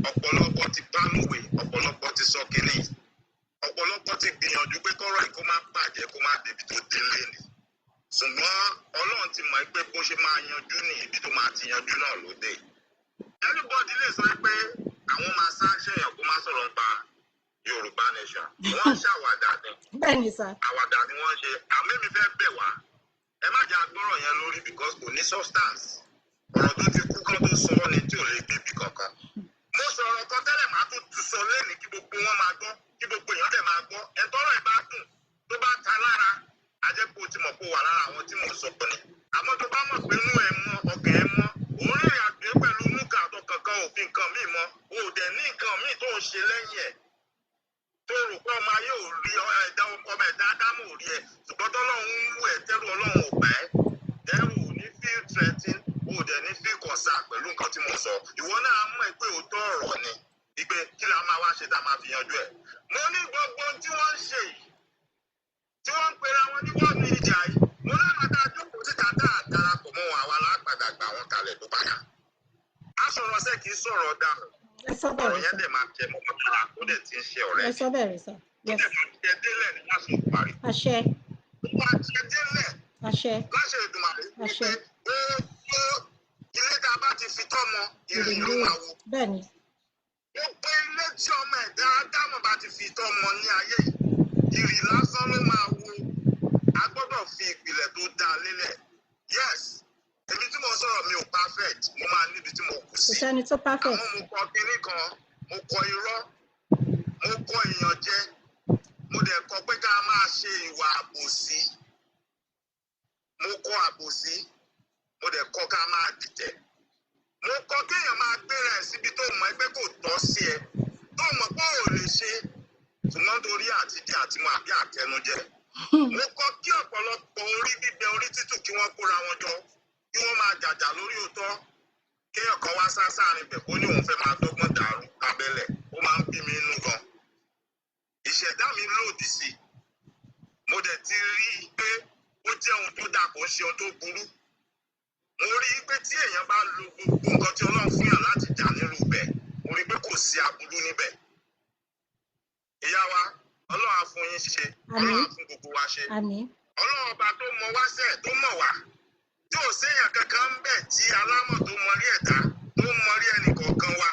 ọ̀pọ̀lọpọ̀ ti bá lówe, ọ̀pọ̀lọpọ̀ ti sọ kínní, ọ̀pọ̀lọpọ̀ ti gbìyànjú pé kọ́rọ̀ yìí kó má bàjẹ́ kó má débi tó délé ni. Ṣùgbọ́n Ọlọ́run ti mọ̀ pé bó ṣe máa yanjú ní ibi tó máa ti yanjú náà lóde. Anybody lè sọ pé àwọn máa ṣèyàn kó má sọ̀rọ̀ nípa Yorùbá nation. Wọ́n ṣàwàdà ni. Bẹ́ẹ̀ni sá. Àwàdà ni wọ́n ṣe. Àmì mi fẹ́ bẹ̀ wá. Ẹ má jẹ́ agbọ́rọ̀ yẹn lórí because kò ní substance. Ọ̀rọ̀ tó ti kú kan tó sọ ọ́ ni tí ò lè gbébi kankan. Mo sọ̀rọ̀ kan tẹ́lẹ̀ máa tún sọ lẹ́nìí kí gbogbo wọn máa gbọ́, kí gbogbo èèyàn dẹ̀ máa gbọ́. Ẹ tọ́rọ̀ ìbá dùn tó bá ta lára. Ajẹ́pọ̀ tí mọ̀ kó wà lára àwọn tí mo sọ pé ni. Àmọ́ tó bá mọ̀ pé inú ẹ̀ mọ́, ọkàn ẹ̀ mọ́, òun rìnrìn àjò pẹ̀lú núkà tó kankan òfin nǹkan míì mọ́, o ò dẹ̀ ní nǹkan míì tó ń ṣe lẹ́yìn ẹ̀. Tó rò pé ọmọ ayé ò rí ẹ̀dá ọmọ ẹ̀dá Ádámù ò rí ẹ̀, ṣùgbọ́n tọ́lọ́run ń wú ẹ̀ tẹ́rù Ọlọ́run ò bá ẹ́. Tẹ́rù ò ní feel threatened, o ò dẹ̀ ní feel concerned pẹ̀lú nǹkan tí mo sọ. Ìwọ náà mọ̀ pé òótọ́ ọ̀rọ̀ ni, ìgbé kí la máa wá ṣe tá a máa fi yanjú ẹ̀. Mo ní gbogbo tí wọ́n ń ṣe yìí, tí wọ́n ń pera wọn ní wọ́n ní ìjà yìí, mo lára tá a jókòó síta tá a darapọ̀ mọ́ wọn àwa lágbàdà gbà wọn kalẹ̀ tó padà. Asọ̀rọ̀ṣẹ́ kì í sọ̀rọ̀ dànù. Ọ̀rọ̀ yẹn dẹ̀ máa jẹ mọ́ mọ́tàlá ó dẹ̀ ti ń ṣe ọ̀rẹ́. Ẹ sọ bẹ́ẹ̀ sá. Ó dẹ̀ máa jẹ délẹ̀ ní lásìkò parí. Àṣẹ. máa jẹ délẹ̀. Àṣẹ. Láṣẹ Èdùmàrè. Àṣẹ. Gbogbo ilé tá a bá ti fi tọ́mọ ìrìn ló máa wò. Bẹ́ẹ̀ni. Gbogbo ilé tí ọmọ ẹ̀dá Ádámọ̀ bá ti fi tọ́mọ ní ayé yìí, ìrìn lásán ló máa wò. A gbọ́dọ̀ fi ìpìlẹ̀ tó dáa lélẹ̀. Yes, èmi tí mo sọ̀rọ̀ mi ò perfect, mo máa níbi tí mo kù sí. Kò sẹ́ni tó perfect. Àmọ́ mo kọ kinní kan, mo kọ irọ́, mo kọ ìyànjẹ, mo dẹ̀ kọ pé ká máa ṣe ìwà àbòsí. Mo kọ àbòsí, mo dẹ̀ kọ ká máa dìtẹ̀. Mo kọ kéèyàn máa gbéra ẹ̀ síbi tó mọ̀ ẹgbẹ́ kò tọ́ sí ẹ, tó mọ̀ pé ò lè ṣe, ṣùgbọ́n torí àtijọ́ àti mọ àbí àtẹnujẹ. Mo kọ kí ọ̀pọ̀lọpọ̀ orí bíbẹ orí títù kí wọ́n kóra wọn jọ, kí wọ́n máa jàjà lórí òótọ́. Kéèyàn kan wá sáàrin bẹ̀ kó ní òun fẹ́ máa dọ́gbọ́n dàrú abẹ́lẹ̀, ó máa ń bí mi inú gan. Ìṣẹ̀dá mi lòdì sí. Mo dẹ̀ ti rí i pé ó jẹ́ ohun tó dáa kò ń ṣe ohun tó burú. Mo rí i pé tí èèyàn bá lo gbogbo nǹkan tí Ọlọ́run fún yàn láti jà nírú bẹ̀, mo rí i pé kò sí aburú níbẹ̀. Ìyá wa, Ọlọ́run á fún yín ṣe, Ọlọ́run á fún gbogbo wa ṣe. Ọlọ́run ọba tó mọ wá sẹ́ẹ̀ tó mọ̀ wá, tí ò séèyàn kankan ń bẹ̀ tí alámọ̀ tó mọ rí ẹ̀dá tó mọ rí ẹnì kọ̀ọ̀kan wa.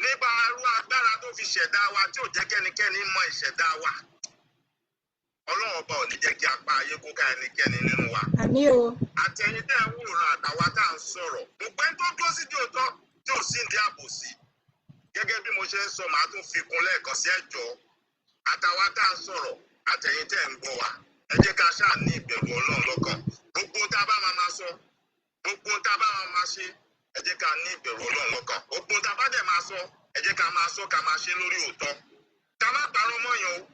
Nípa arú agbára tó fi ṣẹ̀dá wa tí ò jẹ́ kẹ́nikẹ́ni mọ ìṣẹ̀dá wa. Ọlọ́run ọba ò ní jẹ́ kí apá ayé kó ká ẹnikẹ́ni nínú wa. Àmín o. Àtẹ̀yìn tẹ́ ń wòran àtàwa tá à ń sọ̀rọ̀. Gbogbo ẹni tó dúró sí di òótọ́ tí ò sí ní àbòsí. Gẹ́gẹ́ bí mo ṣe ń sọ, màá tún fi kún lẹ́ẹ̀kan sí ẹ̀jọ́. Àtàwa tá à ń sọ̀rọ̀, àtẹ̀yìn tẹ́ ń gbọ́ wa. Ẹ jẹ́ ká ṣáà ní ìbẹ̀rù Ọlọ́run lọ́kàn. Gbogbo tá a bá máa sọ, gbogbo tá a bá máa ṣe, ẹ jẹ́ ká ní ìbẹ̀rù Ọlọ́run lọ́kàn. Gbogbo tá a bá dẹ̀ máa sọ, ẹ jẹ́ ká máa sọ ká máa ṣe lórí òótọ́. Ká má parọ́ mọ́yàn o.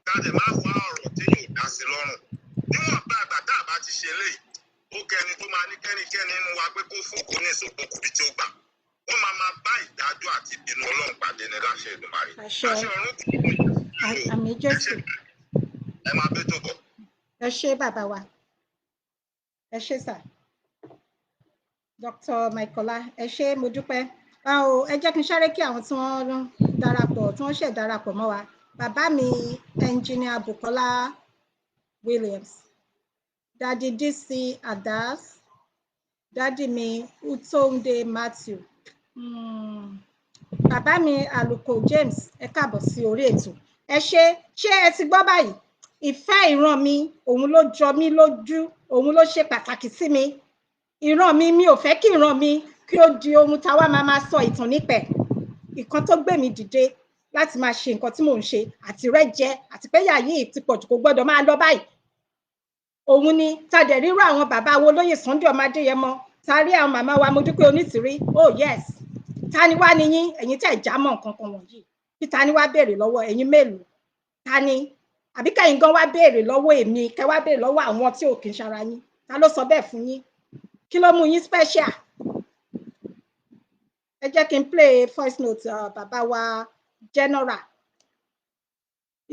Ká dẹ̀ má wá ọ̀rọ̀ tí yóò dá sí lọ́rùn. Níwọ̀n bá àgbà tá a bá ti ṣe léyìí, ó kẹni tó máa ní kẹ́nikẹ́ni nínú wa pé kó fòkó ní ìsopọ̀ kùbí tí ó gbà. Ó máa bá ìdájọ́ àti ìbínú Ọlọ́run pàdé ní láṣẹ Èdùmàrè. Àṣẹ. Àṣẹ ọ̀run kò ní kò Àmín Jésù. ẹ máa bẹ́ tó bọ̀. Ẹ ṣé bàbá wa. Ẹ ṣé sà. Dr. Michaela, ẹ ṣé mo dúpẹ́. Ẹ jẹ́ kí n sáré kí àwọn tí wọ́n darapọ̀, tí wọ́n ṣẹ̀ darapọ̀ mọ́ wa. Bàbá mi Engineer Bukola Williams, Daddy DC Adas, Daddy mi Utonde Matthew, bàbá mi Aluko James, ẹ káàbọ̀ sí orí ètò. Ẹ ṣé ẹ ti gbọ́ báyìí? Ìfẹ́ ìran mi, òun ló jọ mí lójú, òun ló ṣe pàtàkì sí mi. Ìran mi, mi ò fẹ́ kí ìran mi kí ó di ohun táwa máa sọ ìtàn nípẹ̀. Ìkan tó gbé mi dìde láti máa ṣe nǹkan tí mò ń ṣe àti rẹ́jẹ àti pé yà yìí ti pọ̀jù kò gbọ́dọ̀ máa lọ báyìí. Òun ni tàdé rírú àwọn bàbá wo lóyè Sunday ọmọ Adéyẹmọ, tàrí àwọn màmá wa Modúpẹ́ Onítìrí. Oh yes, ta ni wá ni yín, ẹ̀yin tẹ́ ẹ̀ já mọ́ nǹkan kan wọ̀nyí. Kí ta ni wá béèrè lọ́wọ́ ẹ̀yin mélòó? Ta ni? Àbí kẹ́yin gan wá béèrè lọ́wọ́ èmi, kẹ́ wá béèrè lọ́wọ́ àwọn tí ò kì í ṣara yín. Ta ló sọ bẹ́ẹ̀ fún yín? Kí ló mú yín special? Ẹ jẹ́ kí n play voice note bàbá wa General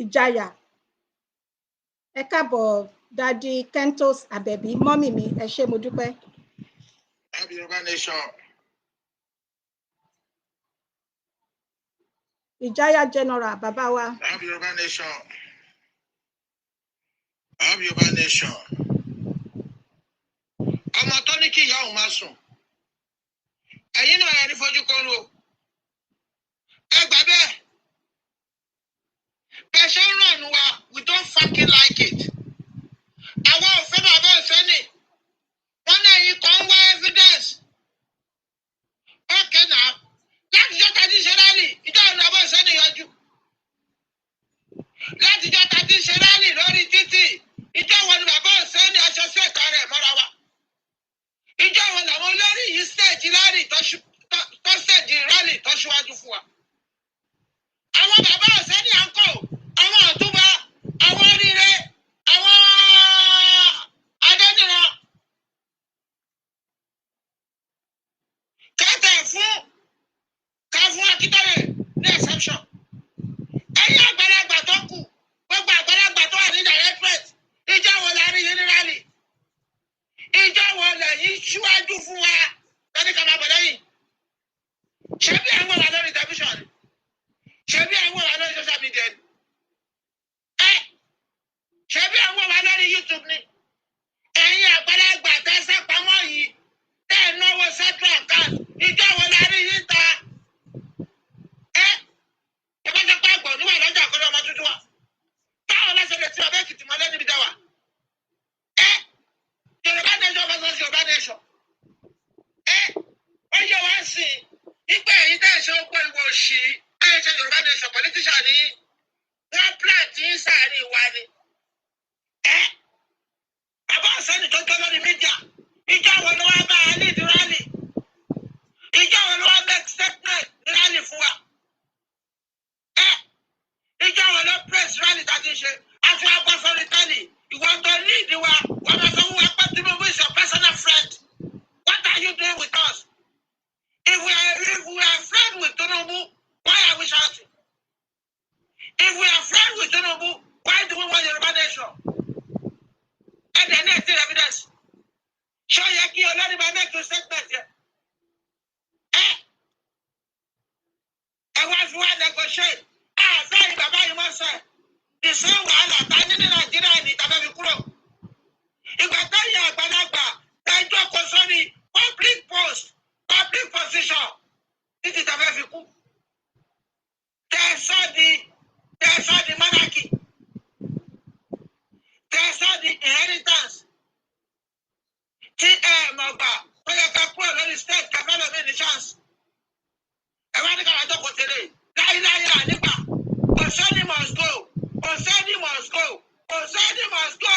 Ìjayà. Ẹ káàbọ̀ Daddy Kentos Abẹ̀bí, mọ́mì mi, ẹ ṣé mo dúpẹ́. Happy Yoruba Nation. Ìjayà General bàbá wa. Happy Yoruba Nation. Happy Yoruba Nation. Ọmọ tó ní kí ìyá òun máa sùn. Ẹ̀yin náà ẹni fojú kan o. Ẹ gbà bẹ́ẹ̀. Bẹ́ẹ̀ ṣe ń ràn wá, we don't fucking like it. Àwọn òfin bàbá ìfẹ́ ni. Wọ́n náà yìí kan wá evidence. Okay now. Láti jọ́ tàbí ṣe rálì, ìjọ ọ̀nà àbọ̀ ìsẹ́ni yọjú. Láti jọ́ tàbí ṣe rálì lórí títì, ìjọ wọn ni bàbá ìsẹ́ni aṣọ sí ẹ̀ka rẹ̀ mọ́ra wa. Ìjọ wọn làwọn olórí yìí stage rálì tó stage rálì tó ṣíwájú fún wa. Àwọn bàbá ìsẹ́ni à ń kọ́, àwọn ọ̀túnba, àwọn oríire, àwọn adẹ́nìran. Kẹ́tẹ̀ fún Akíntọ́lé ní exception. Ẹ̀yin àgbàlagbà tó kù, gbogbo àgbàlagbà tó wà ní directorate, ìjọ wo la rí yín ní rálì? Ìjọ wo lẹ̀yin ṣíwájú fún wa lórí ká máa bọ̀ lẹ́yìn? Ṣé bí ẹ̀ ń wò wá lórí tẹlifíṣàn ni? Ṣé bí ẹ̀ ń wò wá lórí social media ni? YouTube ni. Ẹ̀yin àgbàlagbà tẹ́sẹ̀ pamọ́ yìí tẹ́ ẹ̀ náwó central account ìjọ wo la rí yín ta. Ìbájọ́ pé àgbọ̀ níwà lọ́jà kọ́lé ọmọ tuntun wa. Báwo la ṣe lè ti ọbẹ̀ Èkìtì mọ́lẹ́ níbi dáwà? Yorùbá nation versus Yorùbá nation. Ó yẹ wá sí i nígbà èyí tẹ́ ẹ̀ ṣe ó pé ìwọ òṣì ẹ̀ ṣe Yorùbá nation politician ní wọ́n plant ń sàárín wa ni. Bàbá ọ̀sẹ́ni tó tó lórí mídíà ìjọ wo ló wá bá a lead rally? Ìjọ wo ló wá make statement rally fún wa? Ìjọ wo ló press rally tàbí ṣe? Àti agbọ́sọ̀rọ̀ tẹ́lẹ̀ ìwọ́n tó lead wa wọ́n máa sọ fún wa pé Tinubu is your personal friend. What are you doing with us? If we are friends with Tinubu, why are we shouting? If we are friends with Tinubu, why do we want Yoruba nation? And then there's still evidence. Show you kí olórí máa make a statement here. Ẹ wá fi wá negotiate. Bẹ́ẹ̀ni bàbá yìí máa sọ the same wàhálà ta ní Nàìjíríà ní ìtàbẹ́ fi kúrò. Ìgbà táyà àgbàlagbà ẹjọ́ kò sórí public post, public position títí ìtàbẹ́ fi kú. Tẹ̀sán di monarchy. Tẹ̀sán di inheritance. Tí mọ̀ gbà ó yẹ ká kúrò lórí state kẹfẹ́ lómi ní chance. Ẹ wá ní ká wájọ́ kò tẹ̀lé. Láyéláyé ànígbà. Oseni must go. Oseni must go. Oseni must go.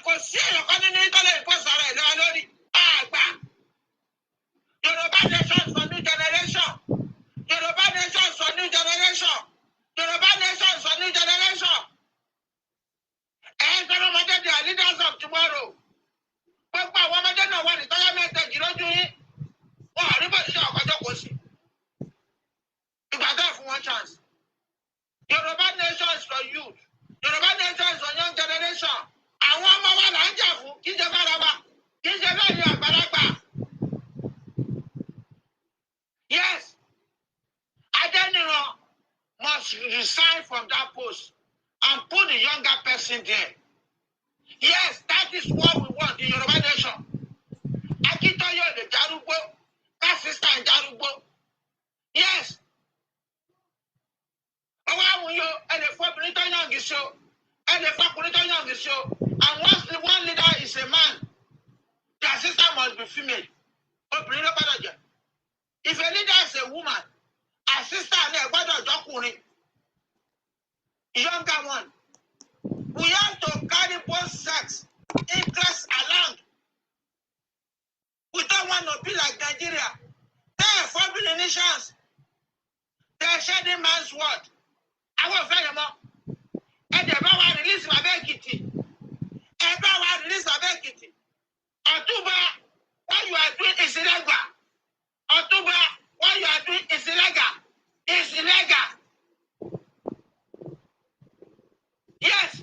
Kò sí èèyàn kan nínú ìtọ́lẹ̀ ìpọ́sọ̀rọ̀ ẹ̀ lọ́wọ́ lórí àgbà. Yorùbá nation for new generation. Yorùbá nation for new generation. Yorùbá nation for new generation. Tọ́lọ́ ọmọdé they are leaders of tomorrow. Gbogbo àwọn ọmọdé náà wà ní tọ́lá mẹ́tẹ̀ẹ̀jì lójú yín. Wọ́n rí bó ṣe ọ̀kọ́jọ́ kò sí. Ìgbà tó fún one chance. Yorùbá nation is for youth. Yorùbá nation is for young generation. Àwọn ọmọ wa là ń jà fún kí ṣe fara wa. Kì í ṣe bẹ́ẹ̀ ni àgbàlagbà. Yes. Adeniran must resign from that post and put the younger person there. Yes, that is what we want in Yoruba nation. Akintoye lè darúgbó, that sister ń darúgbó. Yes. Ọwọ́ àwọn yóò ẹnì fọ́bìnrin tó yàn gí so, ẹnì fọ́kùnrin tó yàn gí so, and once the one leader is a man, their sister must be female. Obìnrin ló gbọ́dọ̀ jẹ́. If a leader is a woman, her sister náà gbọ́dọ̀ jọkùnrin. Younger one. We have to carry both sex interests along. We don't want to be like Nigeria. There are 4 billion nations. They are shedding man's word. I will tell you more. And the power release my Ekiti. And power release my Ekiti. October, what you are doing is illegal. October, what you are doing is illegal. It's illegal. Yes.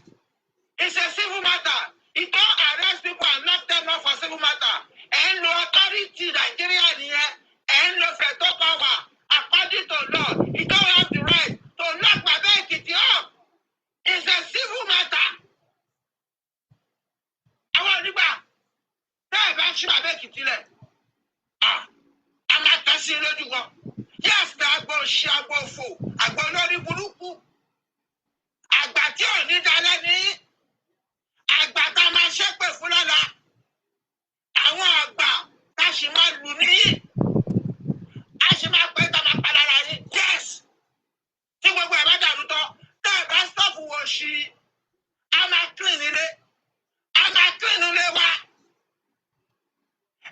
It's a civil matter. It don't arrest people and knock them off for civil matter. And no authority Nigeria here, and no federal power, according to law, it don't have the right to knock my Ekiti up. It's a civil matter. I want to back. Hey, back to my Ekiti. I'm not passing you go. Yes, I go shabo fo. I go lori buruku. Àgbà tí ò ní dalẹ̀ ní. Àgbà tá a máa ṣépè fún lọ́la. Àwọn àgbà tá a sì máa lù níyì. A sì máa pẹ́ tá a máa padà rà yín. Yes. Tí gbogbo ẹ̀ bá dàrú tán, tá ẹ̀ bá stop wò sí. A máa clean ilé. A máa clean ilé wa.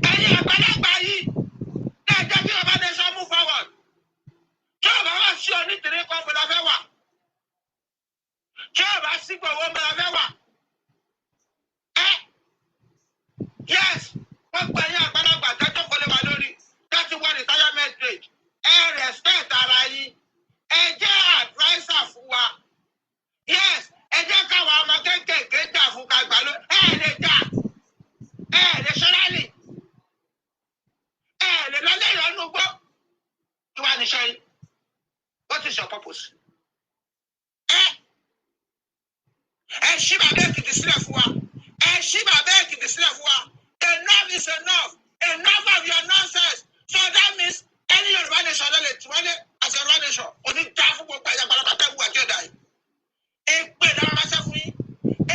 Ẹ̀yin àgbàlagbà yìí. Ní ẹjọ́ kí Yorùbá nation move forward. Tí Yorùbá wá sí onítìrí kan bó la fẹ́ wà. Tí Yorùbá sí gbòòwò bó la fẹ́ wà. Yes, wọ́n gbà yín àgbàlagbà tẹ́jọ́ kò lè wà lórí 31 retirement age. Ẹ respect ara yín. Ẹ jẹ́ adviser fún wa. Yes, ẹ jẹ́ káwọn ọmọ kéékèèké jà fún kàgbà ló. Ẹ lè jà. Ẹ lè ṣọ́rálì. Ẹ lè lọ lé ìrọ́nú gbó. Kí wàá ní ṣe yín? What is your purpose? ṣí bàbá Èkìtì sílẹ̀ fún wa. Ẹ ṣí bàbá Èkìtì sílẹ̀ fún wa. Enough is enough. Enough of your nonsense. So that means any Yoruba nation lè tún wọlé as a Yoruba nation. Òní dá fún gbogbo ẹ̀yà gbàlagbà wù àjọ ìdá yìí. Èpè náà máa ṣe fún yín.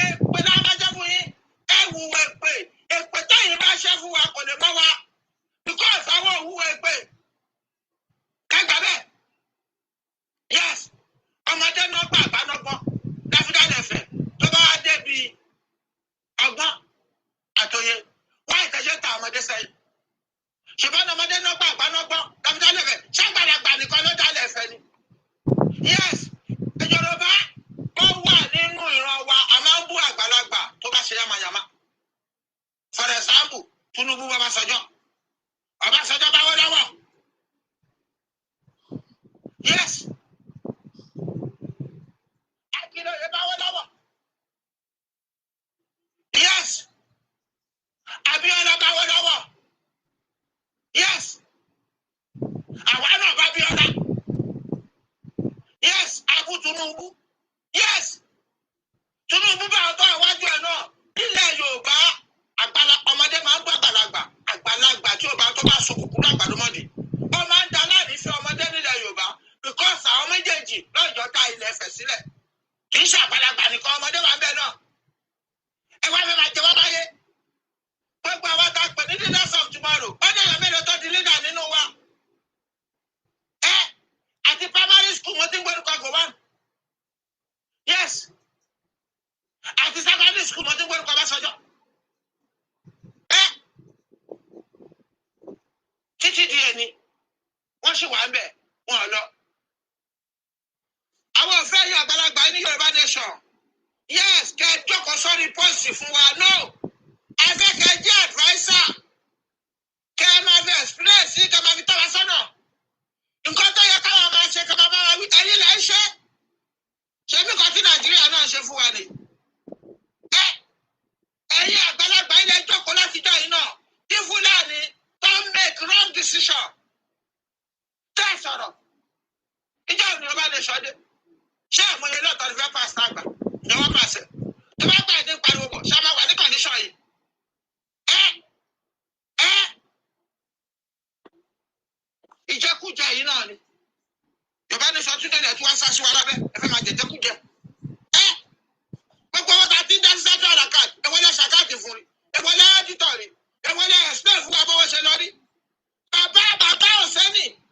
Èpè náà máa ṣe fún yín. Ẹ wù èpè. Èpè táyìn bá ṣe fún wa kò lè mọ́ wa. Because àwọn òwú èpè. Kẹgbà bẹ́ẹ̀. Yes. Ọmọdé náà gbà àgbà náà gbọ́. Dáfídà lẹ̀fẹ̀ tó bá wá débi ọgbọ́n àtòyè. Wọ́n ìtẹ̀jẹ́ ta ọmọdé sẹ́yìn. Ṣùgbọ́n ọmọdé náà gbà àgbà náà gbọ́. Dáfídà lẹ̀fẹ̀ ṣàgbàlagbà nìkan ló dá lẹ̀fẹ̀ ni. Yes. Yorùbá ó wà nínú ìran wa a máa ń bú àgbàlagbà tó bá ṣe yamayama. For example, Tinubu Ọbásanjọ́. Ọbásanjọ́ bá wọ́n lọ́wọ́. Yes. Akínóyè bá wọ́n lọ́wọ́. Yes. Abíọ́lá bá wọ́n lọ́wọ́. Yes. Àwa náà bá Abíọ́lá. Yes. Abú Tinubu. Yes. Tinubu bá ọ̀tọ̀ àwájú ẹ̀ náà. Nílẹ̀ Yorùbá, ọmọdé máa ń gbọ́ àgbàlagbà. Àgbàlagbà tí ó bá tó bá sọ kúkúrú àgbàlómọ́dé. Ó máa ń da láàrin fẹ́ ọmọdé nílẹ̀ Yorùbá because àwọn méjèèjì lọ́jọ́ ta ilẹ̀ Ifẹ̀ sílẹ̀. Kì í ṣe àgbàlagbà nìkan ọmọdé wà bẹ́ẹ̀ náà. Ẹ wá fẹ́ máa jẹ wá báyé. Gbogbo àwọn tá a pè ní leaders of tomorrow. Ó dé èèyàn mélòó tó di leader nínú wa. Àti primary school mo ti ń gbórúkọ Gowon. Yes. Àti secondary school mo ti ń gbórúkọ Ọbásanjọ́. Títí di ẹni wọ́n sì wà ń bẹ̀ wọ́n lọ. Àwọn òfin ẹ̀yìn àgbàlagbà ní Yorùbá nation. Yes, kẹ́ ẹ jókòó sórí pọ́ọ̀sì fún wa. No, ẹ fẹ́ kẹ́ ẹ jẹ́ adviser. Kẹ́ ẹ máa fi experience kẹ́ ẹ máa fi tọ́ wa sọ́nà. Nǹkan tó yẹ káwọn máa ṣe kẹ́ ẹ máa bá wa wí. Ẹ̀yin lẹ́ ń ṣe. Ṣé bí kan tí Nàìjíríà náà ṣe fún wa ni? Ẹ̀yin àgbàlagbà ilẹ̀ jókòó láti jọ yìí náà. Tí Fúlàní don't make wrong decision. Tẹ́ ẹ sọ̀rọ̀. Ìjọ òní ọba lè ṣọdẹ. Ṣé àmọye lọ́tọ̀ ní fẹ́ pàṣẹ àgbà? Ní wọ́n pàṣẹ. Tó bá gbà ní pariwo bọ̀, ṣá máa wà ní kọ̀ndíṣọ̀ yìí. Ìjẹkújẹ yìí náà ni. Yorùbá ní sọ tún tẹ́lẹ̀ tí wọ́n sá sí wa lábẹ́. Ẹ fẹ́ máa jẹjẹkújẹ. Gbogbo wọn ta ti ń dá sí sẹ́tọ̀ àlàkàtì. Ewọ́lẹ̀ ṣàkáàtì fún rí. Ewọ́lẹ̀ ẹ́dítọ̀ rí. Ewọ́lẹ̀ explain fún wa bọ́wọ́ ṣe lọ rí.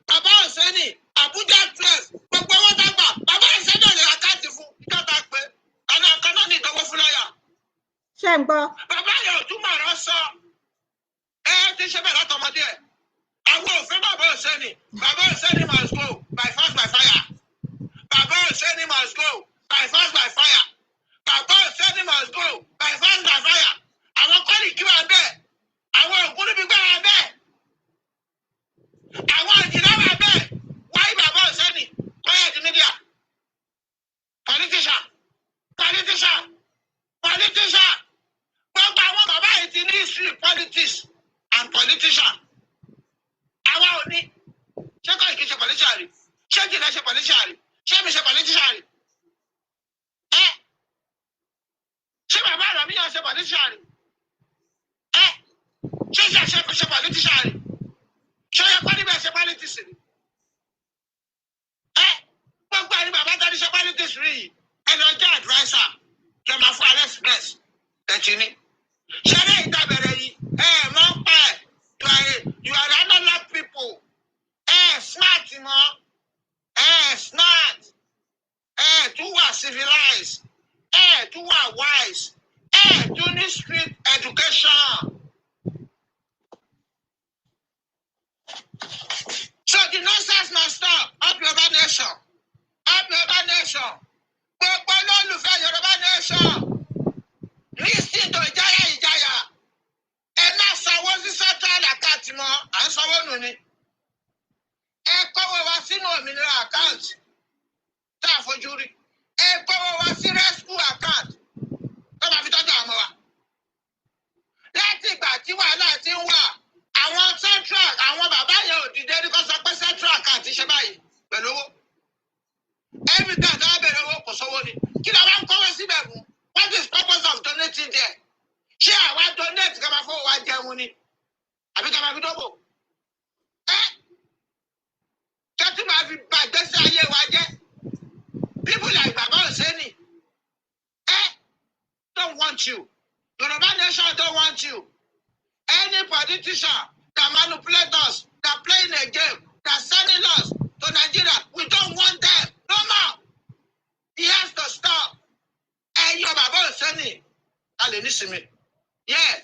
Bàbá Òsẹ́nì, Abuja Press, gbogbo owó dàgbà, bàbá Òsẹ́nì lè àkáàtì fún ìjọba pé ọ̀nà kan náà ní ìdánwò fún lọ́yà. Ṣé ń gbọ́? Bàbá yẹn ò túmọ̀ ọ̀rọ̀ sọ. Ti ṣe bẹ́ẹ̀ látọmọdé ẹ̀. Àwọn òfin bàbá Òsẹ́nì must go by force by fire. Bàbá Òsẹ́nì must go by force by fire. Bàbá Òsẹ́nì must go by force by fire. Àwọn kọ́lì kí wà bẹ́ẹ̀. Àwọn òkú níbi gbẹ́ wà bẹ́ẹ̀. Àwọn ìjìnlẹ̀ wà bẹ́ẹ̀. Wáyé bàbá Òsẹ́nì quiet media. Politician. Gbogbo àwọn bàbá yìí ti ní history politics and politician. Àwa ò ní. Ṣé kọ́ ìkí ṣe politician rí? Ṣé jìnlẹ̀ ṣe politician rí? Ṣé mi ṣe politician rí? Ṣé bàbá Àràmíyàn ṣe politician rí? Ṣé ṣe politician rí? Ṣé yẹ kọ́ níbẹ̀ ṣe politics rí? Gbogbo ẹni bàbá tẹ́lẹ̀ ṣe politics rí yìí. Ẹni ọjọ́ adviser lọ máa fún Alex Press ẹ̀tì ni. Ṣé ní ìdábẹ̀rẹ̀ yìí? Máa ń pa ẹ̀. You are another people. Smart mọ́. Smart. Too wà civilized. Too wà wise. Too ní street education. So the nonsense must stop. Up Yoruba nation. Gbogbo olólùfẹ́ Yoruba nation. Listen to ìjáyà. Ẹ má sanwó sí central account mọ́. À ń sanwó nù ni. Ẹ kọ́wọ́ wa sínú òmìnira account. Tá a fojú rí. Ẹ kọ́wọ́ wa sí rescue account. Tó máa fi tọ́jú àwọn ọmọ wa. Láti ìgbà tí wàhálà ti ń wà. Àwọn central, àwọn bàbá yẹn ò dìde ní kó sọ pé central account ṣe báyìí pẹ̀lú owó. Every time tí wọ́n bẹ̀rẹ̀ owó kò sówó ni. Kí ló wá ń kọ́wé síbẹ̀ mú? What is àbí ká máa fi dọ́bò kẹ́tù máa fi bàjẹ́ sí ayé wa jẹ́ people like Baba Oseni don't want you. Yoruba nation don't want you. Any politician that manipulate us, that playing a game, that sending us to Nigeria, we don't want them. No more. He has to stop. And your Baba Oseni, I'll listen to me. Yeah.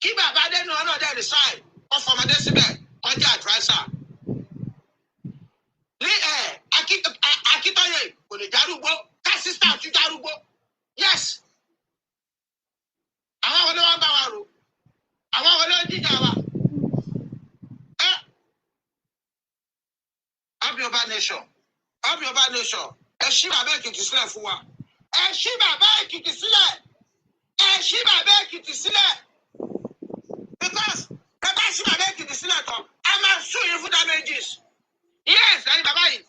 Keep Baba then no other decide. Or from a decibel, or the advisor. Akitoye, when the Jarubo, that sister to Jarubo. Yes. Àwọn olówó bá wa rò. Àwọn olówó jíjà wa. Up Yoruba nation. Up Yoruba nation. Ẹ ṣí bàbá Èkìtì sílẹ̀ fún wa. Ẹ ṣí bàbá Èkìtì sílẹ̀. Ẹ ṣí bàbá Èkìtì sílẹ̀. Because ẹ bá ṣí bàbá Èkìtì sílẹ̀ tán, a máa sue yín fún damages. Yes, ẹ̀yin bàbá yìí.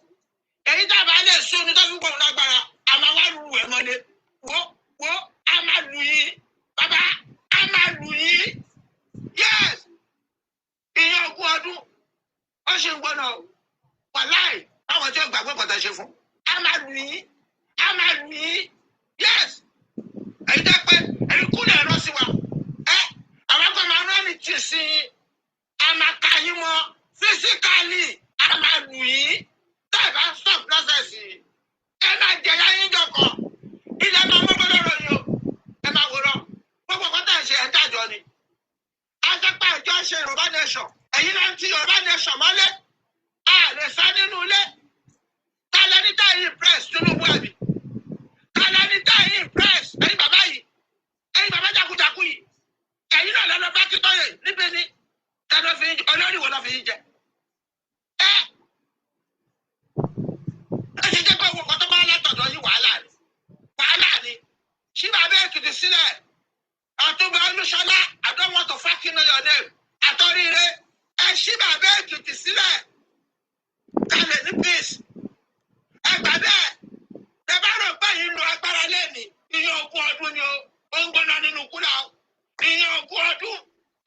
Èyí tá a bá lè sue ní tó fi gbọ̀n lágbára, a máa wá lu ẹ̀ mọ́lé. Wo, a máa lu yín. Bàbá, a máa lu yín. Yes. Ìyẹn ogún ọdún. Ó ṣe ń gbọ́nà. Wàláì, báwọn tí ó gbàgbé kọ̀tà ṣe fún. A máa lu yín. A máa lu yín. Yes. Èyí dẹ́ pé èyí kúlẹ̀ ẹ̀rọ sí wa. Àwọn kan máa rán ní tì sí yín. A máa ka yín mọ́. Physically, a máa lu yín. Tẹ́ ẹ bá stop process yìí. Ẹ máa jẹ̀yà yín jọkọ̀. Ilẹ̀ máa mọ́ gbọ́dọ̀ rọ̀ yín o. Ẹ máa wòrán. Gbogbo kọ́tà ṣe ẹ̀ ń dájọ́ ni. Ajẹ́pá ìjọ ṣe Yorùbá nation. Ẹ̀yin náà ń ti Yorùbá nation mọ́lé. A lè sá nínú ilé. Tálẹ́ ní táyì press Tinubu àbí. Tálẹ́ ní táyì press. Ẹ̀yin bàbá yìí. Ẹ̀yin bàbá jagunjagun yìí. Ẹ̀yin náà lọ́lọ́ bá Akíntóyè níbi ní. Tẹ́lẹ̀ fi olórí wo lọ fi yín jẹ. Ẹ ṣe jẹ́ pé owó kan tó máa látọ̀dọ̀ yín wàhálà ni. Wàhálà ni. Ṣí bàbá Èkìtì sílẹ̀. Ọ̀túnba Olúṣọlá, I don't want to fucking know your name. Àtọ́ríire, ẹ ṣí bàbá Èkìtì sílẹ̀. Kálẹ̀ ní peace. Ẹ gbà bẹ́ẹ̀. Ẹ bá rò pé yìí lo agbára lẹ́nìí. Ìyẹn ogún ọdún ni o. Ó ń gbóná nínú kúlà o. Ìyẹn ogún ọdún.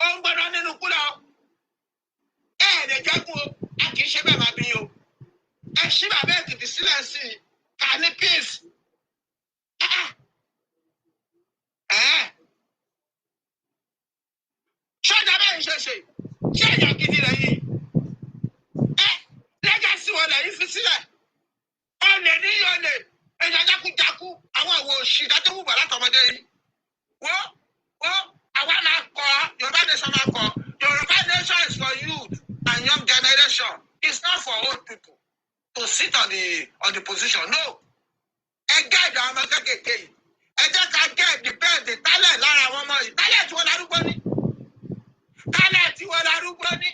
Ó ń gbóná nínú kúlà o. Lè jẹ́kun o. A kì í ṣe bẹ́ẹ̀ máa bí o. Ẹ ṣí bàbá Èkìtì sílẹ̀ sí i. Kà ní peace. Ṣọ́jà báyìí ṣe ṣe èèyàn gidi rẹ̀ yìí. Lẹ́gàsí wọn lẹ́yìn fi sílẹ̀. Ọ̀lẹ̀ ní ọ̀lẹ̀ èèyàn jákújákú àwọn àwọ̀ òṣì dájọ́ wùwà látọmọdé yìí. Wọ́n àwa máa kọ́ Yorùbá nation máa kọ́. Yorùbá nation is for youth and young generation. It's not for old people to sit on the position. No. Ẹ gẹ́ẹ̀dì àwọn ọmọ kékèké yìí. Ẹ jẹ́ ká gẹ́ẹ̀dì bẹ́ẹ̀dì tálẹ̀ lára àwọn ọmọ yìí. Tálẹ̀ tí wọ́n darúgbó ní. Tálẹ̀ tí wọ́n darúgbó ní.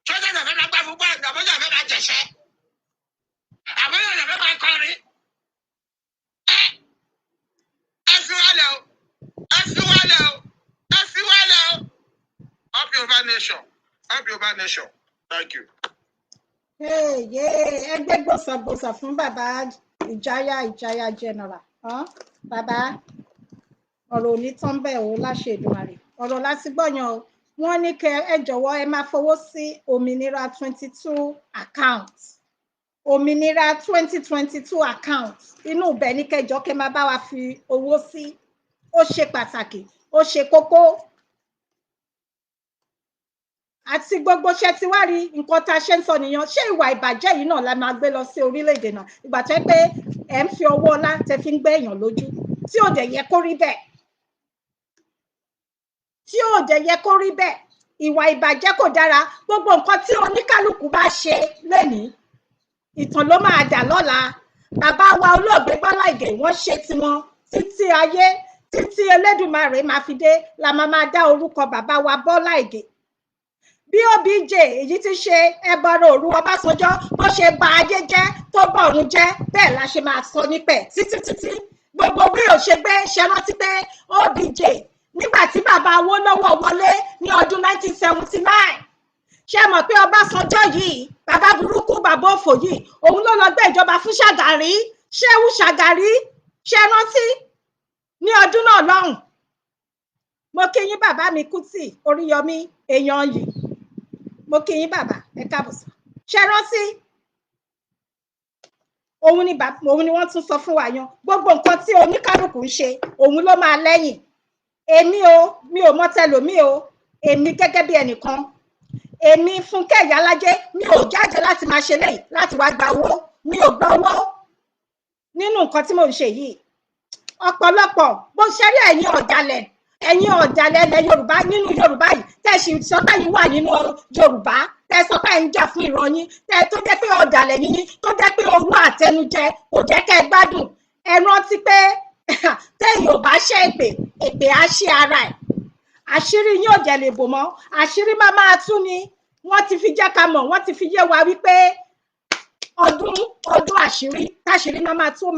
Ṣọ́jà náà fẹ́ máa gbá fún bọ́ọ̀lù, àbọ̀jà fẹ́ máa jẹ̀ṣẹ́. Àbọ̀jà náà fẹ́ máa kọrin. Ẹ fi wálẹ̀ o. Ẹ fi wálẹ̀ o. Ẹ fi wálẹ̀ o. Up Yoruba nation. Up Yoruba nation. Thank you. Ẹgbẹ́ gbòsàgbòsà fún bàbá Ìjáyà general. Bàbá ọ̀rọ̀ òní tán bẹ́ẹ̀ o láṣẹ Èdùmàrè. Ọ̀rọ̀ láti gbọ́yàn o. Wọ́n ní kẹ́ ẹ jọ̀wọ́ ẹ máa fowó sí òmìnira 22 account. Òmìnira 2022 account. Inú ibẹ̀ ní kẹjọ kẹ́ máa bá wa fi owó sí. Ó ṣe pàtàkì, ó ṣe kókó. Àti gbogbo ṣe ti wá rí nǹkan tá a ṣe ń sọ nìyẹn. Ṣé ìwà ìbàjẹ́ yìí náà la máa gbé lọ sí orílẹ̀-èdè náà? Ìgbà tó pé ẹ̀ ń fi owó ọlá tẹ fi ń gbé èèyàn lójú. Tí ò dẹ̀ yẹ kó rí bẹ́ẹ̀. Tí ò dẹ̀ yẹ kó rí bẹ́ẹ̀. Ìwà ìbàjẹ́ kò dára. Gbogbo nǹkan tí oníkálukú bá ṣe lénìí, ìtàn ló máa dà lọ́la. Bàbá wa olóògbé Bọ́lá Ìgè wọ́n ṣe tiwọn títí ayé, títí Elédùmarè máa fi dé la máa dá orúkọ bàbá wa Bọ́lá Ìgè. Bí OBJ èyí ti ṣe ẹbọrọ òru Ọbásanjọ́ bó ṣe ba ayé jẹ́ tó bọ̀run jẹ́ bẹ́ẹ̀ la ṣe máa sọ nípẹ̀ títí gbogbo bí ò ṣe gbé ṣe rántí pé OBJ nígbà tí bàbá Awólọ́wọ̀ wọlé ní ọdún 1979 ṣe mọ̀ pé Ọbásanjọ́ yìí bàbá burúkú bàbá òfò yìí òun ló lọ gbé ìjọba fún Ṣàgàrí Ṣẹ́hù Ṣàgàrí ṣe rántí ní ọdún náà lọ́hùn. mo kí yín bàbá mi Kútì Oríyọmí èèyàn yìí, mo kí yín bàbá, ẹ káàbọ̀ sà. Ṣé rántí òun ni wọ́n tún sọ fún wa yan, gbogbo nǹkan tí oníkálùkù ń ṣe òun ló máa lẹ́yìn. Èmi o, mi ò mọ tẹlòmí o, èmi gẹ́gẹ́ bí ẹnìkan, èmi Fúnkẹ́ Ìyálájé, mi ò jáde láti máa ṣe lẹ́yìn láti wá gba owó, mi ò gba owó nínú nǹkan tí mò ń ṣe yìí. Ọ̀pọ̀lọpọ̀ bó ṣe rí ẹ̀yin ọ̀dàlẹ̀ ilẹ̀ Yorùbá nínú Yorùbá yìí, tẹ́ ṣì sọ pé yín wà nínú Yorùbá, tẹ́ sọ pé ń jà fún ìran yín, tẹ́ tó jẹ́ pé ọ̀dàlẹ̀ yín, tó jẹ́ pé owó àtẹnujẹ kò jẹ́ kẹ́ gbádùn. Ẹ rántí pé tẹ́yìn ò bá ṣe èpè á ṣe ara ẹ̀. Àṣírí yín ò jẹ́ lè bò mọ́, àṣírí máa tú ni. Wọ́n ti fi jẹ́ ká mọ̀, wọ́n ti fi yé wa wípé ọdún àṣírí, táṣírí máa tú, ó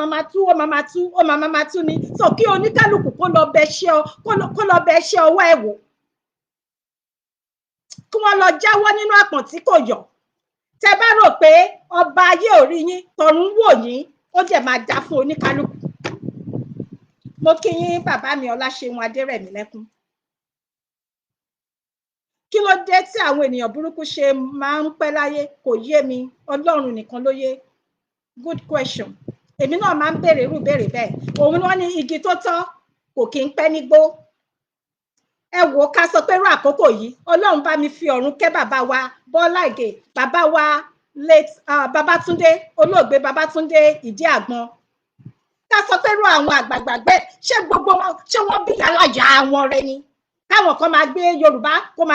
máa tú ni. So kí oníkálùkù kó lọ bẹ iṣẹ́ ọwọ́ ẹ̀ wò, kí wọ́n lọ jáwọ́ nínú àpọ̀n tí kò yọ̀. Tẹ́ bá rò pé ọba ayé ò rí yín, tọ̀run wò yín, ó dẹ̀ máa dá fún oníkálùkù. Mo kí yín bàbá mi Ọláṣeun Adérẹ̀mílẹ́kún. Kí ló dé tí àwọn ènìyàn burúkú ṣe máa ń pẹ́ láyé? Kò yé mi, Ọlọ́run nìkan ló yé. Good question. Èmi náà máa ń béèrè irú ìbéèrè bẹ́ẹ̀. Òun wọ́n ní igi tó tọ́ kò kí ń pẹ́ nígbó. Ẹ wò ó, ká sọ pé irú àkókò yìí, Ọlọ́run bá mi fi ọ̀run kẹ́ bàbá wa Bọ́lá Ìgè, bàbá wa late Babátúndé, olóògbé Babátúndé Ìdí Àgbọn. Ká sọ pé irú àwọn àgbààgbà bẹ́ẹ̀, ṣé gbogbo wọn, ṣé wọ́n bí alájà wọn rẹ ni? Káwọn kan máa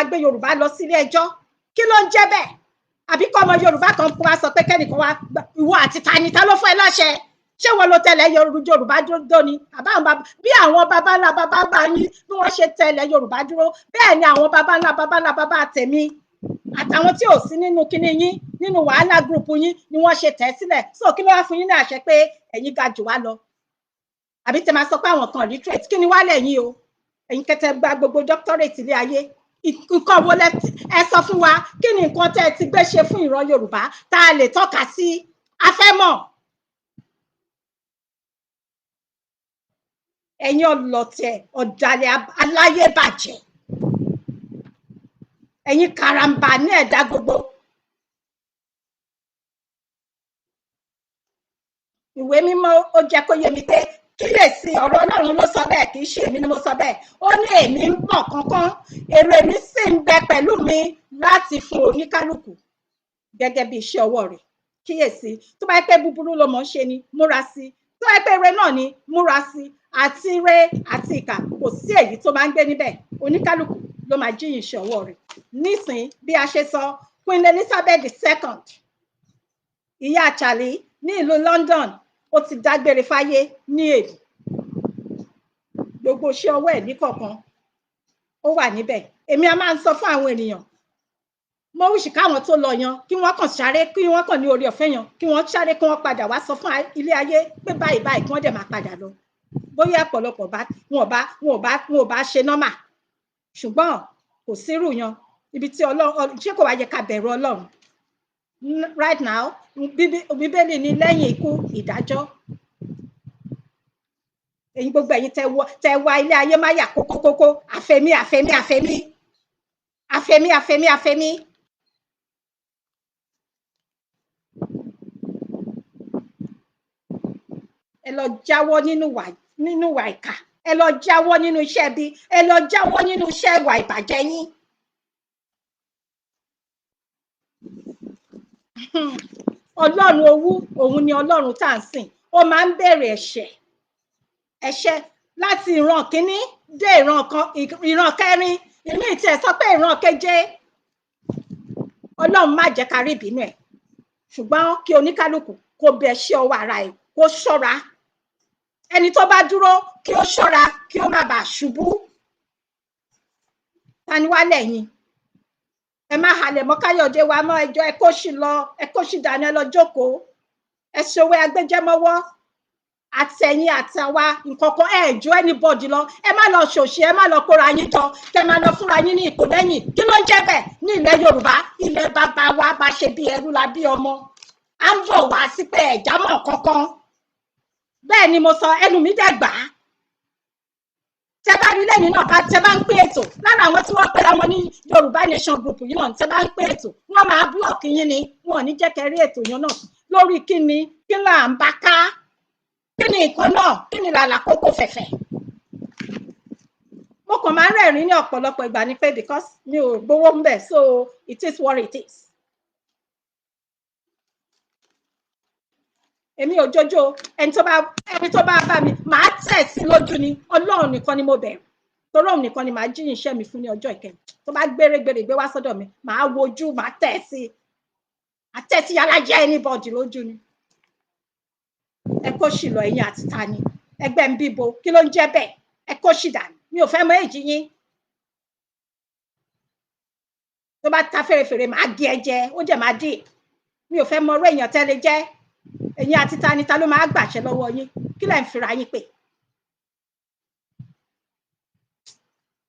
gbé Yorùbá lọ sílé ẹjọ́. Kí ló ń jẹ́ bẹ́ẹ̀? Àbí kọ́ ọmọ Yorùbá kan wá sọ pé kẹ́nìkan wá, ìwọ àti tani, ta ló fún ẹ láṣẹ? Ṣé wọn ló tẹ̀lé Yorùbá dúró ni? Bí àwọn baba ńlá baba bá yín bí wọ́n ṣe tẹ̀lé Yorùbá dúró, bẹ́ẹ̀ ni àwọn baba ńlá baba tèmi àtàwọn tí ò sí nínú kíní yín, nínú wàhálà gúrùpù yín ni wọ́n ṣe tẹ̀ sílẹ̀. So kí ló wá fún yín ní àṣẹ pé ẹ̀yin ga jù wá lọ? Àbí tẹ máa sọ pé àwọn kan literate, kí ni wá lẹ́yìn o? Ẹ̀yin kẹtẹ gba gbogbo doctorate ilé ayé. Nǹkan wo ẹ sọ fún wa? Kí ni nǹkan tẹ́ ẹ ti gbé ṣe fún ìran Yorùbá tá a lè tọ́ka sí? A fẹ́ mọ̀. Ẹ̀yin ọlọ̀tẹ̀ ọ̀dàlẹ̀ aláyébàjẹ́, ẹ̀yin karambà ní ẹ̀dá gbogbo. Ìwé mímọ́ ó jẹ́ kó yé mi pé kíyèsí ọ̀rọ̀ Ọlọ́run ló sọ bẹ́ẹ̀, kì í ṣe èmi ni mo sọ bẹ́ẹ̀. Ó ní èmi ń bọ̀ kánkán, èrè mi sì ń bẹ pẹ̀lú mi láti fún oníkálùkù gẹ́gẹ́ bí iṣẹ́ ọwọ́ rẹ̀. Kíyèsí, tó bá yẹ pé búburú ló mọ̀ ń ṣe ni, múra sí. Tó bá yẹ pé ire náà ni, múra sí. Àti ire àti ìkà kò sí èyí tó máa ń gbé níbẹ̀. Oníkálùkù ló máa jíyìn iṣẹ́ ọwọ́ rẹ̀. Nísìn bí a ṣe sọ, Queen Elizabeth11, ìyá Charlie ní ìlú London, ó ti dágbére fáyé ní èdè. Gbogbo iṣẹ́ ọwọ́ ẹ̀ ní kọ̀ọ̀kan ó wà níbẹ̀. Èmi a máa ń sọ fún àwọn ènìyàn, mo wíṣì káwọn tó lọ yan kí wọ́n kàn sáré, kí wọ́n kàn ní orí ọ̀fẹ́ yan, kí wọ́n sáré kí wọ́n padà wá sọ fún ilé ayé pé báyìí kí wọ́n dẹ̀ máa padà lọ. Bóyá ọ̀pọ̀lọpọ̀ wọn ò bá ṣe nọ́mà, ṣùgbọ́n kò sírù yan ibi tí Ọlọ́run, ṣé kò wá yẹ ká bẹ̀rù Ọlọ́run? Right now, Bíbélì ní lẹ́yìn ikú ìdájọ́. Ẹ̀yin gbogbo ẹ̀yin tẹ wá ilé ayé má yà kókókókó, àfẹ́mí. Ẹ lọ jáwọ́ nínú ìwà ìkà, ẹ lọ jáwọ́ nínú iṣẹ́ ibi, ẹ lọ jáwọ́ nínú iṣẹ́ ìwà ìbàjẹ́ yín. Ọlọ́run owú, òun ni Ọlọ́run tá à ń sìn. Ó máa ń bèrè ẹ̀ṣẹ̀ láti ìran kínní dé ìran kẹrin, ìmí ìtẹ̀ sọ pé ìran keje. Ọlọ́run má jẹ́ ká rí ìbínú ẹ̀, ṣùgbọ́n kí oníkálùkù kó bẹ ṣe ọwọ́ ara ẹ̀, kó ṣọ́ra. Ẹni tó bá dúró kí ó ṣọ́ra kí ó má bàa ṣubú. Ta ni wá lẹ́yìn? Ẹ má halẹ̀ mọ́ Káyọ̀dé wa mọ́, ẹjọ́ ẹ kó sì dání, ẹ lọ jókòó. Ẹ ṣòwò agbẹjẹmọ́wọ́. Àtẹ̀yìn àtàwa nǹkan kan ẹ̀jọ́ anybody lọ. Ẹ má lọ ṣòṣì, ẹ má lọ kóra yín jọ, kẹ má lọ fúnra yín ní ipò lẹ́yìn. Kí ló ń jẹ́ bẹ́ẹ̀ ní ilẹ̀ Yorùbá? Ilẹ̀ bàbá wa bá ṣe bí ẹrú la bí ọmọ. À ń bọ̀ wá sí pé ẹ̀já mọ̀ kankan. Bẹ́ẹ̀ ni mo sọ, ẹnu mi dẹ̀ gbà á. tẹ bá rí lẹ́yìn náà bá tẹ bá ń pé ètò lára àwọn tí wọ́n pera wọn ní Yorùbá Nation Group yìí náà tẹ bá ń pé ètò wọ́n máa búlọ̀kì yín ni wọn ò ní jẹ́ kẹ́ rí ètò yẹn náà lórí kíni kí là ń bá ká kí ni nǹkan náà kí ni làlà kókó fẹ̀fẹ̀. Mo kàn máa ń rẹ́rìn ní ọ̀pọ̀lọpọ̀ ìgbà ni pé because mi ò gbowó ń bẹ̀ so it is what it is. Èmi ò jójó ẹni tó bá bá mi màá tẹ̀ sí lójú ni Ọlọ́run nìkan ni mo bẹ̀rù torí òun nìkan ni màá jíyìn iṣẹ́ mi fún ní ọjọ́ ìkẹyìn tó bá gbérégbèrè gbé wá sọ́dọ̀ mi màá wojú màá tẹ̀ sí alájẹ anybody lójú ni. Ẹ kó sì lọ ẹ̀yin àti ta ni ẹgbẹ́ ń bíbo kí ló ń jẹ́ bẹ́ẹ̀ ẹ kó sì dànù mi ò fẹ́ mọ èjì yín tó bá ta fèrèfèrè màá gé ẹ jẹ ó jẹ màá dì mi ò fẹ́ mọ ọ̀rọ̀ èèyàn tẹ́lẹ̀ jẹ́ ẹ̀yin àti ta ni ta ló máa gbàṣẹ lọ́wọ́ yín kí lẹ̀ ń fira yín pè.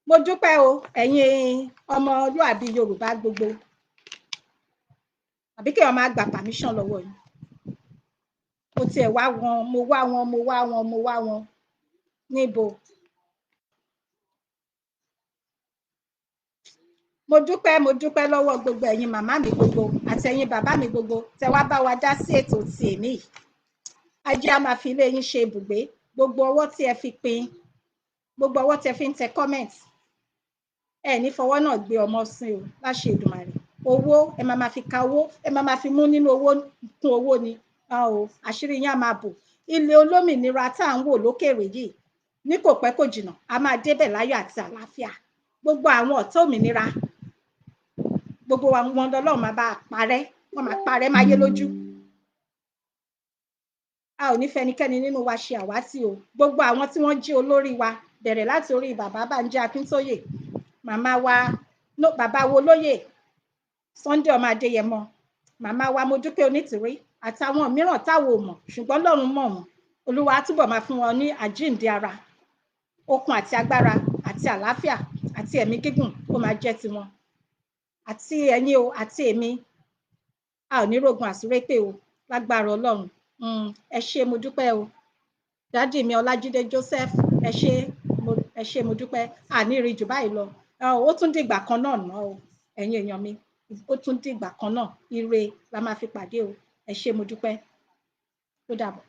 Mo dúpẹ́ o ẹ̀yin ọmọlúàbí Yorùbá gbogbo àbí kéèyàn máa gba permission lọ́wọ́ yín mo tiẹ̀ wá wọn níbo. Mo dúpẹ́ lọ́wọ́ gbogbo ẹ̀yin màmá mi gbogbo àti ẹ̀yin bàbá mi gbogbo tẹ wá bá wa dá sí ètò ti èmi yìí. Ajé a máa fi ilé yín ṣe ibùgbé gbogbo ọwọ́ tí ẹ fi pin gbogbo ọwọ́ tí ẹ fi ń tẹ comment ẹ ní fọwọ́ náà gbé ọmọ sí o láṣẹ Èdùmàrè. Owó ẹ máa fi ka owó ẹ máa fi mú nínú owó kún owó ni àṣírí yín á máa bò. Ilé olómìnira tá à ń wò lókèrè yìí ní kò pẹ́ kò jìnnà a máa débẹ̀ láyọ̀ àti àlàáfíà. Gbogbo àwọn ọ̀tá òmìnira gbogbo wọn lọ́lọ́run máa bá parẹ́ wọ́n máa parẹ́ máyé lójú. A ò ní fẹnikẹ́ni nínú wa ṣe àwátì o. Gbogbo àwọn tí wọ́n jí olórí wa bẹ̀rẹ̀ láti orí bàbá Bánjí Akíntóyè màmá wa bàbá wo lóyè Sunday ọmọ Adéyẹmọ màmá wa Modúpẹ́ Onítìrí àtàwọn mìíràn táwọn ò mọ̀ ṣùgbọ́n Ọlọ́run mọ̀ wọ́n. Olúwa túbọ̀ máa fún wọn ní àjíǹde ara okun àti agbára àti àlàáfíà àti ẹ̀mí gígùn kó máa jẹ́ tiwọn àti ẹ̀yin o àti èmi a ò ní rògùn àsúrépè o lágbára Ọlọ́run. Ẹ ṣé mo dúpẹ́ o dádì mi Ọlájídé Joseph ẹ ṣé mo dúpẹ́ àní rí jù báyìí lọ ó tún dìgbà kan náà ná o ẹ̀yin èèyàn mi ó tún dìgbà kan náà ire la máa fi pàdé o ẹ ṣé mo dúpẹ́ ó dàbọ̀.